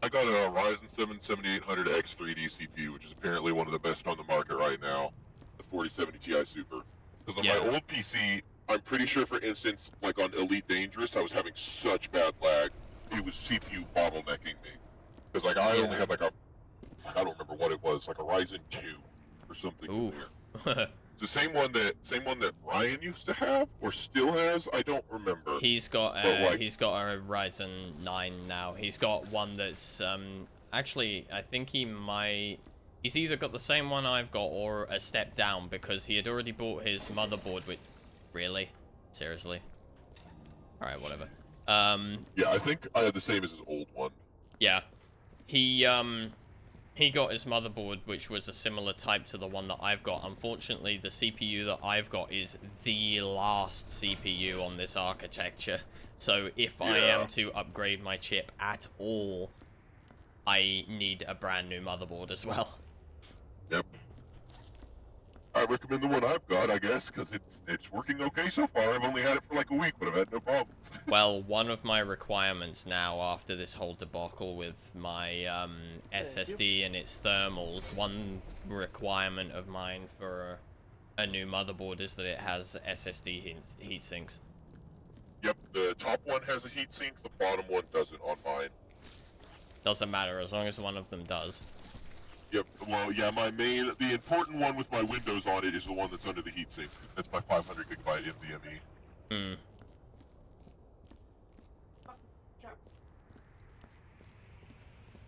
I got a Ryzen 7 7800X 3D CPU, which is apparently one of the best on the market right now, the 4070 Ti Super. Because on my old PC, I'm pretty sure, for instance, like on Elite Dangerous, I was having such bad lag, it was CPU bottlenecking me. Because like I only had like a, I don't remember what it was, like a Ryzen 2 or something. Ooh. The same one that Ryan used to have or still has, I don't remember. He's got he's got a Ryzen 9 now. He's got one that's actually, I think he's either got the same one I've got or a step down, because he had already bought his motherboard with. Really? Seriously? Alright, whatever. Yeah, I think I had the same as his old one. Yeah. He got his motherboard, which was a similar type to the one that I've got. Unfortunately, the CPU that I've got is the last CPU on this architecture. So if I am to upgrade my chip at all, I need a brand new motherboard as well. Yep. I recommend the one I've got, I guess, because it's working okay so far. I've only had it for like a week, but I've had no problems. Well, one of my requirements now, after this whole debacle with my SSD and its thermals, one requirement of mine for a new motherboard is that it has SSD heat sinks. Yep, the top one has a heatsink, the bottom one doesn't on mine. Doesn't matter, as long as one of them does. Yep, well, yeah, the important one with my Windows on it is the one that's under the heatsink. That's my 500 gigabyte NVMe. Hmm.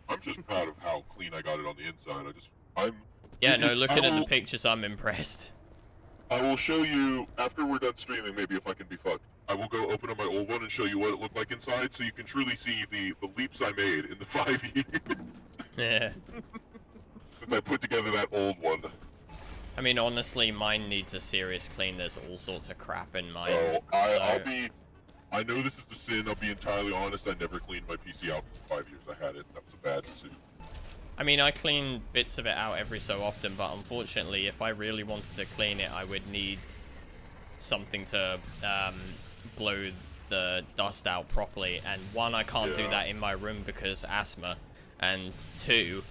I'm just proud of how clean I got it on the inside. Looking at the pictures, I'm impressed. I will show you, after we're done streaming, maybe if I can be fucked. I will go open up my old one and show you what it looked like inside, so you can truly see the leaps I made in the 5 years. Yeah. Since I put together that old one. I mean, honestly, mine needs a serious clean. There's all sorts of crap in mine. Oh, I know this is a sin, I'll be entirely honest, I never cleaned my PC out for 5 years I had it. That was a bad decision. I mean, I clean bits of it out every so often, but unfortunately, if I really wanted to clean it, I would need something to blow the dust out properly. And one, I can't do that in my room because asthma. And two,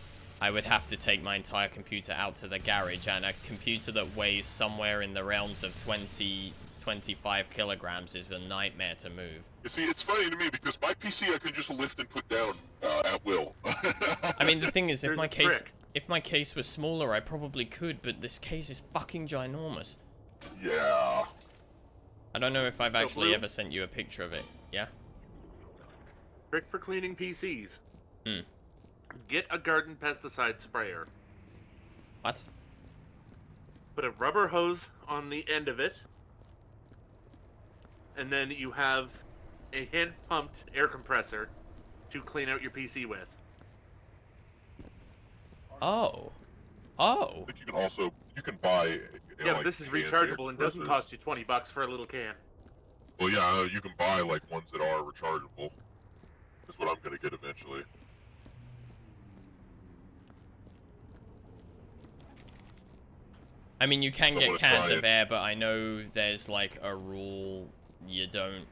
I would have to take my entire computer out to the garage, and a computer that weighs somewhere in the realms of 25 kilograms is a nightmare to move. You see, it's funny to me because my PC I can just lift and put down at will. I mean, the thing is, if my case was smaller, I probably could, but this case is fucking ginormous. Yeah. I don't know if I've actually ever sent you a picture of it. Yeah? Trick for cleaning PCs. Hmm. Get a garden pesticide sprayer. What? Put a rubber hose on the end of it. And then you have a hand-pumped air compressor to clean out your PC with. Oh. Oh. I think you can buy... Yeah, but this is rechargeable and doesn't cost you $20 for a little can. Well, yeah, you can buy, like, ones that are rechargeable. That's what I'm gonna get eventually. I mean, you can I'm get gonna cans try of it. air, but I know there's like a rule you don't.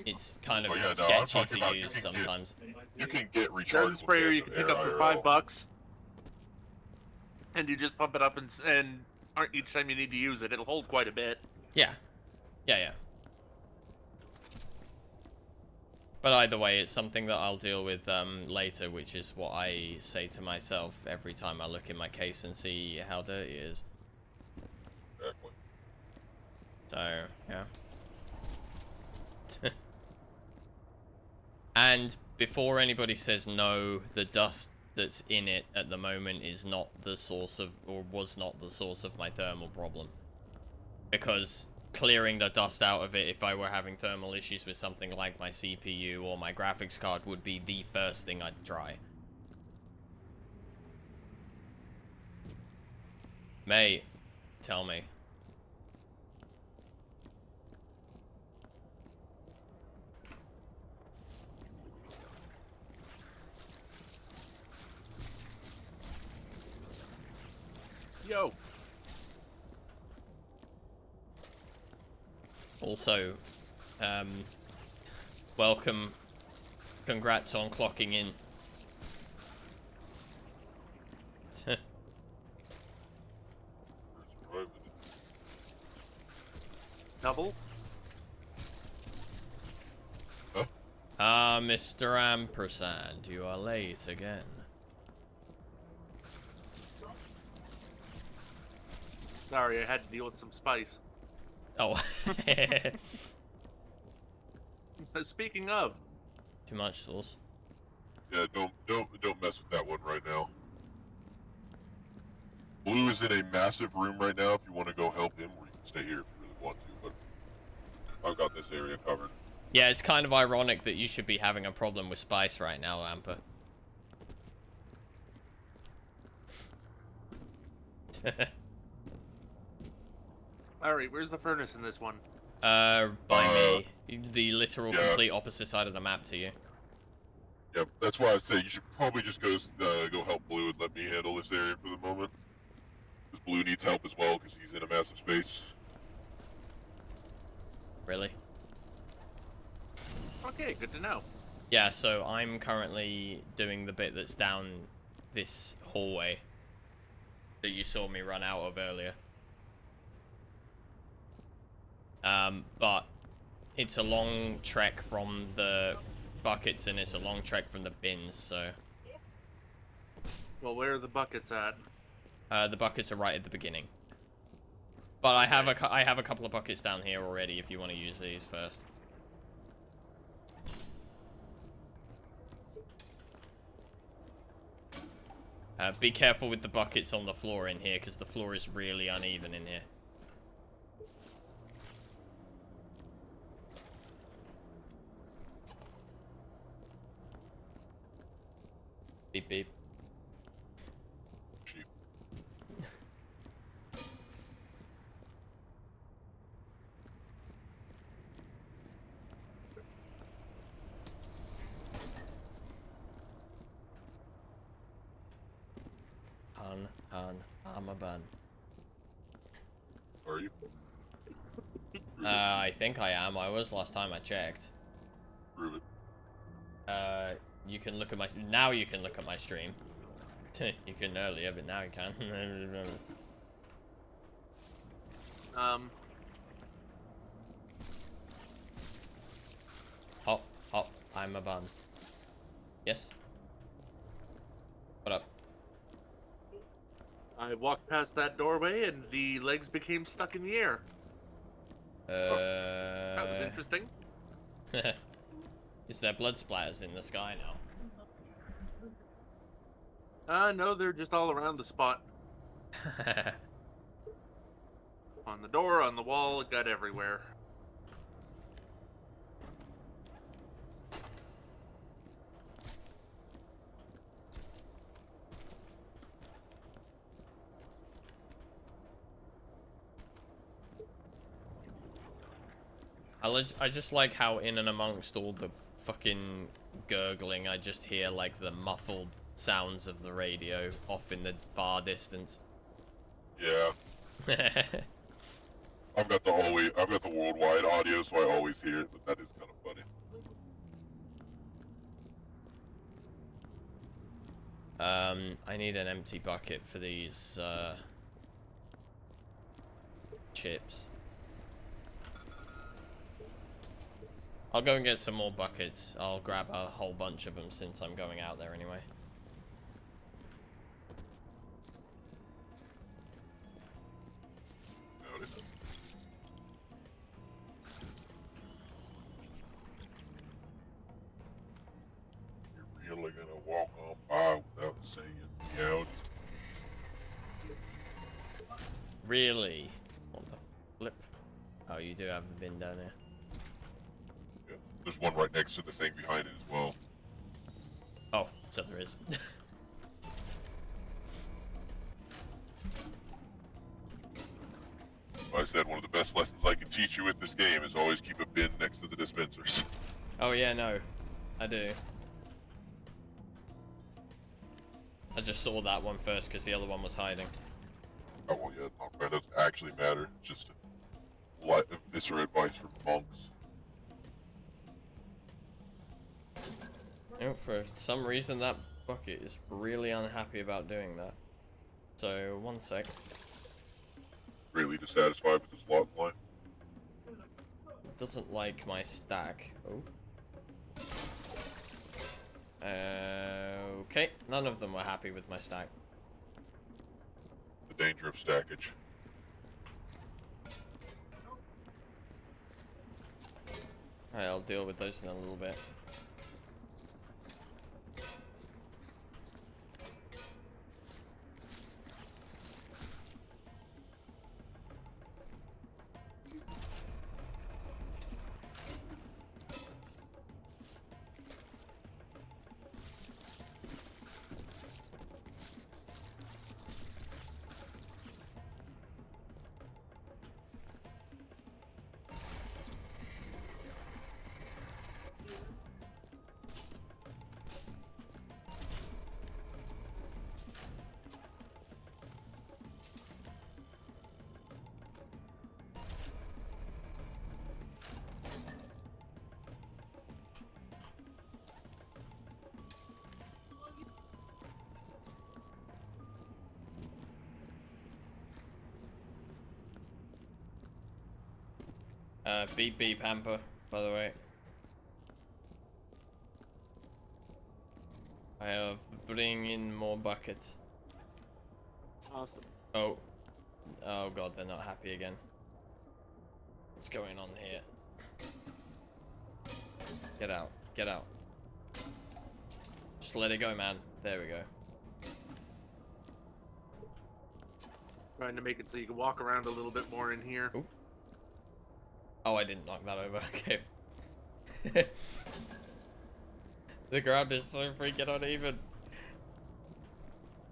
It's kind of Oh, yeah, no, I'm sketchy talking to about use sometimes. You can get Garden rechargeable sprayer cans you of can air pick up for IRL. $5, and you just pump it up and each time you need to use it, it'll hold quite a bit. Yeah. Yeah. But either way, it's something that I'll deal with later, which is what I say to myself every time I look in my case and see how dirty it is. Exactly. So, yeah. And before anybody says no, the dust that's in it at the moment is not the source of, or was not the source of my thermal problem. Because clearing the dust out of it, if I were having thermal issues with something like my CPU or my graphics card, would be the first thing I'd try. Mate, tell me. Yo. Also, welcome. Congrats on clocking in. Double? Huh? Ah, Mr. Ampersand, you are late again. Sorry, I had to deal with some spice. Oh. Speaking of, Too much sauce. Yeah, don't mess with that one right now. Blue is in a massive room right now if you want to go help him, or you can stay here if you really want to, but I've got this area covered. Yeah, it's kind of ironic that you should be having a problem with spice right now, Amper. alright, where's the furnace in this one? By me. The literal yeah. complete opposite side of the map to you. Yeah, that's why I say you should probably just go help Blue and let me handle this area for the moment. Because Blue needs help as well, because he's in a massive space. Really? Okay, good to know. Yeah, so I'm currently doing the bit that's down this hallway that you saw me run out of earlier. But it's a long trek from the buckets and it's a long trek from the bins, so... Well, where are the buckets at? The buckets are right at the beginning. But I have a couple of buckets down here already if you want to use these first. Be careful with the buckets on the floor in here, because the floor is really uneven in here. Beep beep. Sheep. I'm a bun. Are you? I think I am. I was last time I checked. Prove it. You can look at my... Now you can look at my stream. You couldn't earlier, but now you can. Hop, hop, I'm a bun. Yes? What up? I walked past that doorway and the legs became stuck in the air. That was interesting. Is there blood splatters in the sky No, they're just all around the spot. now? On the door, on the wall, it got everywhere. I just like how in and amongst all the fucking gurgling, I just hear like the muffled sounds of the radio off in the far distance. Yeah, I've got the worldwide audio, so I always hear it, but that is kind of funny. I need an empty bucket for these, chips. I'll go and get some more buckets. I'll grab a whole bunch of them since I'm going out there anyway. Notice. You're really gonna walk on by without saying meow? Really? What the flip? Oh, you do have a bin down there. Yeah. There's one right next to the thing behind it as well. Oh, so there is. I said one of the best lessons I can teach you with this game is always keep a bin next to the dispensers. Oh yeah, no. I do. I just saw that one first because the other one was hiding. Oh well, yeah, it doesn't actually matter. Just a lot of Viscera advice from monks. You know, for some reason that bucket is really unhappy about doing that. So, one sec. Really dissatisfied with this lot in life. Doesn't like my stack. Oh. Okay, none of them were happy with my stack. The danger of stackage. Alright, I'll deal with those in a little bit. Beep beep hamper, by the way. I have bring in more buckets. Awesome. Oh. Oh god, they're not happy again. What's going on here? Get out. Get out. Just let it go, man. There we go. Trying to make it so you can walk around a little bit more in here. Ooh. Oh, I didn't knock that over. Okay. The ground is so freaking uneven.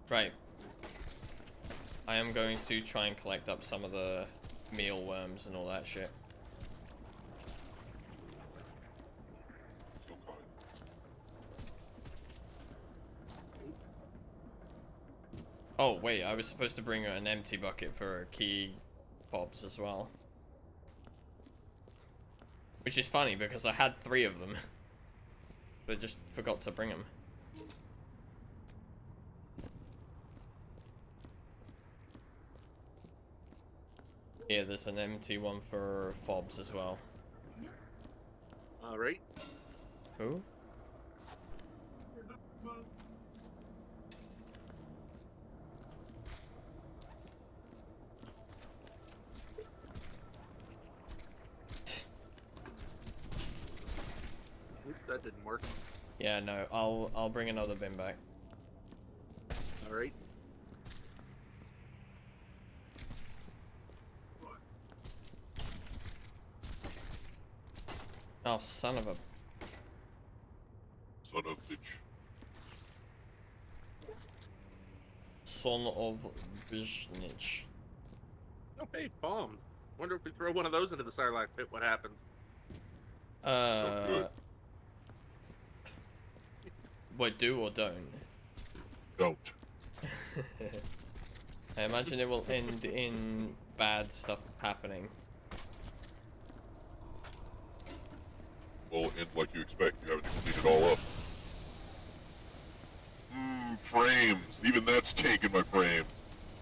Right. I am going to try and collect up some of the mealworms and all that shit. Oh, wait, I was supposed to bring an empty bucket for key fobs as well. Which is funny because I had 3 of them. But I just forgot to bring them. Yeah, there's an empty one for fobs as well. Alright. Who? Oops, that didn't work. Yeah, no, I'll bring another bin back. Alright. Oh, son of a... Son of bitch. Son of bitch. Oh, hey, bomb. Wonder if we throw one of those into the Sarlacc pit, what happens? Good. What, do or don't? Don't. I imagine it will end in bad stuff happening. Well, and like you expect, you haven't cleaned it all up. Frames. Even that's taking my frames.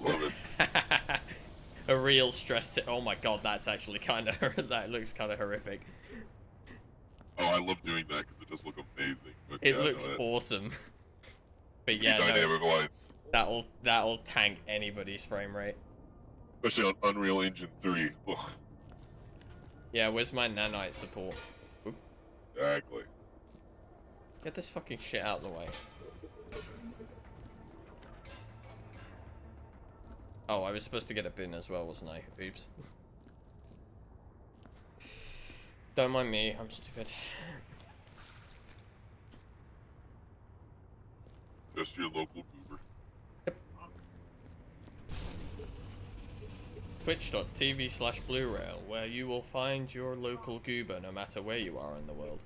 Love it. A real stress oh my god, that's actually kind of that looks kind of horrific. Oh, I love doing that because it does look amazing. But It yeah, looks no, awesome. But the yeah, no, dynamic lights, that'll tank anybody's frame rate. especially on Unreal Engine 3. Ugh, Yeah, where's my nanite support? Oop. exactly. Get this fucking shit out of the way. Oh, I was supposed to get a bin as well, wasn't I? Oops. Don't mind me, I'm stupid. Just your local goober. Twitch.tv/BlueRail, where you will find your local goober no matter where you are in the world.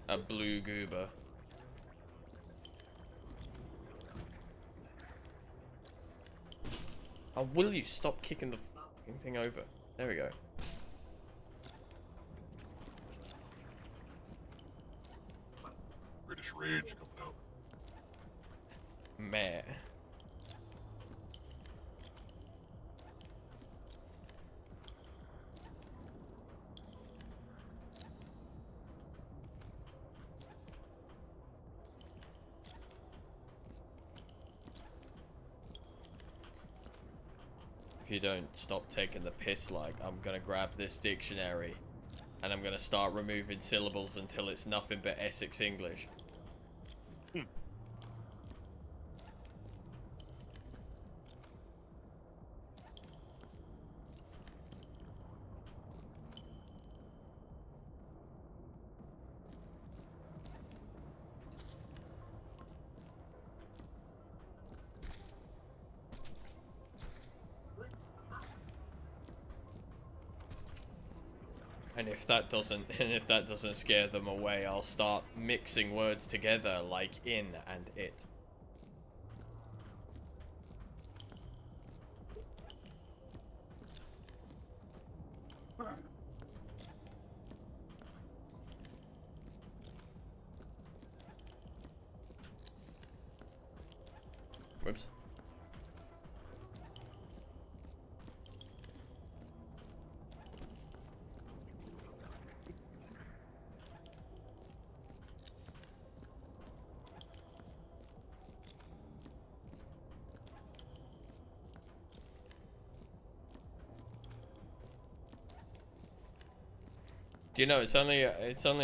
A blue goober. Oh, will you stop kicking the fucking thing over? There we go. British Rage coming out. Meh. If you don't stop taking the piss, like, I'm gonna grab this dictionary and I'm gonna start removing syllables until it's nothing but Essex English. And if that doesn't scare them away, I'll start mixing words together like in and it. Whoops. Do you know, it's only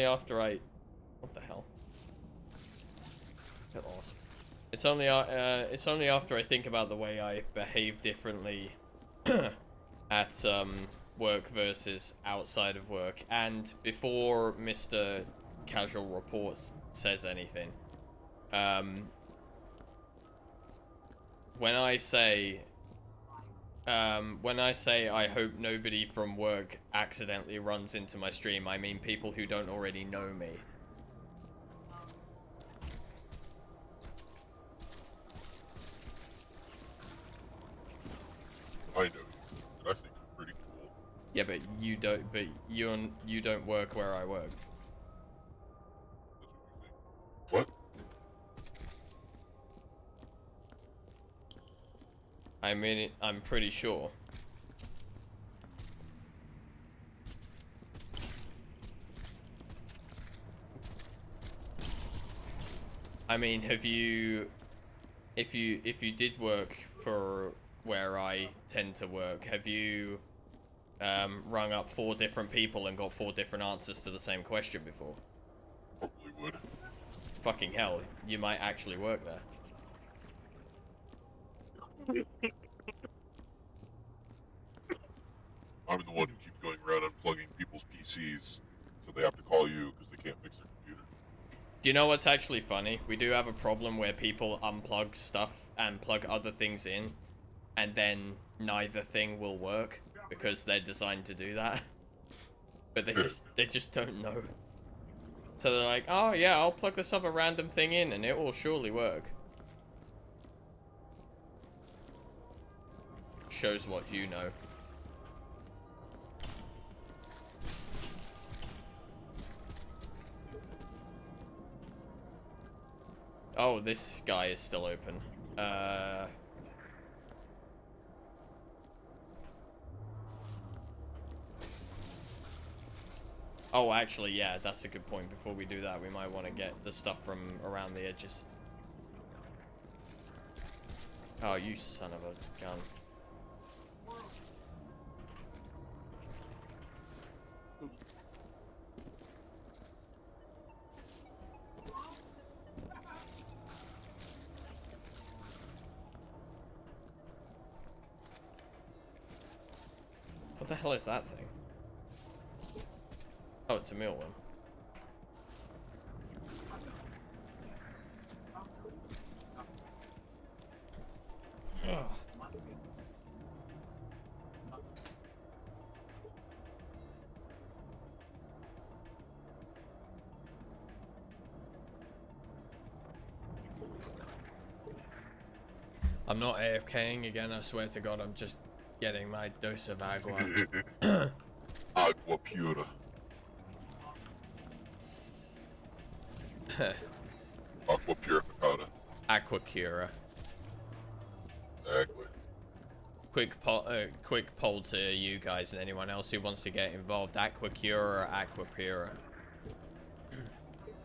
after I... What the hell? Get lost. It's only after I think about the way I behave differently at work versus outside of work, and before Mr. Casual Reports says anything. When I say I hope nobody from work accidentally runs into my stream, I mean people who don't already know me. I know. And I think it's pretty cool. Yeah, but you don't. But you don't work where I work. That's what you think. What? I mean, I'm pretty sure. I mean, have you, if you did work for where I tend to work, have you rung up 4 different people and got 4 different answers to the same question before? Probably would. Fucking hell, you might actually work there. I'm the one who keeps going around unplugging people's PCs, so they have to call you because they can't fix their computer. Do you know what's actually funny? We do have a problem where people unplug stuff and plug other things in, and then neither thing will work because they're designed to do that. But they just don't know. So they're like, oh yeah, I'll plug this other random thing in and it will surely work. Shows what you know. Oh, this guy is still open. Oh, actually, yeah, that's a good point. Before we do that, we might want to get the stuff from around the edges. Oh, you son of a gun. What the hell is that thing? Oh, it's a mealworm. Ugh. I'm not AFKing again, I swear to God, I'm just getting my dose of agua. Agua pura. Aqua purificata. Aqua Cura. Exactly. Quick poll to you guys and anyone else who wants to get involved. Aqua Cura or Aqua Pura?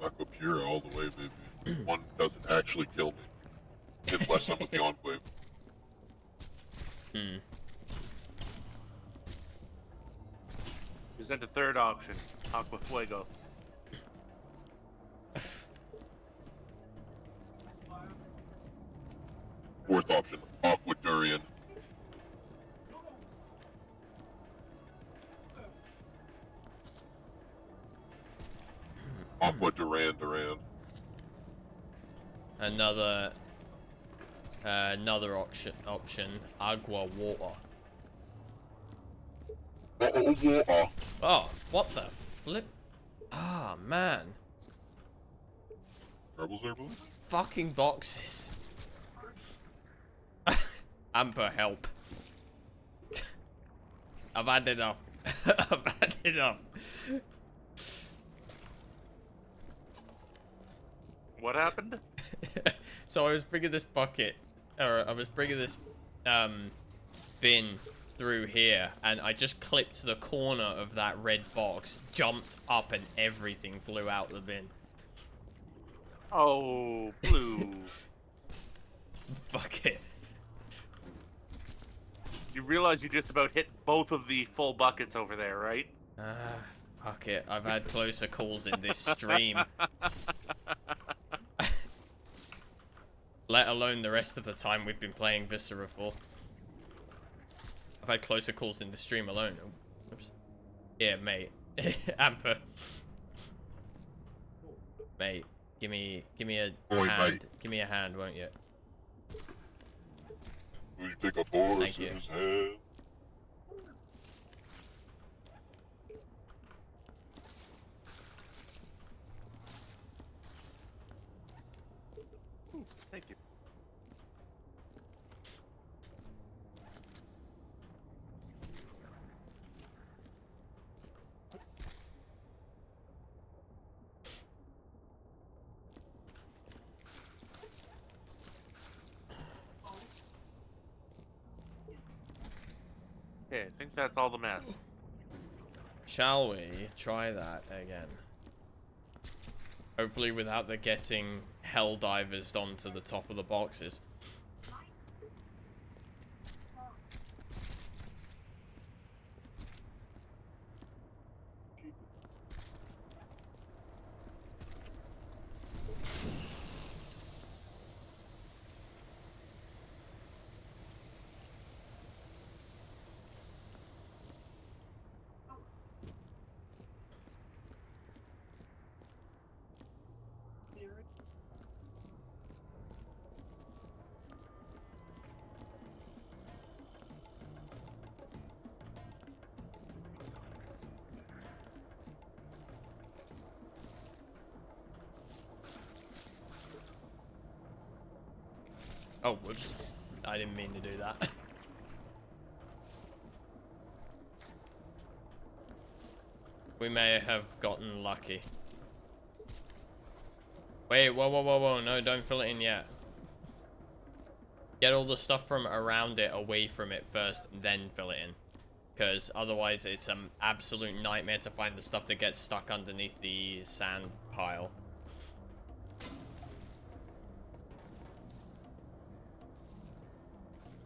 Aqua pura all the way, baby. One doesn't actually kill me. Unless I'm with the Enclave. Hmm. Present a third option. Aqua Fuego. Fourth option, Aqua Durian. Aqua Duran. Another option, Agua Water. Water. Oh, what the flip? Ah, man. Rebels there, please? Fucking boxes. Amper, help. I've had enough. I've had enough. What happened? So I was bringing this bucket, or I was bringing this bin through here, and I just clipped the corner of that red box, jumped up, and everything flew out the bin. Oh, blue. Fuck it. You realize you just about hit both of the full buckets over there, right? Fuck it. I've had closer calls in this stream. Let alone the rest of the time we've been playing Viscera for. I've had closer calls in the stream alone. Oops. Yeah, mate. Amper. Mate, give me a hand. Mate. Give me a hand, won't you? Will you take a horse Thank you. in his hand? Thank you. Okay, I think that's all the mess. Shall we try that again? Hopefully without the getting hell divers onto the top of the boxes. Oh, whoops. I didn't mean to do that. We may have gotten lucky. Wait, whoa, no, don't fill it in yet. Get all the stuff from around it away from it first, then fill it in. Because otherwise it's an absolute nightmare to find the stuff that gets stuck underneath the sand pile.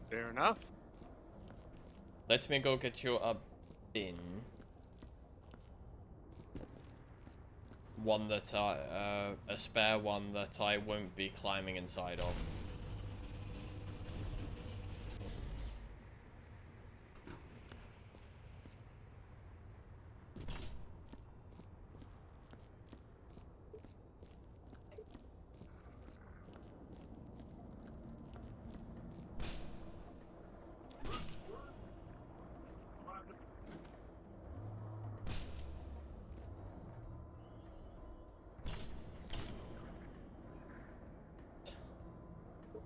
Fair enough. Let me go get you a bin. One that a spare one that I won't be climbing inside of.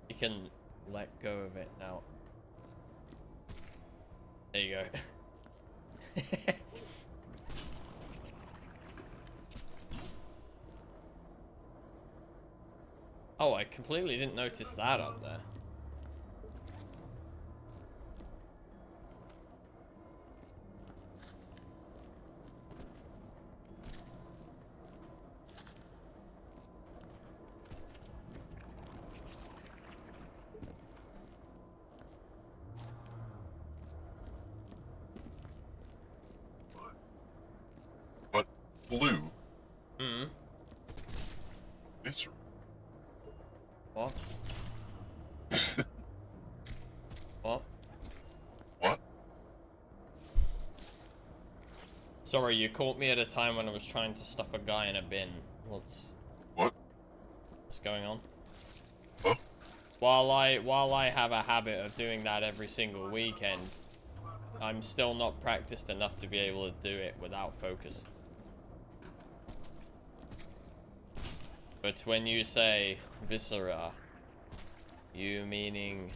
You can let go of it now. There you go. Oh, I completely didn't notice that up there. But blue. Hmm. Viscera. What? What? What? Sorry, you caught me at a time when I was trying to stuff a guy in a bin. What's going on? Huh? While I have a habit of doing that every single weekend, I'm still not practiced enough to be able to do it without focus. But when you say Viscera, you meaning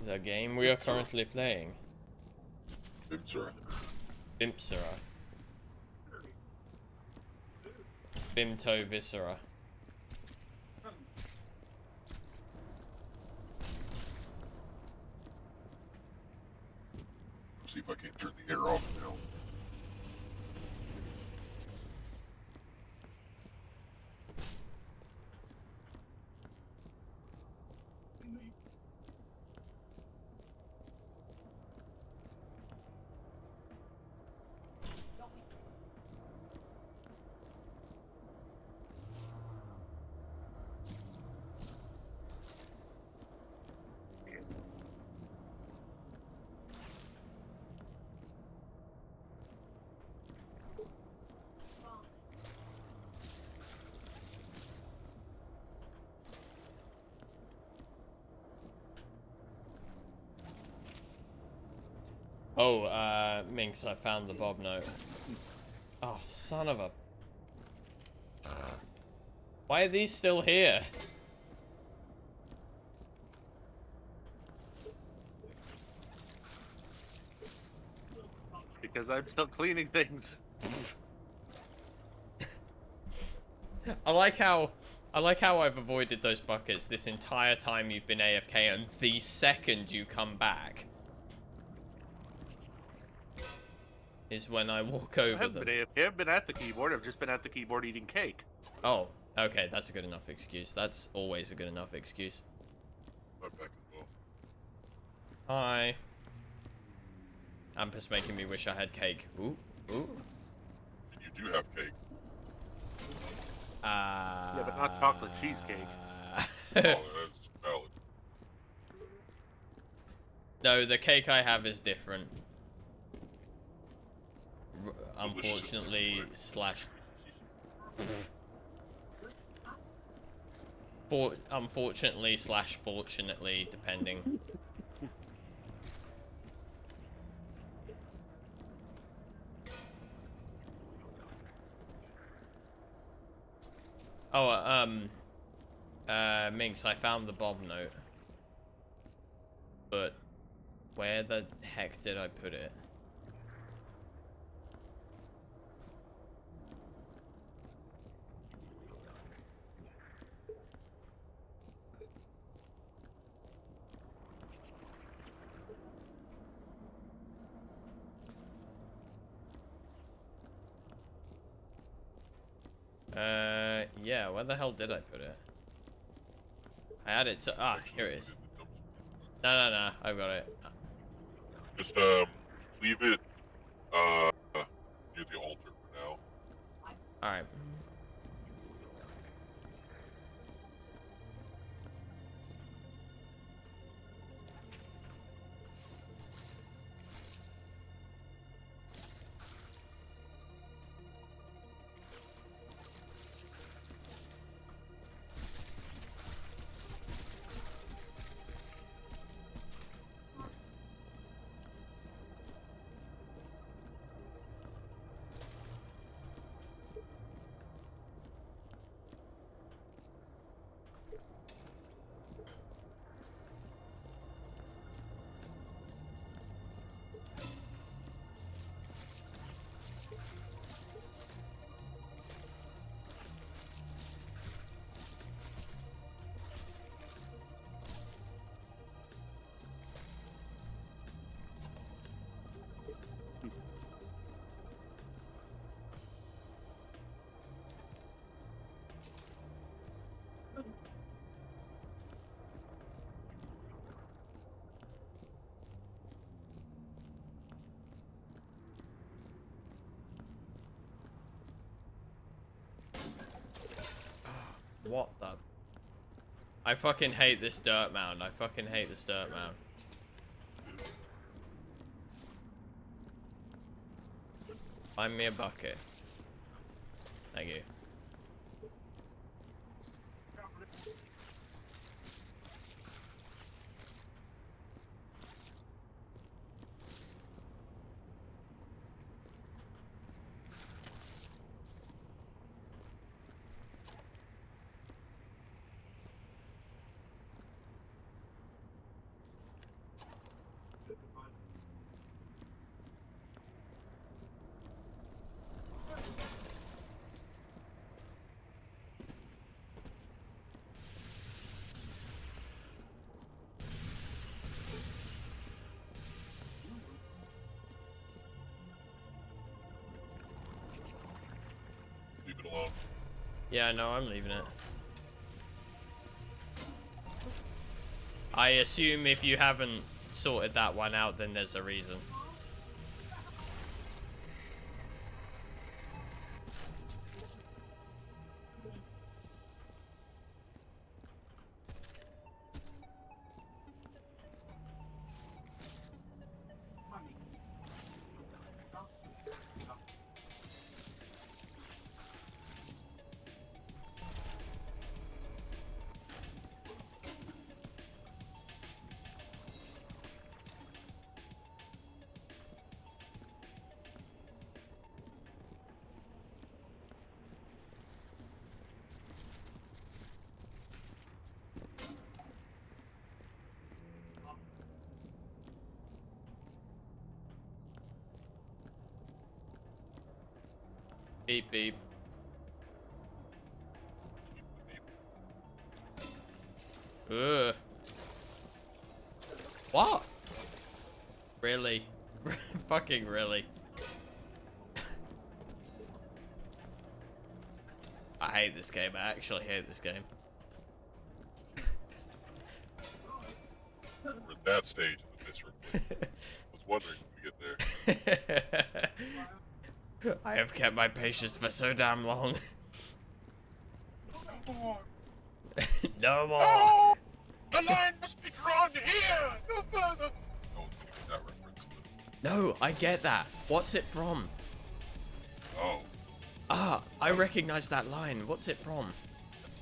the game we are currently playing? Viscera. Bimpsera. Bimto Viscera. See if I can't turn the air off now. Oh, Minx, I found the Bob note. Oh, son of a... Why are these still here? Because I'm still cleaning things. I like how I've avoided those buckets this entire time you've been AFK, and the second you come back is when I walk I over haven't them. been AFK. I haven't been at the keyboard. I've just been at the keyboard eating cake. Oh, okay, that's a good enough excuse. That's always a good enough excuse. I'm back as well. Hi. Amper's making me wish I had cake. Ooh, ooh. And you do have cake. Yeah, but not chocolate cheesecake. Oh, that's valid. No, the cake I have is different. Unfortunately, unfortunately slash fortunately, depending. Oh, Minx, I found the bomb note. But where the heck did I put it? Yeah, where the hell did I put it? I had it so, here it is. No, I've got it. Just leave it near the altar for now. Alright. What the? I fucking hate this dirt mound. I fucking hate this dirt mound. Find me a bucket. Thank you. Leave it alone. Yeah, no, I'm leaving it. I assume if you haven't sorted that one out, then there's a reason. Beep beep. Ugh. What? Really? Fucking really? I hate this game. I actually hate this game. We're at that stage of the miserable. I was wondering when we get there. I have kept my patience for so damn long. No more. No more. No! The line must be drawn here! No further! No one's gonna get that reference. No, I get that. What's it from? Oh. Ah, I recognize that line. What's it from?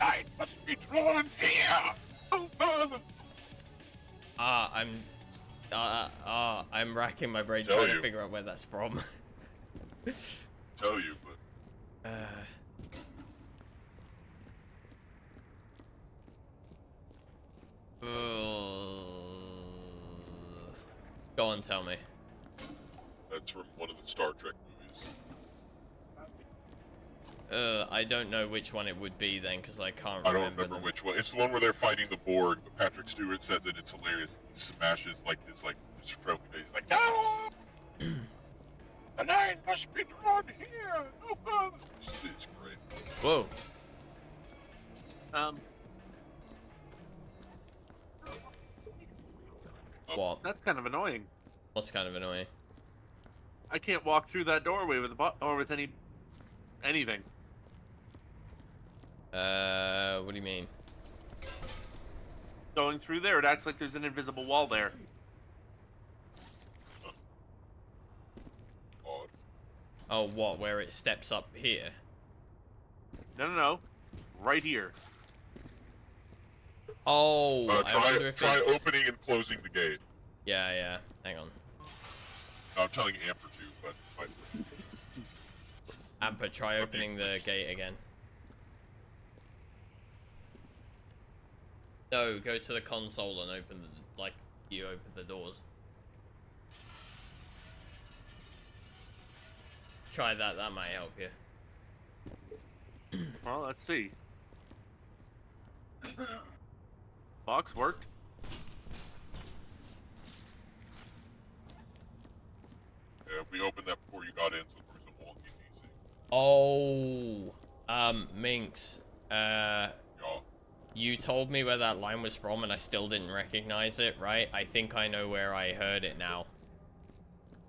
The line must be drawn here! No further! I'm racking my brain Tell trying you. to figure out where that's from. Tell you, but Go on, tell me. That's from one of the Star Trek movies. I don't know which one it would be then, because I can't I don't remember remember them. which one. It's the one where they're fighting the Borg, but Patrick Stewart says it. It's hilarious. He smashes his trophy base. He's like, no! The line must be drawn here, no further. It's great. Whoa. What? That's kind of annoying. What's kind of annoying? I can't walk through that doorway with anything. What do you mean? Going through there, it acts like there's an invisible wall there. Odd. Oh, what? Where it steps up here? No. Right here. Oh, I wonder if try it's... opening and closing the gate. Yeah. Hang on. I'm telling Amper to, but Amper, try opening the gate again. No, go to the console and open the, you open the doors. Try that, that might help you. Well, let's see. Box worked. yeah, we opened that before you got in, so there's some wonky PC. Oh, Minx, Yeah. you told me where that line was from and I still didn't recognize it, right? I think I know where I heard it now.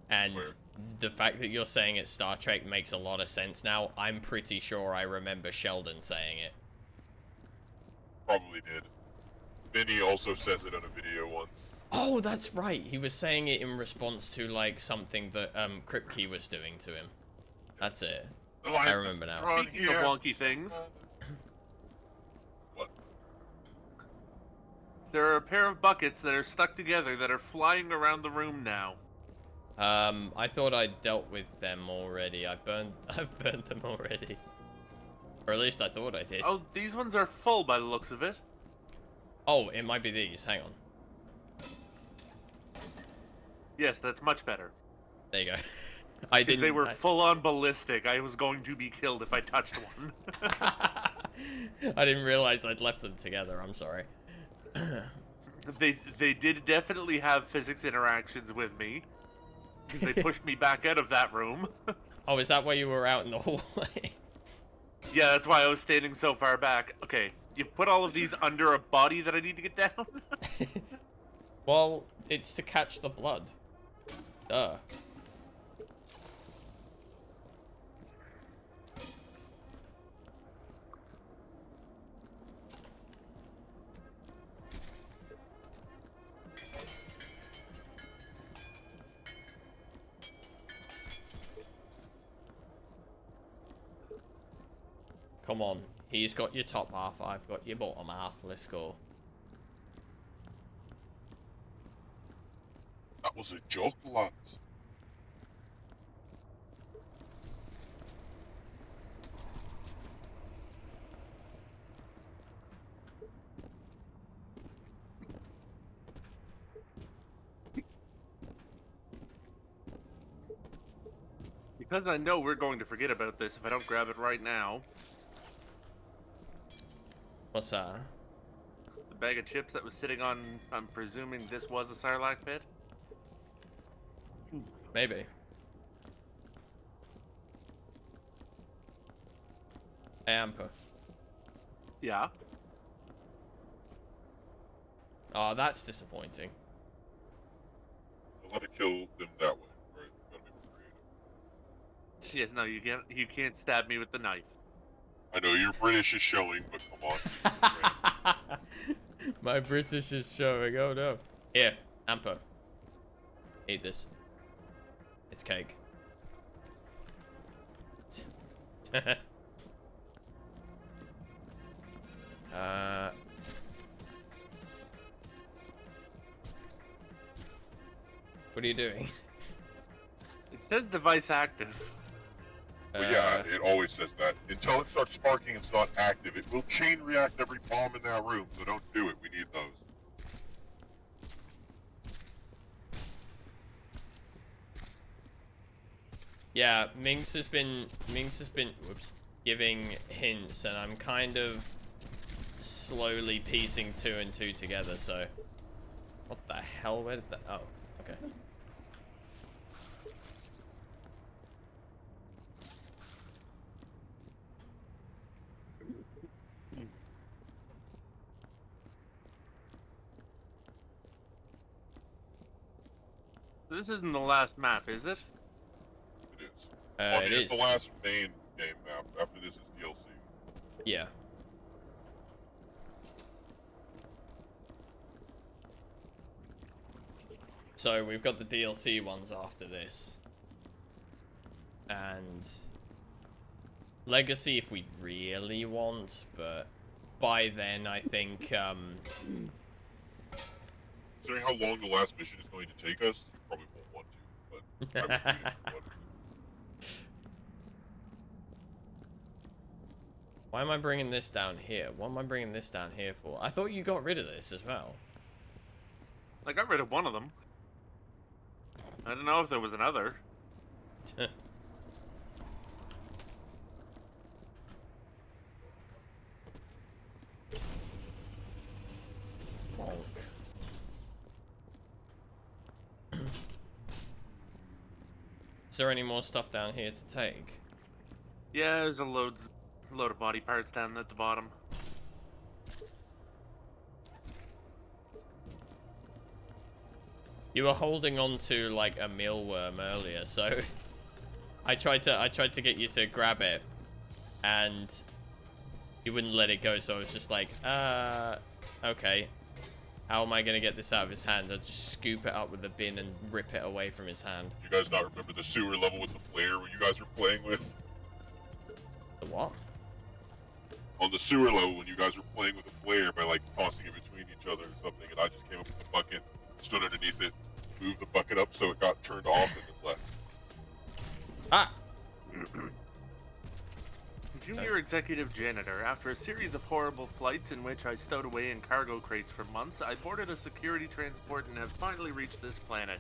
And Where? the fact that you're saying it's Star Trek makes a lot of sense now. I'm pretty sure I remember Sheldon saying it. Probably did. Vinny also says it on a video once. Oh, that's right. He was saying it in response to, like, something that, Kripke was doing to him. That's it. I remember now. Speaking of wonky things, What? there are a pair of buckets that are stuck together that are flying around the room now. I thought I dealt with them already. I've burned them already. Or at least I thought I did. Oh, these ones are full by the looks of it. Oh, it might be these. Hang on. Yes, that's much better. There you go. I If didn't. they were full-on ballistic, I was going to be killed if I touched one. I didn't realize I'd left them together. I'm sorry. They did definitely have physics interactions with me. Because they pushed me back out of that room. Oh, is that why you were out in the hallway? Yeah, that's why I was standing so far back. Okay, you've put all of these under a body that I need to get down? Well, it's to catch the blood. Duh. Come on. He's got your top half, I've got your bottom half. Let's go. That was a joke, lads. Because I know we're going to forget about this if I don't grab it right now. What's that? The bag of chips that was sitting on, I'm presuming this was a Sarlacc pit? Maybe. Amper. Yeah. Oh, that's disappointing. I'll let it kill them that way, right? Gotta be more creative. Yes, no, you can't stab me with the knife. I know your British is showing, but come on. My British is showing. Oh no. Here, Amper. Eat this. It's cake. What are you doing? It says device active. But yeah, it always says that. Until it starts sparking, it's not active. It will chain react every bomb in that room, so don't do it. We need those. Yeah, Minx has been whoops, giving hints, and I'm kind of slowly piecing 2 and 2 together. So, what the hell? Where did that? Oh, okay. This isn't the last map, is it? It is. Well, I mean, It it's is. the last main game map. After this is DLC. Yeah. So we've got the DLC ones after this. And Legacy if we really want, but by then I think Considering how long the last mission is going to take us, probably won't want to, but I would read it if you wanted to. why am I bringing this down here? What am I bringing this down here for? I thought you got rid of this as well. I got rid of one of them. I don't know if there was another. Bonk. Is there any more stuff down here to take? Yeah, there's a load of body parts down at the bottom. You were holding on to like a mealworm earlier, so I tried to get you to grab it, and you wouldn't let it go. So I was just like, okay, how am I gonna get this out of his hand? I'll just scoop it up with the bin and rip it away from his hand. You guys not remember the sewer level with the flare where you guys were playing with? The what? On the sewer level when you guys were playing with a flare by like tossing it between each other or something, and I just came up with the bucket, stood underneath it, moved the bucket up so it got turned off, and then left. Ah! Junior executive janitor. After a series of horrible flights in which I stowed away in cargo crates for months, I boarded a security transport and have finally reached this planet.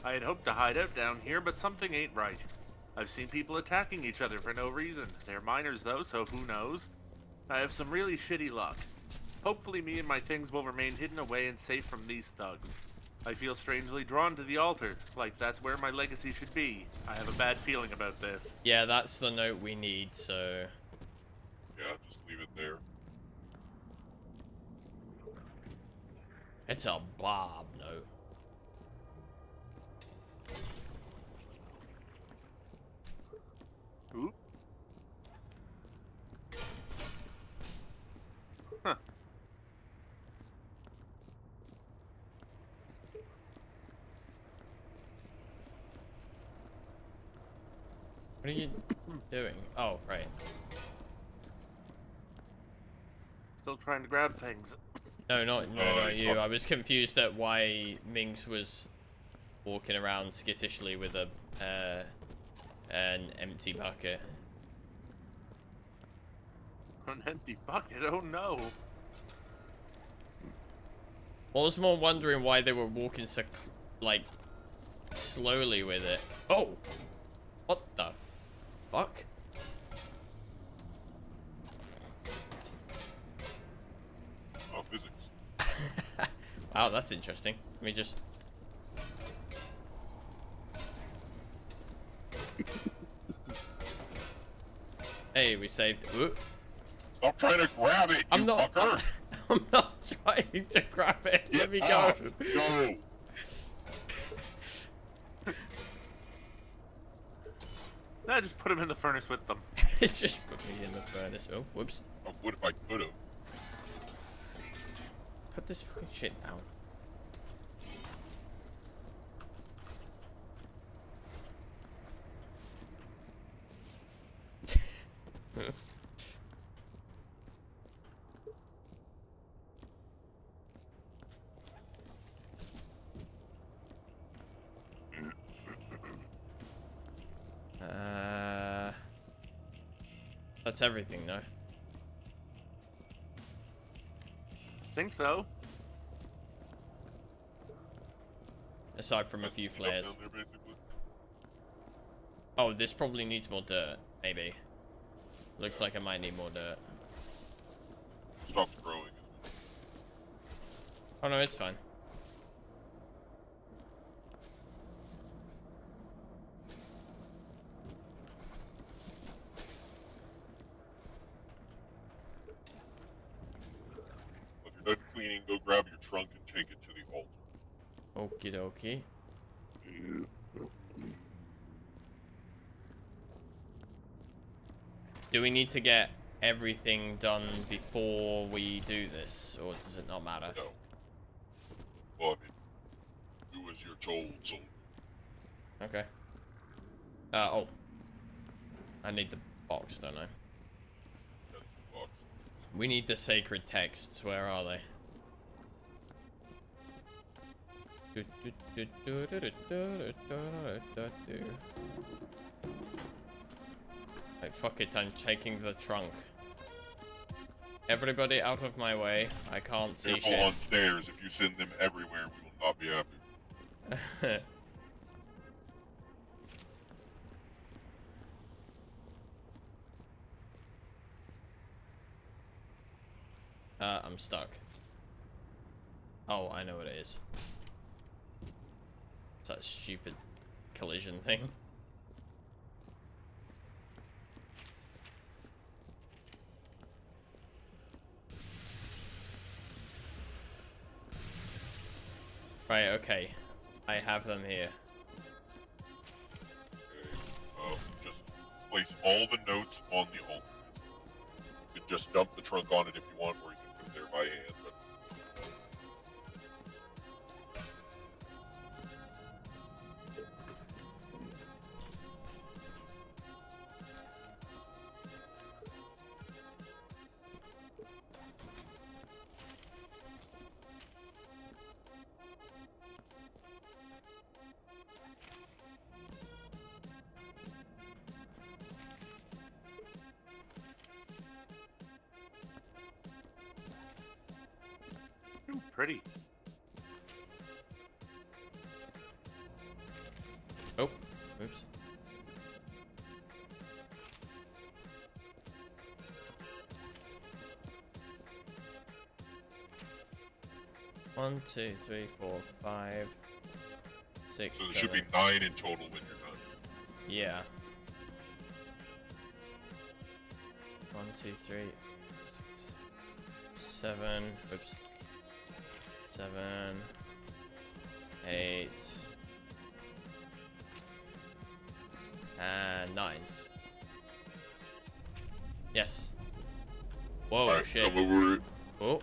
I had hoped to hide out down here, but something ain't right. I've seen people attacking each other for no reason. They're minors though, so who knows? I have some really shitty luck. Hopefully me and my things will remain hidden away and safe from these thugs. I feel strangely drawn to the altar, like that's where my legacy should be. I have a bad feeling about this. Yeah, that's the note we need, so... Yeah, just leave it there. It's a Bob note. Oop. Huh. What are you doing? Oh, right. Still trying to grab things. No, not you. I was confused at why Minx was walking around skittishly with a an empty bucket. An empty bucket? Oh no. I was more wondering why they were walking so, like, slowly with it. Oh! What the fuck? Oh, physics. Wow, that's interesting. Let me just... Hey, we saved... Ooh. Stop trying to grab it, I'm you not... fucker! I'm not trying to grab it. Get Let me off. go. Go! I just put him in the furnace with them. It just put me in the furnace. Oh, whoops. Oh, what if I could've? Put this fucking shit down. That's everything, no? Think so. Aside from a few flares. Down there, basically. Oh, this probably needs more dirt, maybe. Looks like I might need more dirt. Stops growing. Oh no, it's fine. If you're done cleaning, go grab your trunk and take it to the altar. Okie dokie. Do we need to get everything done before we do this, or does it not matter? No. Well, I mean, do as you're told, soldier. Okay. Oh. I need the box, don't I? Yeah, the box. We need the sacred texts. Where are they? Like, fuck it, I'm taking the trunk. Everybody out of my way. I can't see Careful shit. on stairs. If you send them everywhere, we will not be happy. I'm stuck. Oh, I know what it is. It's that stupid collision thing. Right, okay. I have them here. Okay. Just place all the notes on the altar. You can just dump the trunk on it if you want, or you can put it there by hand. But Ooh, pretty. Oh, oops. One, 2, 3, 4, 5, 6. so there 7. should be 9 in total when you're done. Yeah. 1, 2, 3, 6, 7. Oops. 7, 8, and 9. Yes. Whoa, Alright, shit. come over. Oh.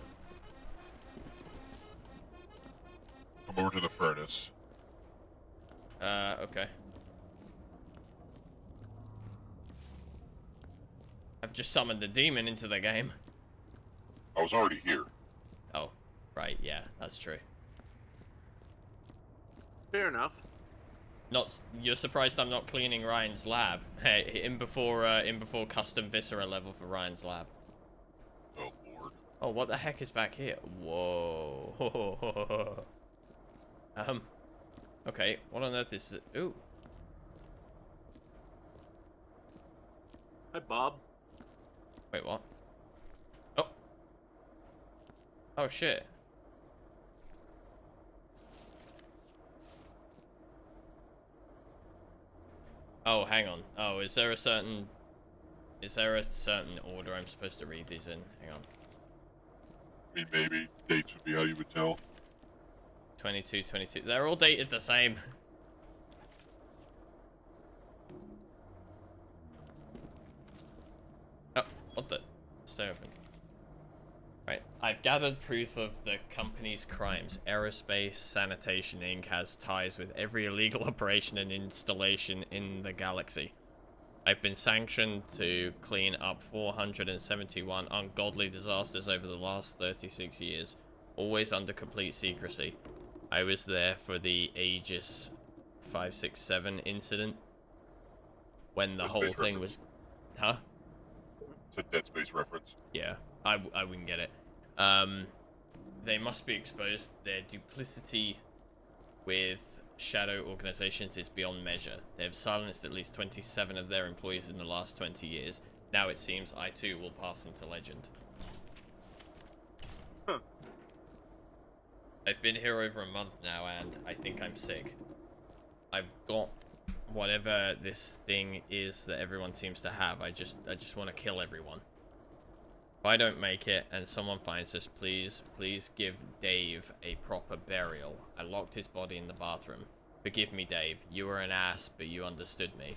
Come over to the furnace. Okay. I've just summoned the demon into the game. I was already here. Oh, right, yeah, that's true. Fair enough. Not, you're surprised I'm not cleaning Ryan's lab. Hey, in before custom Viscera level for Ryan's lab. Oh lord. Oh, what the heck is back here? Whoa. Okay, what on earth is it? Ooh. Hi, Bob. Wait, what? Oh. Oh, shit. Oh, hang on. Oh, is there a certain order I'm supposed to read these in? Hang on. I mean, maybe dates would be how you would tell. 22, 22. They're all dated the same. Oh, what the? Stay open. Right, I've gathered proof of the company's crimes. Aerospace Sanitation Inc. has ties with every illegal operation and installation in the galaxy. I've been sanctioned to clean up 471 ungodly disasters over the last 36 years, always under complete secrecy. I was there for the Aegis 567 incident, when the whole thing was... Huh? It's a Dead Space reference. Yeah, I wouldn't get it. They must be exposed. Their duplicity with shadow organizations is beyond measure. They have silenced at least 27 of their employees in the last 20 years. Now it seems I too will pass into legend. Huh. I've been here over a month now, and I think I'm sick. I've got whatever this thing is that everyone seems to have. I just want to kill everyone. If I don't make it and someone finds us, please give Dave a proper burial. I locked his body in the bathroom. Forgive me, Dave. You were an ass, but you understood me.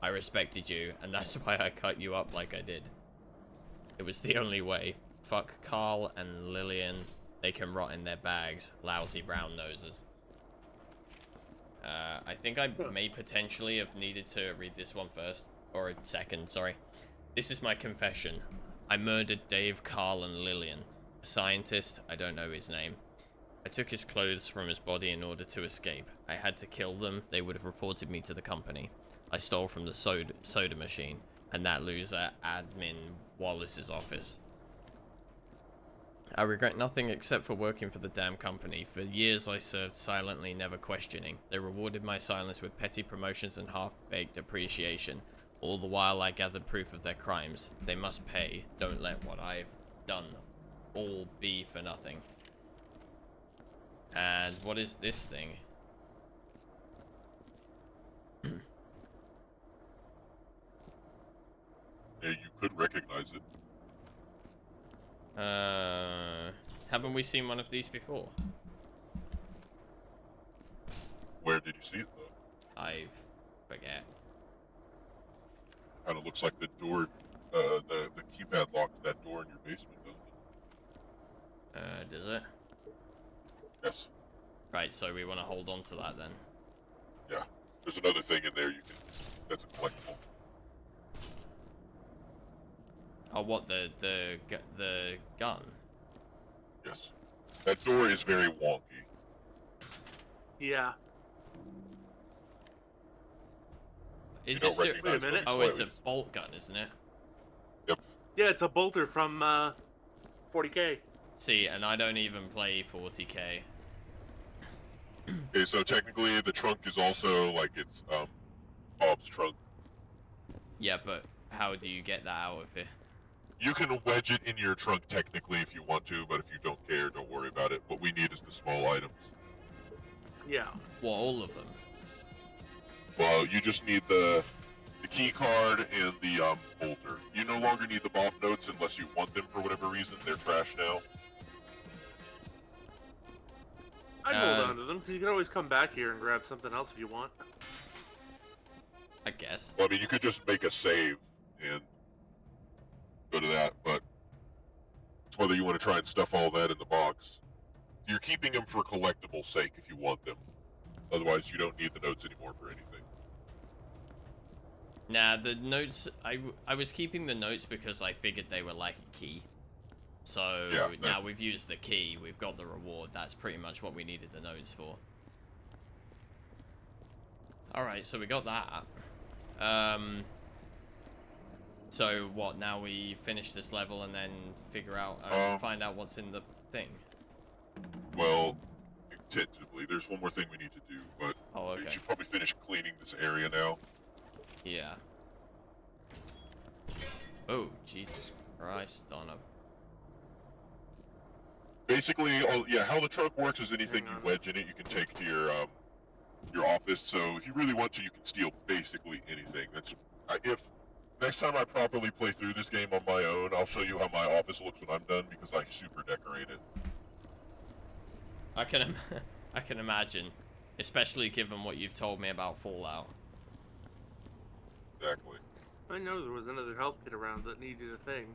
I respected you, and that's why I cut you up like I did. It was the only way. Fuck Carl and Lillian. They can rot in their bags. Lousy brown noses. I think I may potentially have needed to read this one first. Or second, sorry. This is my confession. I murdered Dave, Carl, and Lillian. A scientist, I don't know his name. I took his clothes from his body in order to escape. I had to kill them. They would have reported me to the company. I stole from the soda machine, and that loser, Admin Wallace's office. I regret nothing except for working for the damn company. For years I served silently, never questioning. They rewarded my silence with petty promotions and half-baked appreciation. All the while I gathered proof of their crimes. They must pay. Don't let what I've done all be for nothing. And what is this thing? Yeah, you could recognize it. Haven't we seen one of these before? Where did you see it, though? I forget. Kind of looks like the door, the keypad lock to that door in your basement, doesn't it? Does it? Yes. Right, so we want to hold on to that then. Yeah. There's another thing in there you can. That's a collectible. Oh, what, the gun? Yes. That door is very wonky. Yeah. Is You don't this a... recognize Wait a minute. Oh, them it's a slightly. bolt gun, isn't it? Yep. Yeah, it's a bolter from 40K. See, and I don't even play 40k. Okay, so technically the trunk is also like it's Bob's trunk. Yeah, but how do you get that out of here? You can wedge it in your trunk technically if you want to, but if you don't care, don't worry about it. What we need is the small items. Yeah. Well, all of them. Well, you just need the key card and the bolter. You no longer need the Bob notes unless you want them for whatever reason. They're trash now. I'd hold on to them, because you can always come back here and grab something else if you want. I guess. Well, I mean, you could just make a save and go to that, but it's whether you want to try and stuff all that in the box. You're keeping them for collectible sake if you want them. Otherwise, you don't need the notes anymore for anything. Nah, the notes... I was keeping the notes because I figured they were like a key. So, Yeah, now we've used the key, we've got the reward. That's pretty much what we needed the notes for. Alright, so we got that. So what, now we finish this level and then figure out, find out what's in the thing? Well, tentatively, there's one more thing we need to do, but Oh, you okay. should probably finish cleaning this area now. Yeah. Oh, Jesus Christ, on a... Basically, how the trunk works is anything you wedge in it, you can take to your office. So if you really want to, you can steal basically anything. That's if next time I properly play through this game on my own, I'll show you how my office looks when I'm done because I super decorate it. I can imagine, especially given what you've told me about Fallout. Exactly. I know there was another health kit around that needed a thing.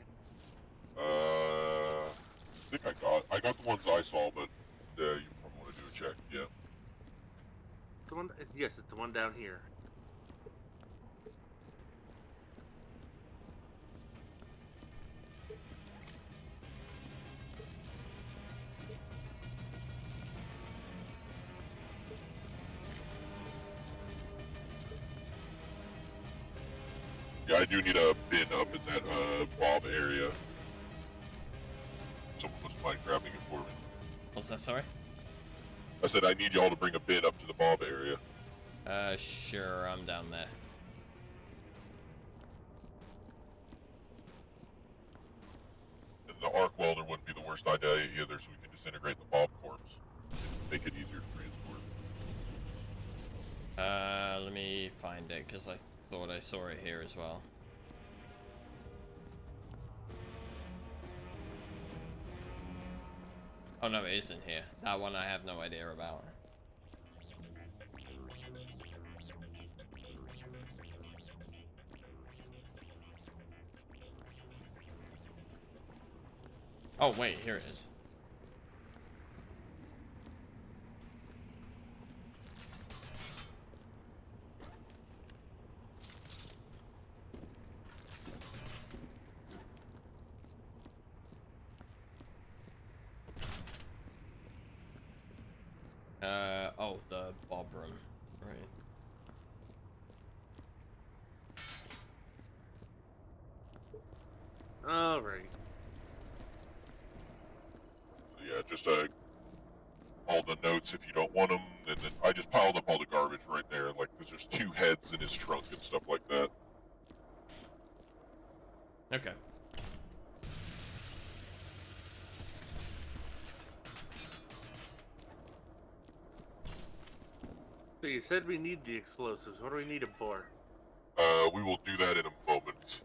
I think I got the ones I saw, but you probably want to do a check. Yeah. The one, yes, it's the one down here. Yeah, I do need a bin up in that Bob area. Someone was mind grabbing it for me. What's that, sorry? I said I need y'all to bring a bin up to the Bob area. Sure, I'm down there. And the arc welder wouldn't be the worst idea either, so we can disintegrate the Bob corpse. Make it easier to transport. Let me find it, because I thought I saw it here as well. Oh no, it isn't here. That one I have no idea about. Oh wait, here it is. Oh, the Bob room. Right. Alright. So yeah, just all the notes if you don't want them, and then I just piled up all the garbage right there, like, because there's 2 heads in his trunk and stuff like that. Okay. So you said we need the explosives. What do we need them for? We will do that in a moment.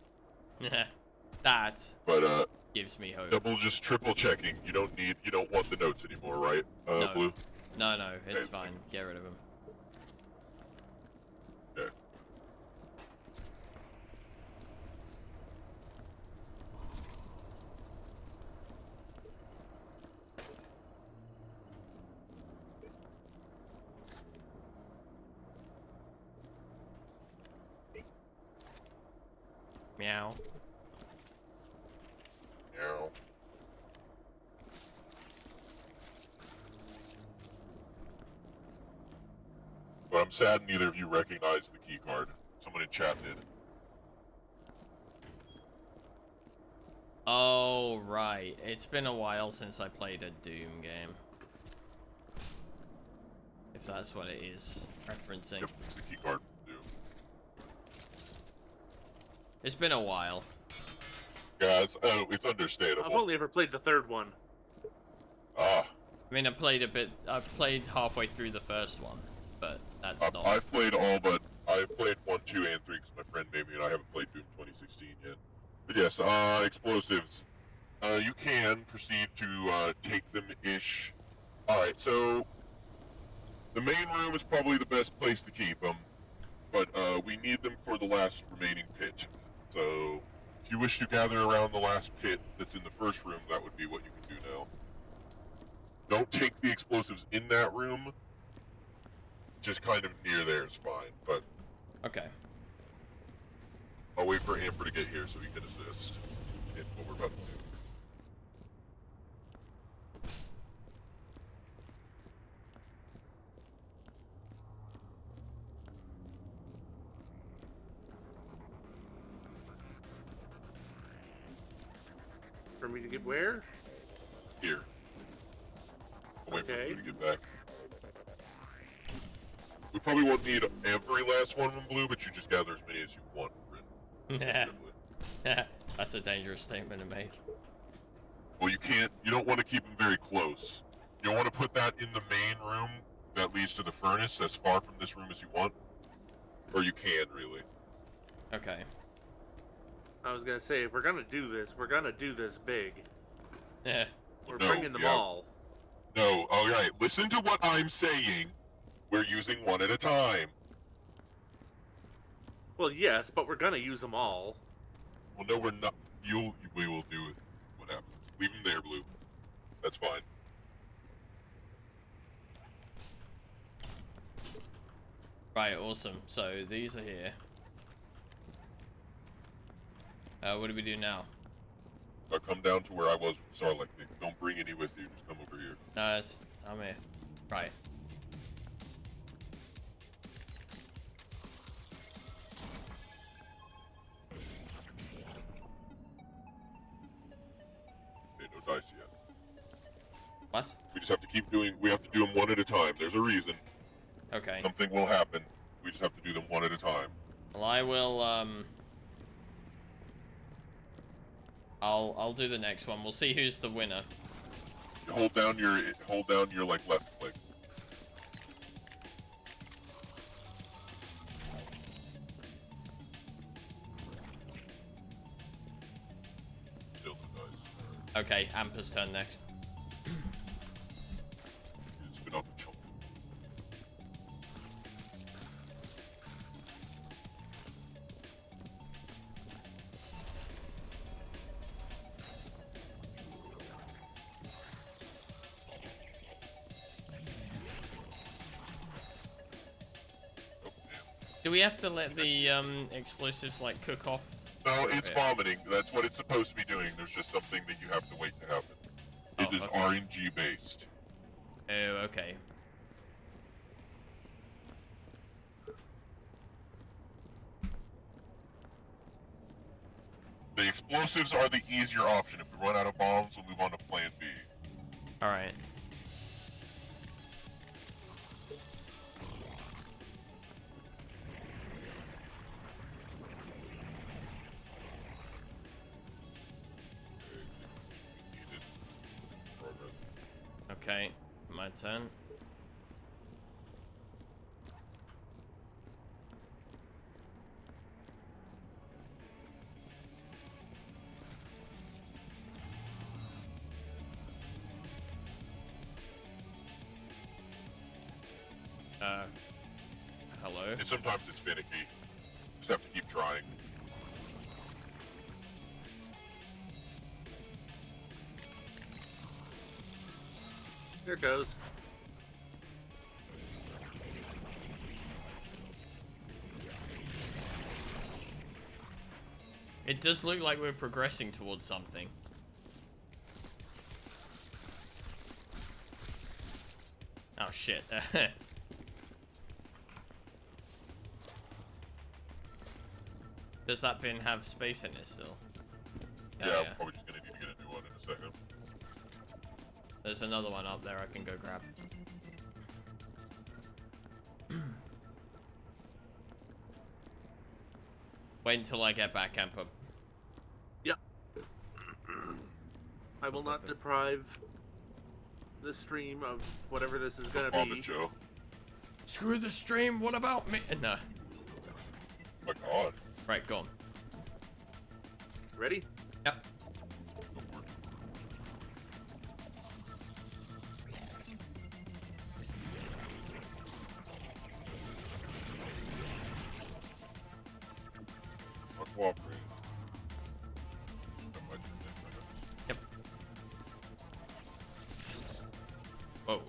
That But gives me hope. double just triple checking. You don't want the notes anymore, right? No. Blue? No, it's Okay. fine. Get rid of them. Okay. Meow. Now. But I'm sad neither of you recognize the key card. Someone in chat did. Oh, right. It's been a while since I played a Doom game. If that's what it is referencing. Yep, it's the key card from Doom. It's been a while. Yeah, it's understandable. I've only ever played the third one. Ah. I mean, I played halfway through the first one, but that's not... I've played all but... I've played 1, 2, and 3 because my friend made me, and I haven't played Doom 2016 yet. But yes, explosives. You can proceed to take them-ish. Alright, so... The main room is probably the best place to keep them, but we need them for the last remaining pit. So, if you wish to gather around the last pit that's in the first room, that would be what you can do now. Don't take the explosives in that room. Just kind of near there is fine, but Okay. I'll wait for Amper to get here so he can assist in what we're about to do. For me to get where? Here. I'll wait for Okay. you to get back. We probably won't need every last one from Blue, but you just gather as many as you want. That's a dangerous statement to make. Well, you don't want to keep them very close. You want to put that in the main room that leads to the furnace, as far from this room as you want. Or you can, really. Okay. I was gonna say, if we're gonna do this, we're gonna do this big. Yeah. We're No, bringing them yeah. all. No, alright, listen to what I'm saying. We're using one at a time. Well, yes, but we're gonna use them all. Well, no, we're not. We will do it. What happens? Leave them there, Blue. That's fine. Right, awesome. So, these are here. What do we do now? Now come down to where I was with Sarlacc. Don't bring any with you. Just come over here. No, I'm here. Right. Okay, no dice yet. What? We just have to keep doing. We have to do them one at a time. There's a reason. Okay. Something will happen. We just have to do them one at a time. Well, I will, I'll do the next one. We'll see who's the winner. You hold down your like left click. Still nice. Okay, Amper's turn next. Spin off the chunk. Do we have to let the explosives like cook off? No, it's vomiting. That's what it's supposed to be doing. There's just something that you have to wait to happen. It is okay. RNG based. Oh, okay. The explosives are the easier option. If we run out of bombs, we'll move on to plan B. Alright. Okay, my turn. Hello? And sometimes it's finicky. Just have to keep trying. Here goes. It does look like we're progressing towards something. Oh shit. Does that bin have space in it still? Yeah, I'm probably just gonna need to get a new one in a second. There's another one up there I can go grab. Wait until I get back, Amper. Yep. I will not deprive the stream of whatever this is gonna be. Joe. Screw the stream, what about me? No. Oh my god. Right, go on. Ready? Yep. Go for it. I'll cooperate. That might be it. Yep. Whoa.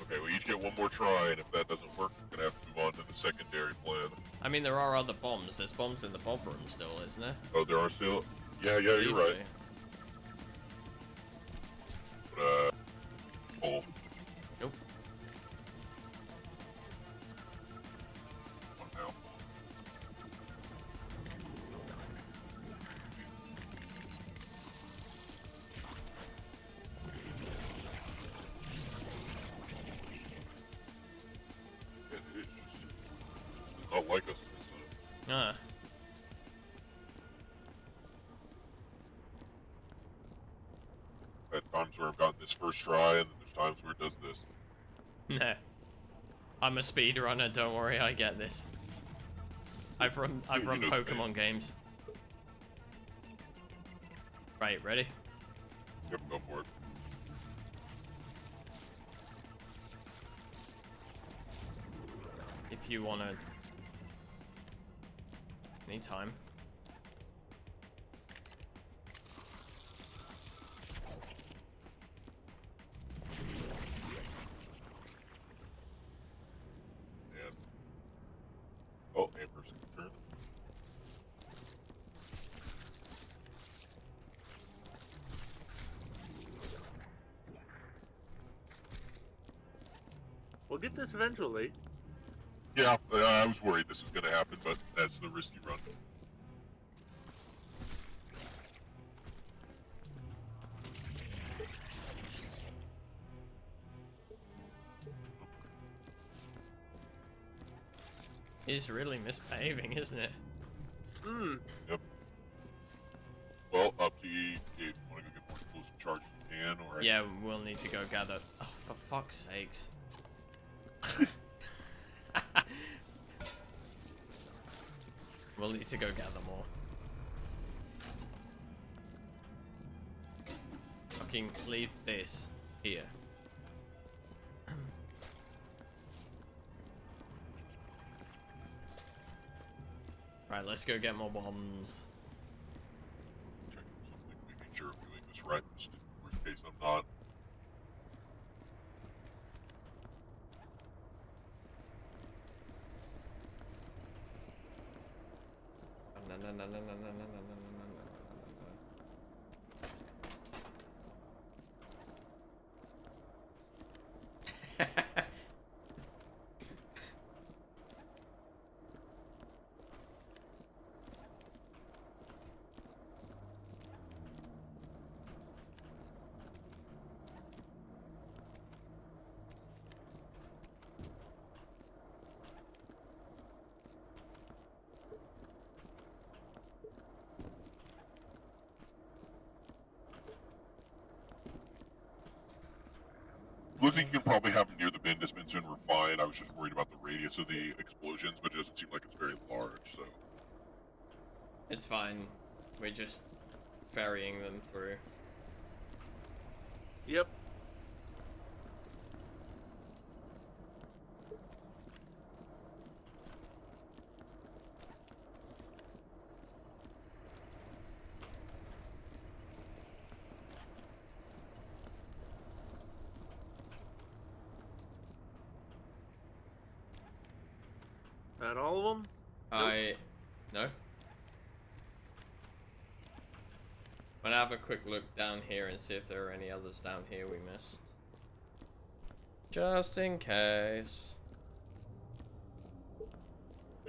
Okay, we each get one more try, and if that doesn't work, we're gonna have to move on to the secondary plan. I mean, there are other bombs. There's bombs in the bomb room still, isn't there? Oh, there are still. Yeah, you're right. But, pull. Nope. One now. It's just not like us. Ah. At times where I've gotten this first try, and there's times where it does this. Nah. I'm a speedrunner, don't worry, I get this. I've run Pokemon games. Right, ready? Yep, go for it. If you wanna... Anytime. And oh, Ampersand turn. We'll get this eventually. Yeah, I was worried this was going to happen, but that's the risk you run. is really mispaving, isn't it? Hmm. Yep. Well, up to you. If you want to go get more explosive charges, you can, or Yeah, we'll need to go gather. Oh, for fuck's sakes. We'll need to go gather more. Fucking leave this here. Right, let's go get more bombs. checking something, making sure I'm doing this right. Just in worst case, I'm not. No, no, no, no, no, no, no, no, no, no, no. Looks like you can probably have them near the bin dispenser and we're fine. I was just worried about the radius of the explosions, but it doesn't seem like it's very large, so. It's fine. We're just ferrying them through. Yep. That all of them? No. I'm gonna have a quick look down here and see if there are any others down here we missed. Just in case.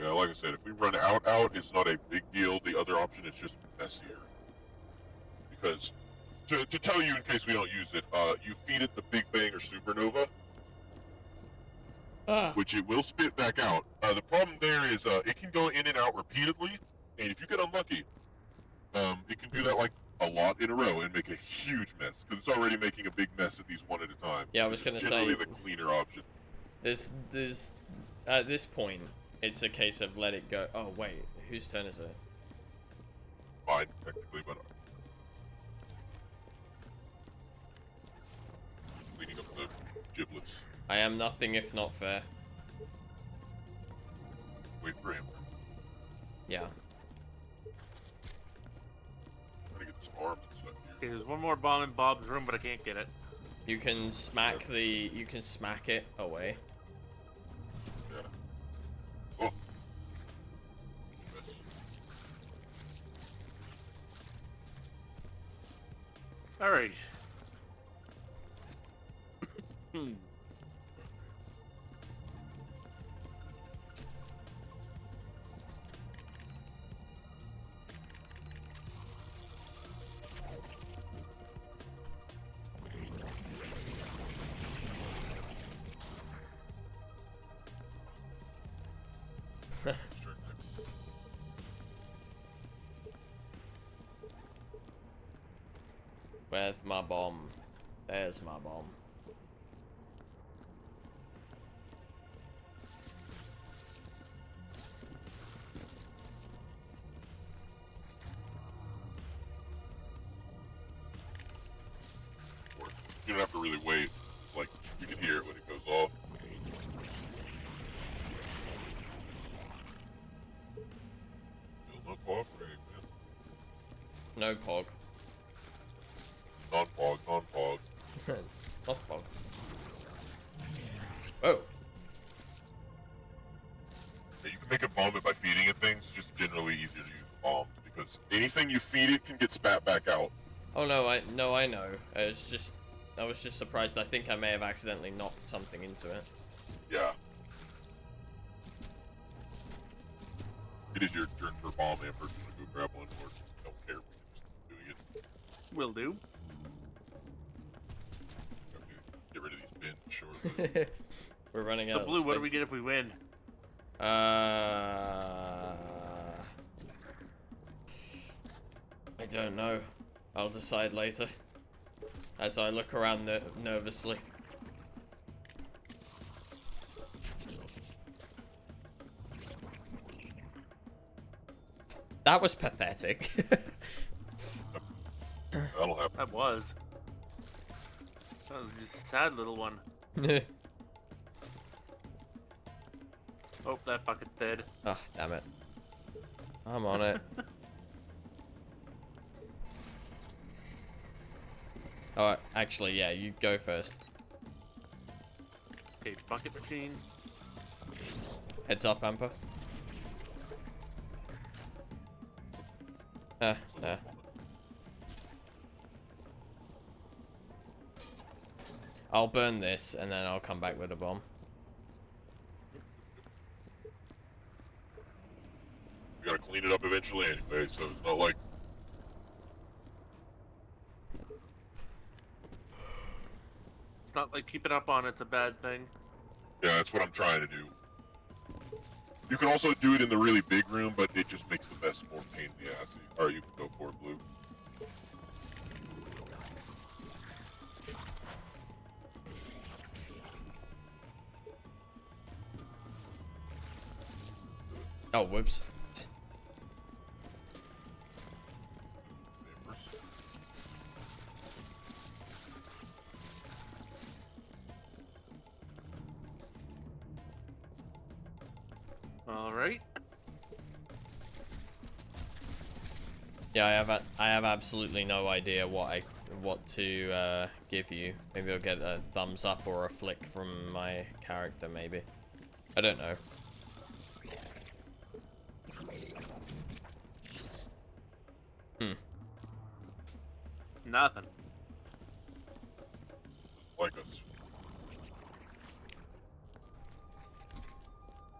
Yeah, like I said, if we run out, it's not a big deal. The other option is just messier. Because, to tell you in case we don't use it, you feed it the Big Bang or Supernova, which it will spit back out. The problem there is it can go in and out repeatedly, and if you get unlucky, it can do that like a lot in a row and make a huge mess, because it's already making a big mess of these one at a time. Yeah, I was gonna generally say the cleaner option. there's at this point it's a case of let it go. Oh wait, whose turn is it? Fine, technically, but cleaning up the giblets. I am nothing if not fair. Wait for him. Yeah. Trying to get this arm and stuff here. Okay, there's one more bomb in Bob's room, but I can't get it. You can smack it away. Yeah. Oh. Alright. Hmm. Where's my bomb? There's my bomb. You don't have to really wait. Like, you can hear it when it goes off. Still not cooperating, man. No pog. Non-pog, non-pog. Not pog. Oh. Yeah, you can make it vomit by feeding it things. It's just generally easier to use bombs, because anything you feed it can get spat back out. Oh no, I know. I was just surprised. I think I may have accidentally knocked something into it. Yeah. It is your turn for bomb, Ampersand. Want to go grab one, or don't care. We're just doing it. Will do. Okay. Get rid of these bins, sure. But We're running So out of Blue, space. what do we get if we win? I don't know. I'll decide later. As I look around nervously. That was pathetic. That'll happen. That was. That was just a sad little one. Oh, that bucket's dead. Oh, damn it. I'm on it. Oh, actually, yeah, you go first. Okay, bucket machine. Heads up, Amper. No. I'll burn this, and then I'll come back with a bomb. We gotta clean it up eventually anyway, so it's not like... It's not like keeping up on it's a bad thing. Yeah, that's what I'm trying to do. You can also do it in the really big room, but it just makes the mess more pain in the ass. Alright, you can go for it, Blue. Oh, whoops. Alright. Yeah, I have absolutely no idea what to give you. Maybe I'll get a thumbs up or a flick from my character, maybe. I don't know. Nothing. Like us.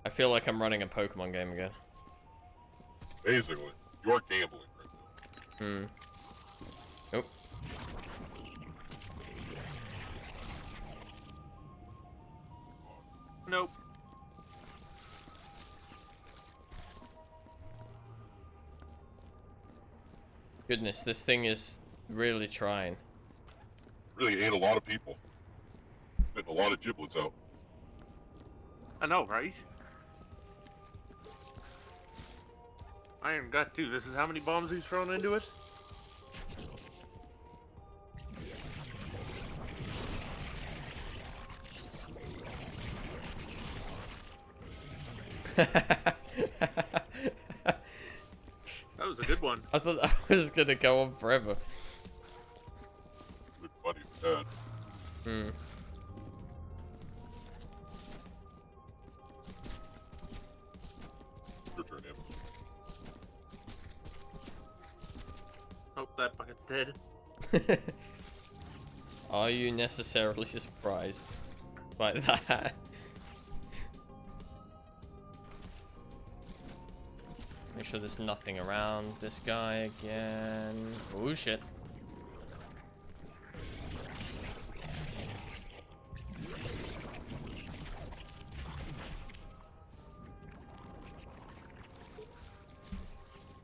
I feel like I'm running a Pokemon game again. Basically, you are gambling right now. Nope. Nope. Goodness, this thing is really trying. Really ate a lot of people. Getting a lot of giblets out. I know, right? Iron Gut too. This is how many bombs he's thrown into it? That was a good one. I thought that was gonna go on forever. It's been funny with that. Your turn, Em. Oh, that bucket's dead. Are you necessarily surprised by that? Make sure there's nothing around this guy again. Oh shit.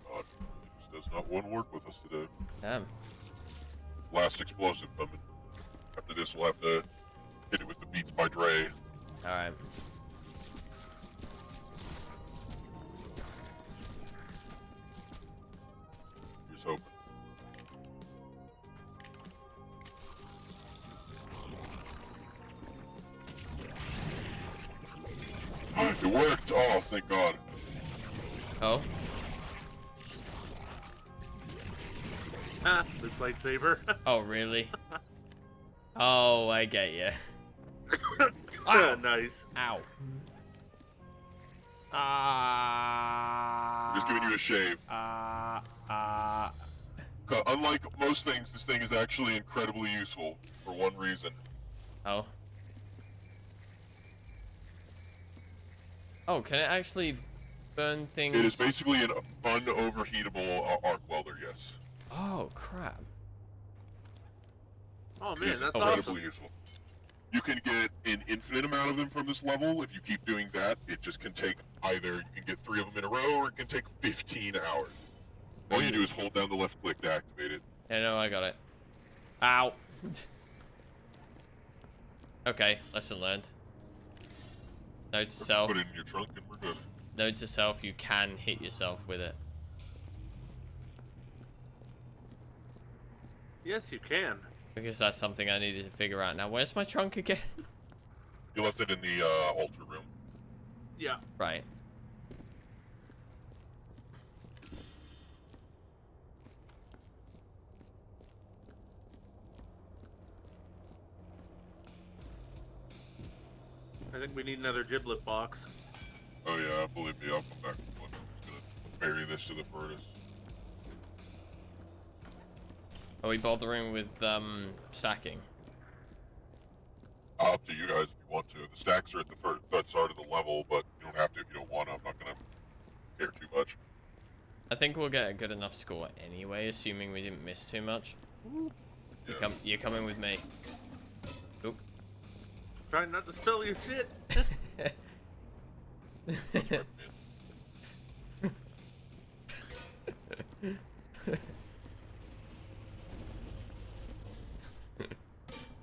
God, this does not want to work with us today. Damn. Last explosive coming. After this, we'll have to hit it with the Beats by Dre. Alright. Here's hoping. It worked! Oh, thank God. Oh? Ah, looks lightsaber. Oh, really? Oh, I get you. Ah, nice. Ow. Just giving you a shave. Unlike most things, this thing is actually incredibly useful for one reason. Oh. Oh, can it actually burn things? It is basically an unoverheatable arc welder, yes. Oh, crap. Oh It man, is that's incredibly awesome. useful. You can get an infinite amount of them from this level. If you keep doing that, it just can take either you can get 3 of them in a row, or it can take 15 hours. All you do is hold down the left click to activate it. Yeah, no, I got it. Ow. Okay, lesson learned. Note to self. Put it in your trunk and we're good. Note to self, you can hit yourself with it. Yes, you can. Because that's something I needed to figure out. Now, where's my trunk again? You left it in the altar room. Yeah. Right. I think we need another giblet box. Oh yeah, believe me, I'll come back with one. I'm just gonna bury this to the furnace. Are we bothering with stacking? Up to you guys if you want to. The stacks are at the start of the level, but you don't have to if you don't want to. I'm not gonna care too much. I think we'll get a good enough score anyway, assuming we didn't miss too much. Yeah. You're coming with me. Oop. Trying not to spill your shit. That's right, man.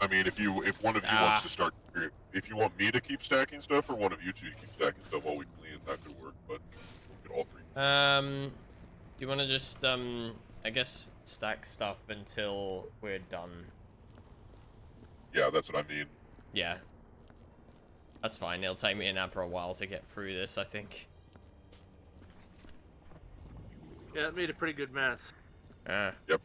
I mean, if one of you wants to start, if you want me to keep stacking stuff, or one of you two to keep stacking stuff while we clean, that could work. But we'll get all three. Do you want to just I guess stack stuff until we're done? Yeah, that's what I mean. Yeah. That's fine. It'll take me and Amper a while to get through this, I think. Yeah, it made a pretty good mess. Yep.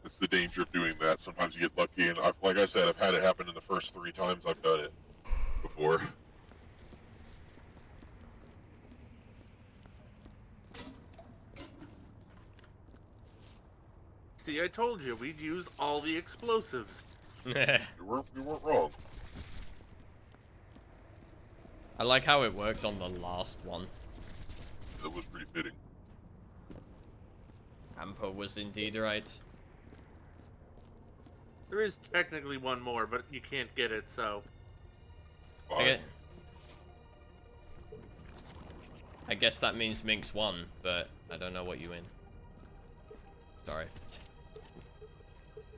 That's the danger of doing that. Sometimes you get lucky, and like I said, I've had it happen in the first 3 times I've done it before. See, I told you, we'd use all the explosives. You weren't wrong. I like how it worked on the last one. That was pretty fitting. Amper was indeed right. There is technically one more, but you can't get it, so... Fine. I guess that means Minx won, but I don't know what you win. Sorry.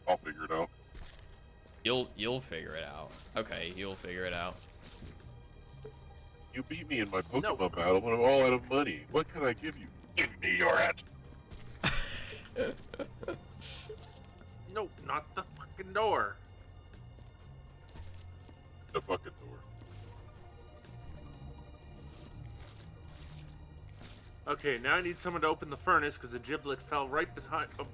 I'll figure it out. You'll figure it out. Okay, you'll figure it out. You beat me in my Pokemon battle when I'm all out of money. What can I give you? Give me your hat. No, not the fucking door. The fucking door. Okay, now I need someone to open the furnace because the giblet fell right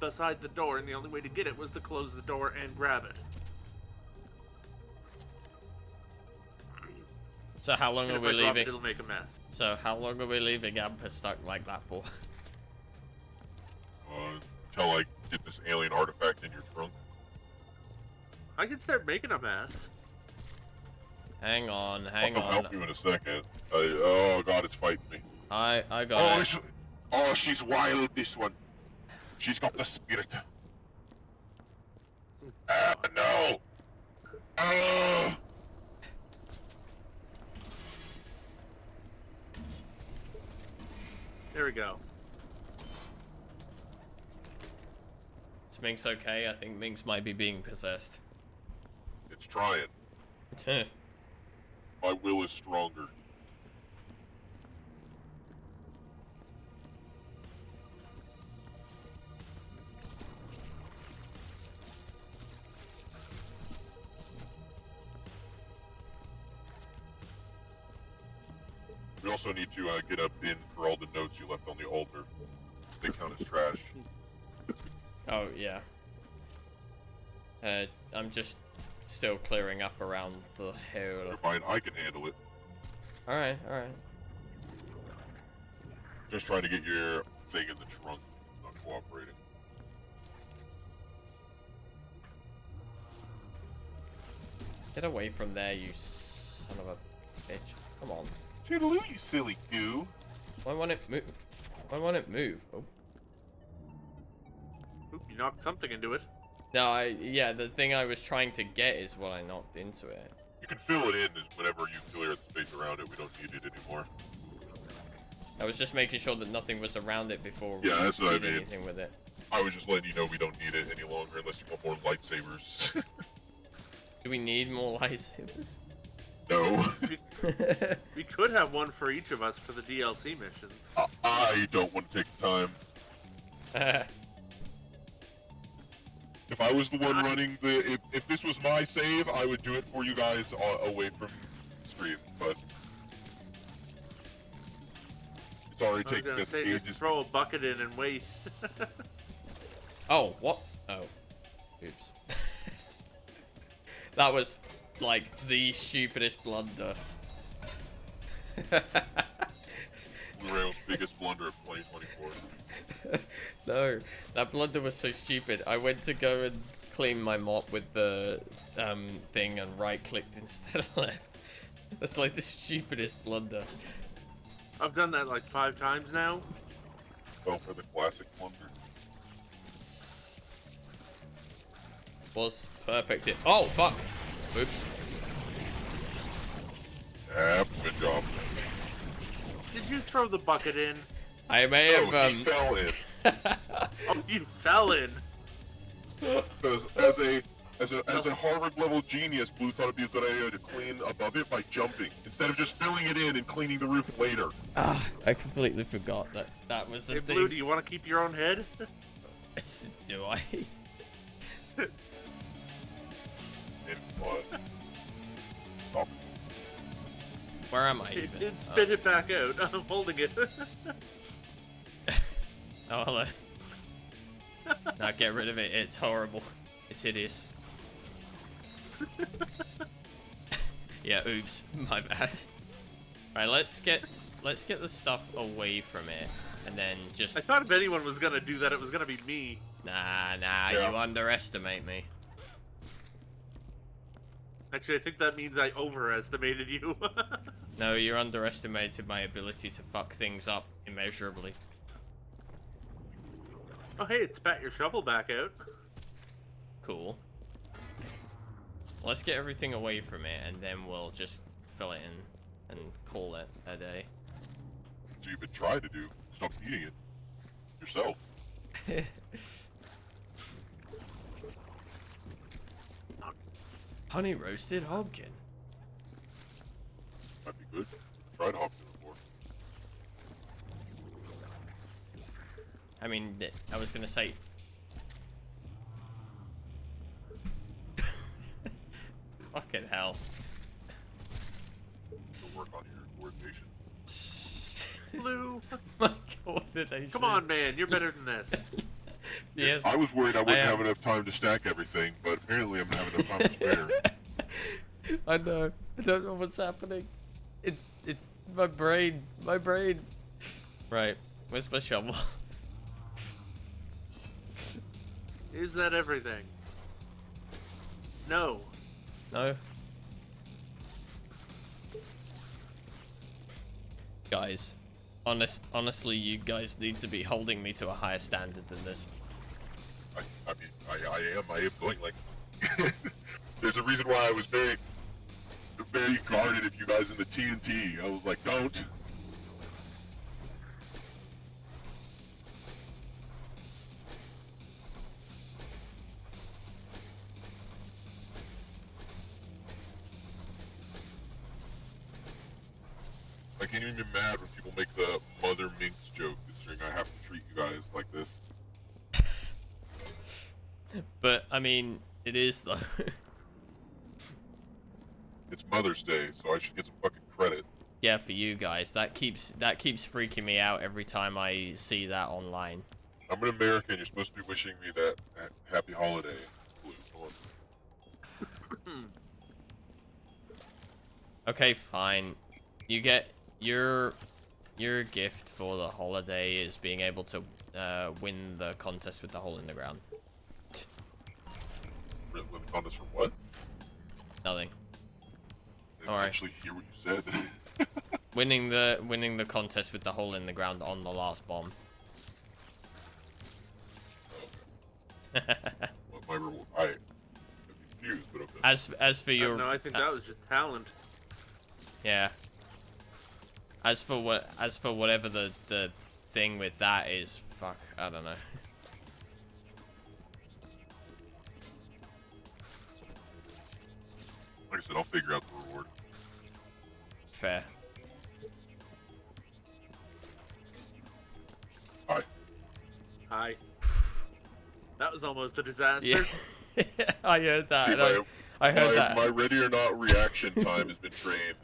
beside the door, and the only way to get it was to close the door and grab it. So how long And are if we I drop leaving? it, it'll make a mess. So how long are we leaving Amper stuck like that for? Until I get this alien artifact in your trunk. I can start making a mess. Hang on. I'll help you in a second. Oh god, it's fighting me. I got it. She's wild, this one. She's got the spirit. No! There we go. Is Minx okay? I think Minx might be being possessed. It's trying. My will is stronger. We also need to get a bin for all the notes you left on the altar. They count as trash. Oh, yeah. I'm just still clearing up around the hill. You're fine, I can handle it. Alright. Just trying to get your thing in the trunk. It's not cooperating. Get away from there, you son of a bitch. Come on. Toodaloo, you silly goo. Why won't it move? Why won't it move? Oh. Oop, you knocked something into it. No, yeah, the thing I was trying to get is what I knocked into it. You can fill it in whenever you clear the space around it. We don't need it anymore. I was just making sure that nothing was around it before we Yeah, that's what I did mean. anything with it. I was just letting you know we don't need it any longer unless you want more lightsabers. Do we need more lightsabers? No. We could have one for each of us for the DLC mission. I don't want to take the time. If I was the one running the... If this was my save, I would do it for you guys away from stream, but... It's already taking us ages. Just throw a bucket in and wait. Oh, what? Oh. Oops. That was, like, the stupidest blunder. Rail's biggest blunder of 2024. No, that blunder was so stupid. I went to go and clean my mop with the thing and right-clicked instead of left. That's like the stupidest blunder. I've done that like 5 times now. Well, for the classic blunder. Was perfect. Oh, fuck. Oops. Yeah, good job. Did you throw the bucket in? I may have, he fell in. Oh, you fell in. Because as a Harvard level genius, Blue thought it'd be a good idea to clean above it by jumping instead of just filling it in and cleaning the roof later. Ah, I completely forgot that was the Hey, thing. Blue, do you want to keep your own head? Do I? And what? Stop it. Where am I even? It spit it back out. I'm holding it. Oh, hello. Now get rid of it. It's horrible. It's hideous. Yeah, oops. My bad. Alright, let's get the stuff away from it, and then just... I thought if anyone was gonna do that, it was gonna be me. Nah, Yeah. you underestimate me. Actually, I think that means I overestimated you. No, you underestimated my ability to fuck things up immeasurably. Oh, hey, it spat your shovel back out. Cool. Let's get everything away from it, and then we'll just fill it in and call it a day. So you've been trying to do. Stop eating it. Yourself. Honey roasted hobkin. Might be good. Tried Hopkins before. I mean, I was gonna say... Fucking hell. To work on your coordination. Blue. My coordination. Come on, man. You're better than this. Yes. I was worried I wouldn't am. have enough time to stack everything, but apparently I'm having enough time to spare. I know. I don't know what's happening. It's my brain. My brain. Right. Where's my shovel? Is that everything? No. No. Guys, honestly, you guys need to be holding me to a higher standard than this. I am going like... There's a reason why I was very guarded if you guys in the TNT. I was like, don't. I can't even be mad when people make the Mother Minx joke, considering I have to treat you guys like this. But I mean, it is though. It's Mother's Day, so I should get some fucking credit. Yeah, for you guys, that keeps freaking me out every time I see that online. I'm an American. You're supposed to be wishing me that happy holiday. Blue, come on. Okay, fine. You get your gift for the holiday is being able to win the contest with the hole in the ground. Win the contest for what? Nothing. I didn't Alright. actually hear what you said. Winning the contest with the hole in the ground on the last bomb. What my reward? I'm confused, but okay. As for your no, I think that was just talent. yeah. As for whatever the thing with that is, fuck, I don't know. Like I said, I'll figure out the reward. Fair. Hi. Hi. That was almost a disaster. Yeah. I heard that. See, I heard that. My ready or not reaction time has been trained.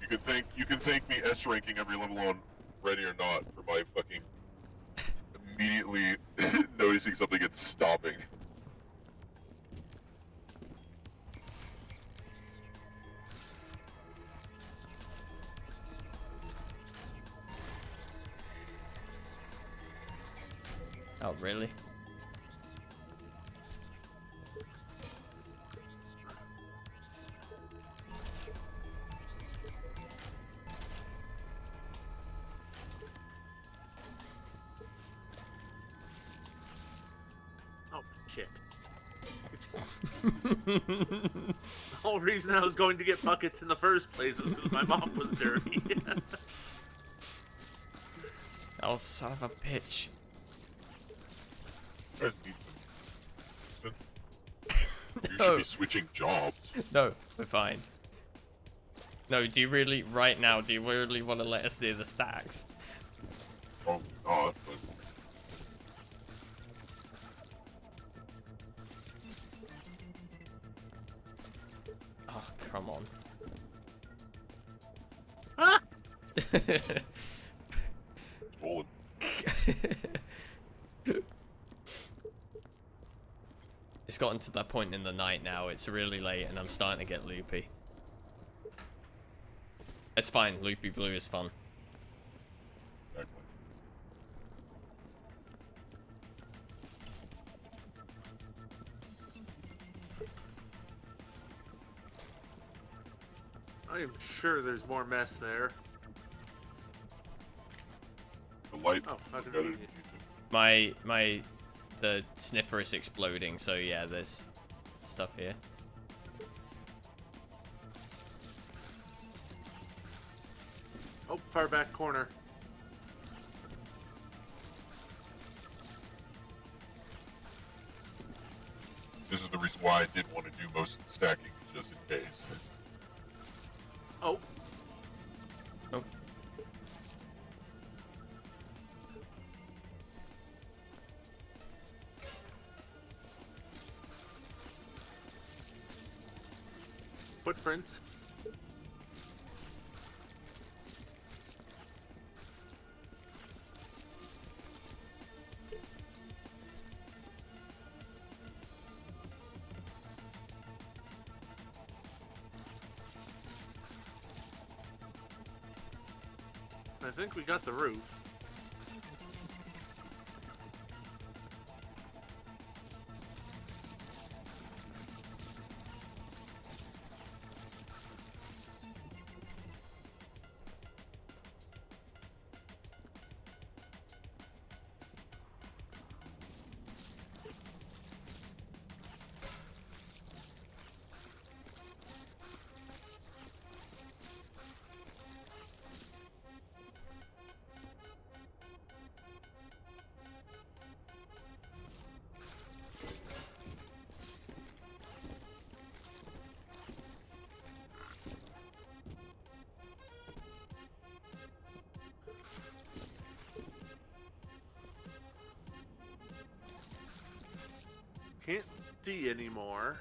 You can thank me S ranking every level on ready or not for my fucking immediately noticing something and stopping. Oh, really? Oh, shit. The whole reason I was going to get buckets in the first place was because my mom was dirty. Oh, son of a bitch. You guys need some assistance. You No. should be switching jobs. No, we're fine. No, do you really, right now, do you really want to let us near the stacks? Probably not, but Oh, come on. Ah! stolen. It's gotten to that point in the night now, it's really late and I'm starting to get loopy. It's fine, loopy blue is fun. Exactly. I am sure there's more mess there. The light. Oh, how got it. convenient. The sniffer is exploding, so yeah, there's stuff here. Oh, far back corner. This is the reason why I did want to do most of the stacking, just in case. Oh, Oh. footprints. I think we got the roof. Can't see anymore.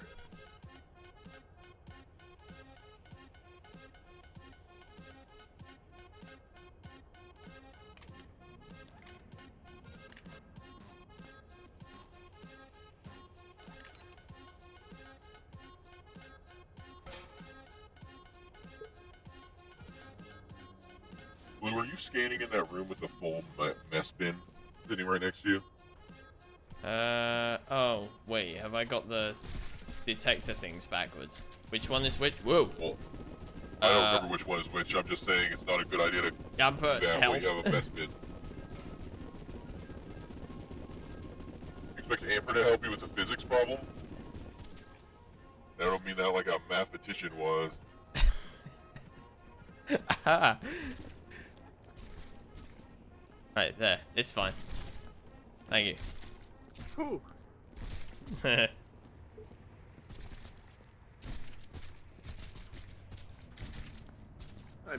Blue, were you scanning in that room with the full mess bin sitting right next to you? Oh, wait, have I got the detector things backwards? Which one is which? Whoa! Well, I don't remember which one is which. I'm just saying it's not a good idea to Amper, do that help. when you have a mess bin. You expect Amper to help you with a physics problem? I don't mean that like a mathematician was. Right, there. It's fine. Thank you. Whew. I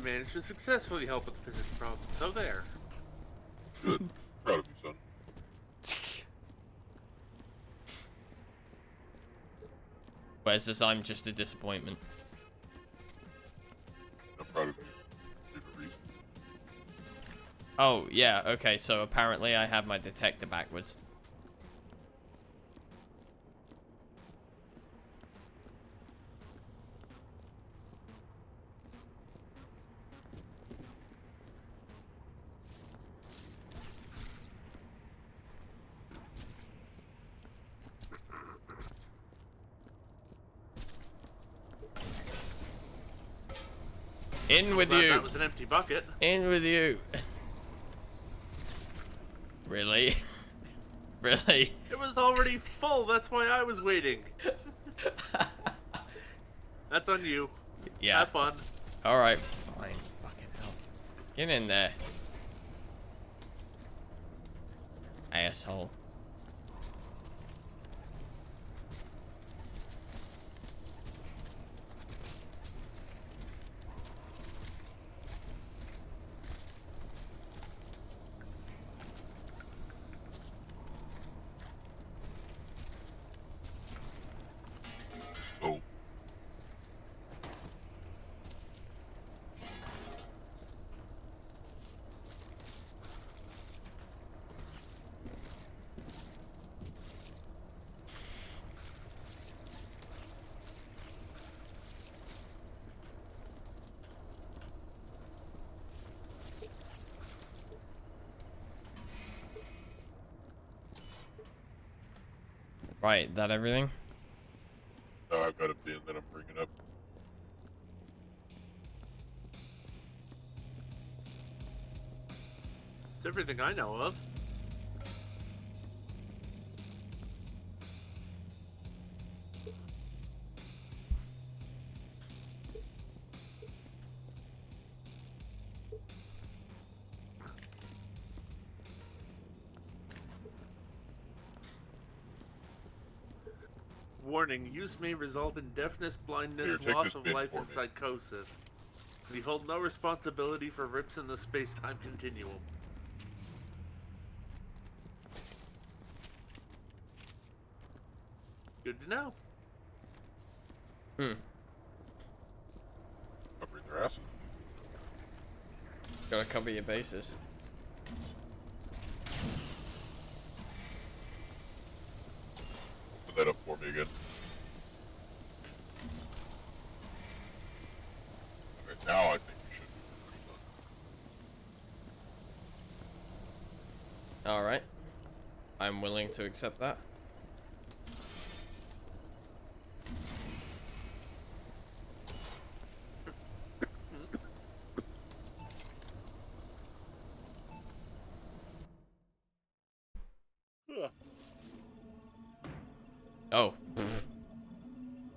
managed to successfully help with the physics problem, so there. Good. Proud of you, son. Whereas this, I'm just a disappointment. I'm proud of you. Different reasons. Oh, yeah, okay, so apparently I have my detector backwards. In with Glad you. that was an empty bucket. In with you. Really? Really? It was already full, that's why I was waiting. That's on you. Yeah. Have fun. Alright, fine. Fucking hell. Get in there. Asshole. Oh. Right, that everything? I've got a bin that I'm bringing up. It's everything I know of. Warning, use may result in deafness, blindness, Here, take loss this of bin life, for and me. psychosis. We hold no responsibility for rips in the space-time continuum. Good to know. Hmm. Covering their asses. Gotta cover your bases. Put that up for me again. Okay, now I think we should be pretty done. Alright. I'm willing to accept that. Ugh. Oh.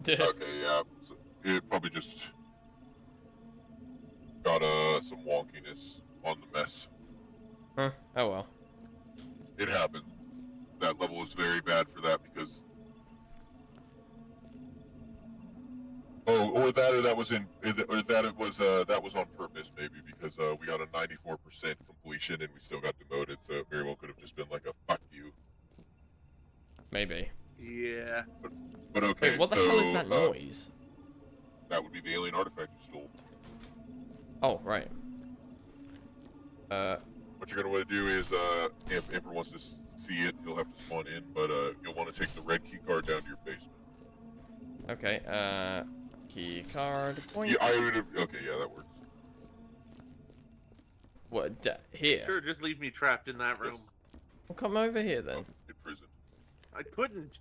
Okay, yeah. So it probably just got some wonkiness on the mess. Huh. Oh well. It happened. That level is very bad for that because that was that was on purpose maybe because we got a 94% completion and we still got demoted, so it very well could have just been like a fuck you. Maybe. Yeah. But okay, Wait, what the so hell is that noise? that would be the alien artifact you stole. Oh, right. What you're gonna want to do is if Emperor wants to see it, he'll have to spawn in, but you'll want to take the red key card down to your basement. Okay, key card. Point. Yeah, okay, yeah, that works. What? Here? Sure, just leave me trapped in that room. Well, come over here then. Oh, in prison. I couldn't.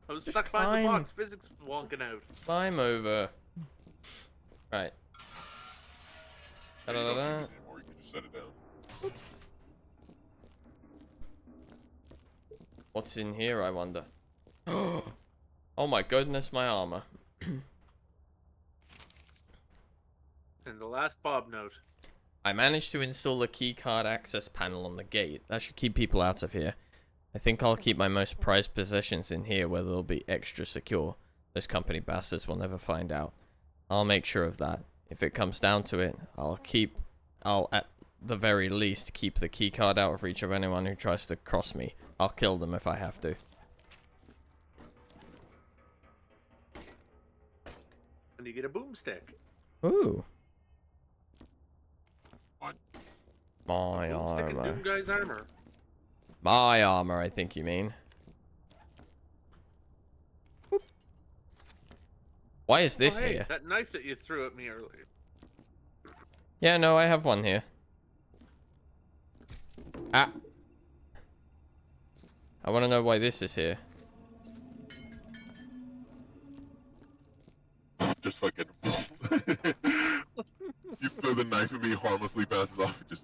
I was Just stuck behind the climb. box, physics wonking out. Climb over. Right. Yeah, you don't Da-da-da-da. need it anymore, you can just set it down. What's in here, I wonder? Oh, Oh my goodness, my armor. And the last Bob note. I managed to install a keycard access panel on the gate. That should keep people out of here. I think I'll keep my most prized possessions in here where they'll be extra secure. Those company bastards will never find out. I'll make sure of that. If it comes down to it, I'll at the very least keep the keycard out of reach of anyone who tries to cross me. I'll kill them if I have to. And you get a boomstick. Ooh. What? My Boomstick and armor. Doom Guy's armor. My armor, I think you mean. Whoop. Why is this oh, hey, here? that knife that you threw at me earlier. Yeah, no, I have one here. Ah. I want to know why this is here. Just fucking. You throw the knife at me, harmlessly passes off, and just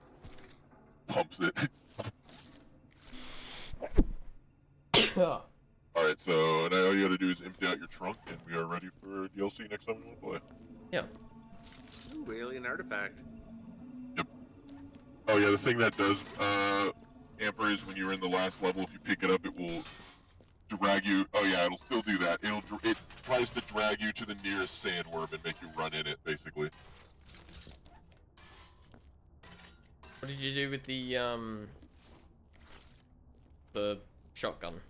pumps it. Alright, so now all you gotta do is empty out your trunk, and we are ready for DLC next time we want to play. Yeah. Ooh, alien artifact. Oh yeah, the thing that does, Amper, is when you're in the last level, if you pick it up, it will drag you. Oh yeah, it'll still do that. It tries to drag you to the nearest sandworm and make you run in it, basically. What did you do with the shotgun?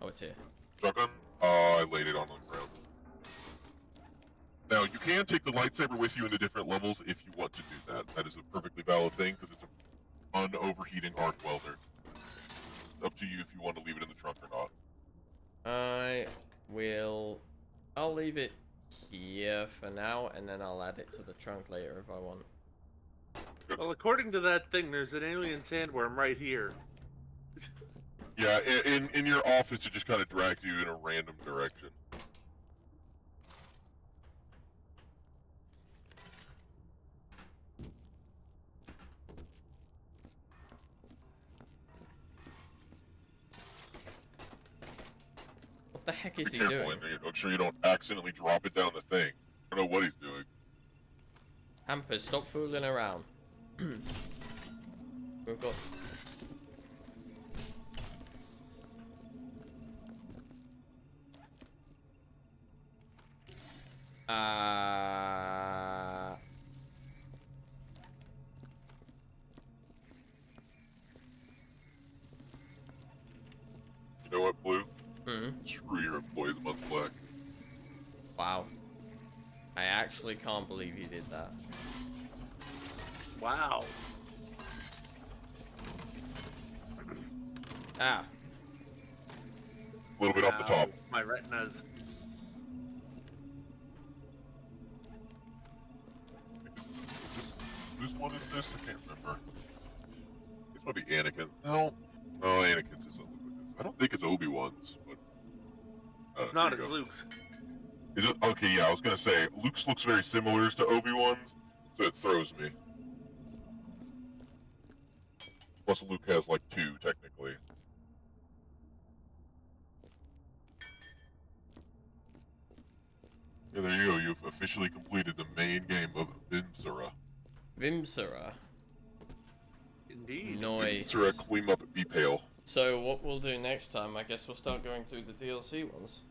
Oh, it's here. Shotgun? I laid it on the ground. Now, you can take the lightsaber with you into different levels if you want to do that. That is a perfectly valid thing, because it's an unoverheating arc welder. It's up to you if you want to leave it in the trunk or not. I'll leave it here for now, and then I'll add it to the trunk later if I want. Well, according to that thing, there's an alien sandworm right here. Yeah, in your office, it just kind of drags you in a random direction. What the heck is Be he careful doing? in there. Make sure you don't accidentally drop it down the thing. I don't know what he's doing. Hampers, stop fooling around. We've got... You know what, Blue? Hmm. Screw your employees month black. Wow. I actually can't believe he did that. Wow. Ah. A little bit off the top. My retinas. Whose one is this? I can't remember. This might be Anakin. No, Anakin doesn't look like this. I don't think it's Obi-Wan's, but If not, there you it's go. Luke's. Is it? Okay, yeah, I was gonna say Luke's looks very similar to Obi-Wan's, so it throws me. Plus, Luke has like two technically. Yeah, there you go. You've officially completed the main game of Viscera. Viscera. Indeed. Nice. Viscera, clean up, be pale. So what we'll do next time, I guess we'll start going through the DLC ones.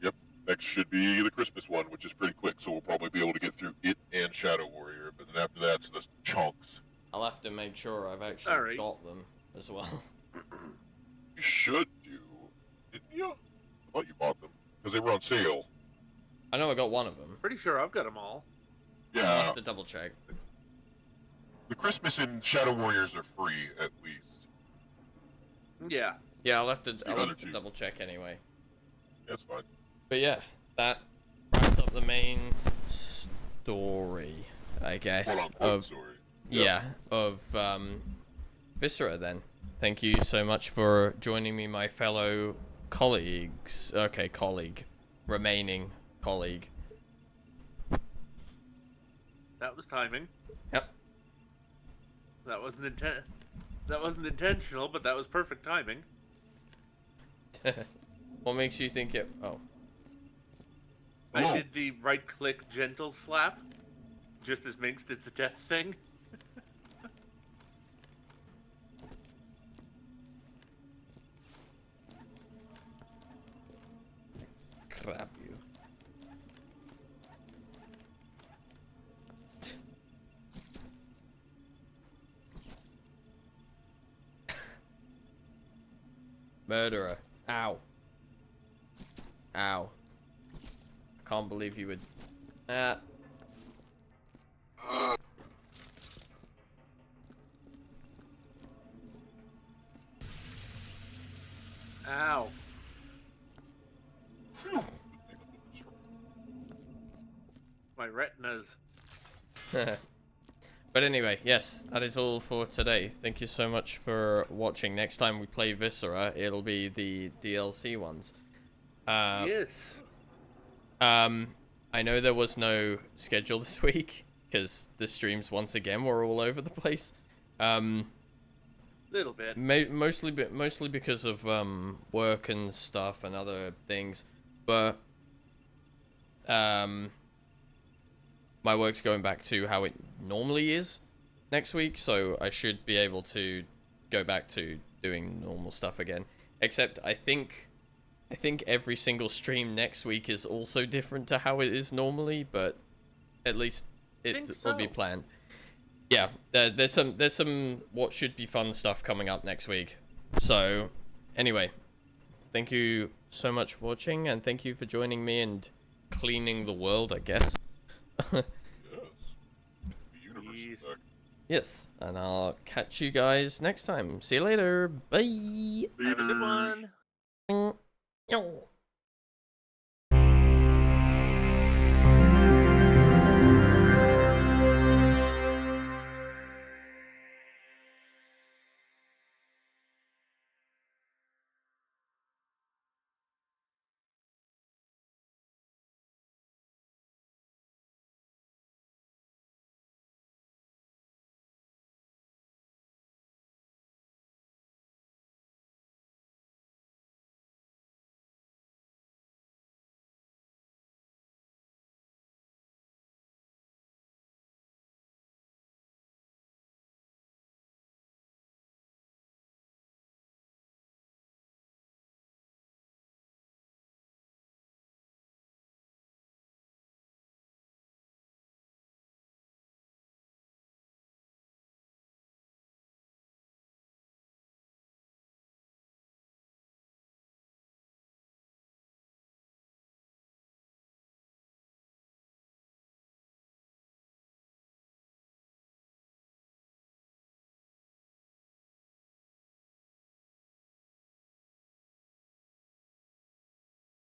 Yep. Next should be the Christmas one, which is pretty quick, so we'll probably be able to get through it and Shadow Warrior. But then after that, it's the chunks. I'll have to make sure I've actually Alright. got them as well. You should do, didn't you? I thought you bought them because they were on sale. I know I got one of them. Pretty sure I've got them all. I'll Yeah. have to double check. The Christmas and Shadow Warriors are free at least. Yeah. Yeah, I'll have to other two. double check anyway. That's fine. But yeah, that wraps up the main story, I guess, Quote unquote of story. yeah, of Viscera then. Thank you so much for joining me, my fellow colleagues. Okay, remaining colleague. That was timing. Yep. That wasn't intentional, but that was perfect timing. What makes you think it? Oh, I did the right-click gentle slap, just as Minx did the death thing. Crap you. Murderer. Ow. Ow. I can't believe you would... Ah. Ow. My retinas. But anyway, yes, that is all for today. Thank you so much for watching. Next time we play Viscera, it'll be the DLC ones. Yes. I know there was no schedule this week because the streams once again were all over the place. Little bit. Mostly because of work and stuff and other things, but my work's going back to how it normally is next week, so I should be able to go back to doing normal stuff again. Except I think every single stream next week is also different to how it is normally, but at least it will be planned. Yeah, there's some what should be fun stuff coming up next week. So anyway, thank you so much for watching, and thank you for joining me and cleaning the world, I guess. Yes. The universe is back. Yes, and I'll catch you guys next time. See you later. Bye. Have a good one. Yo.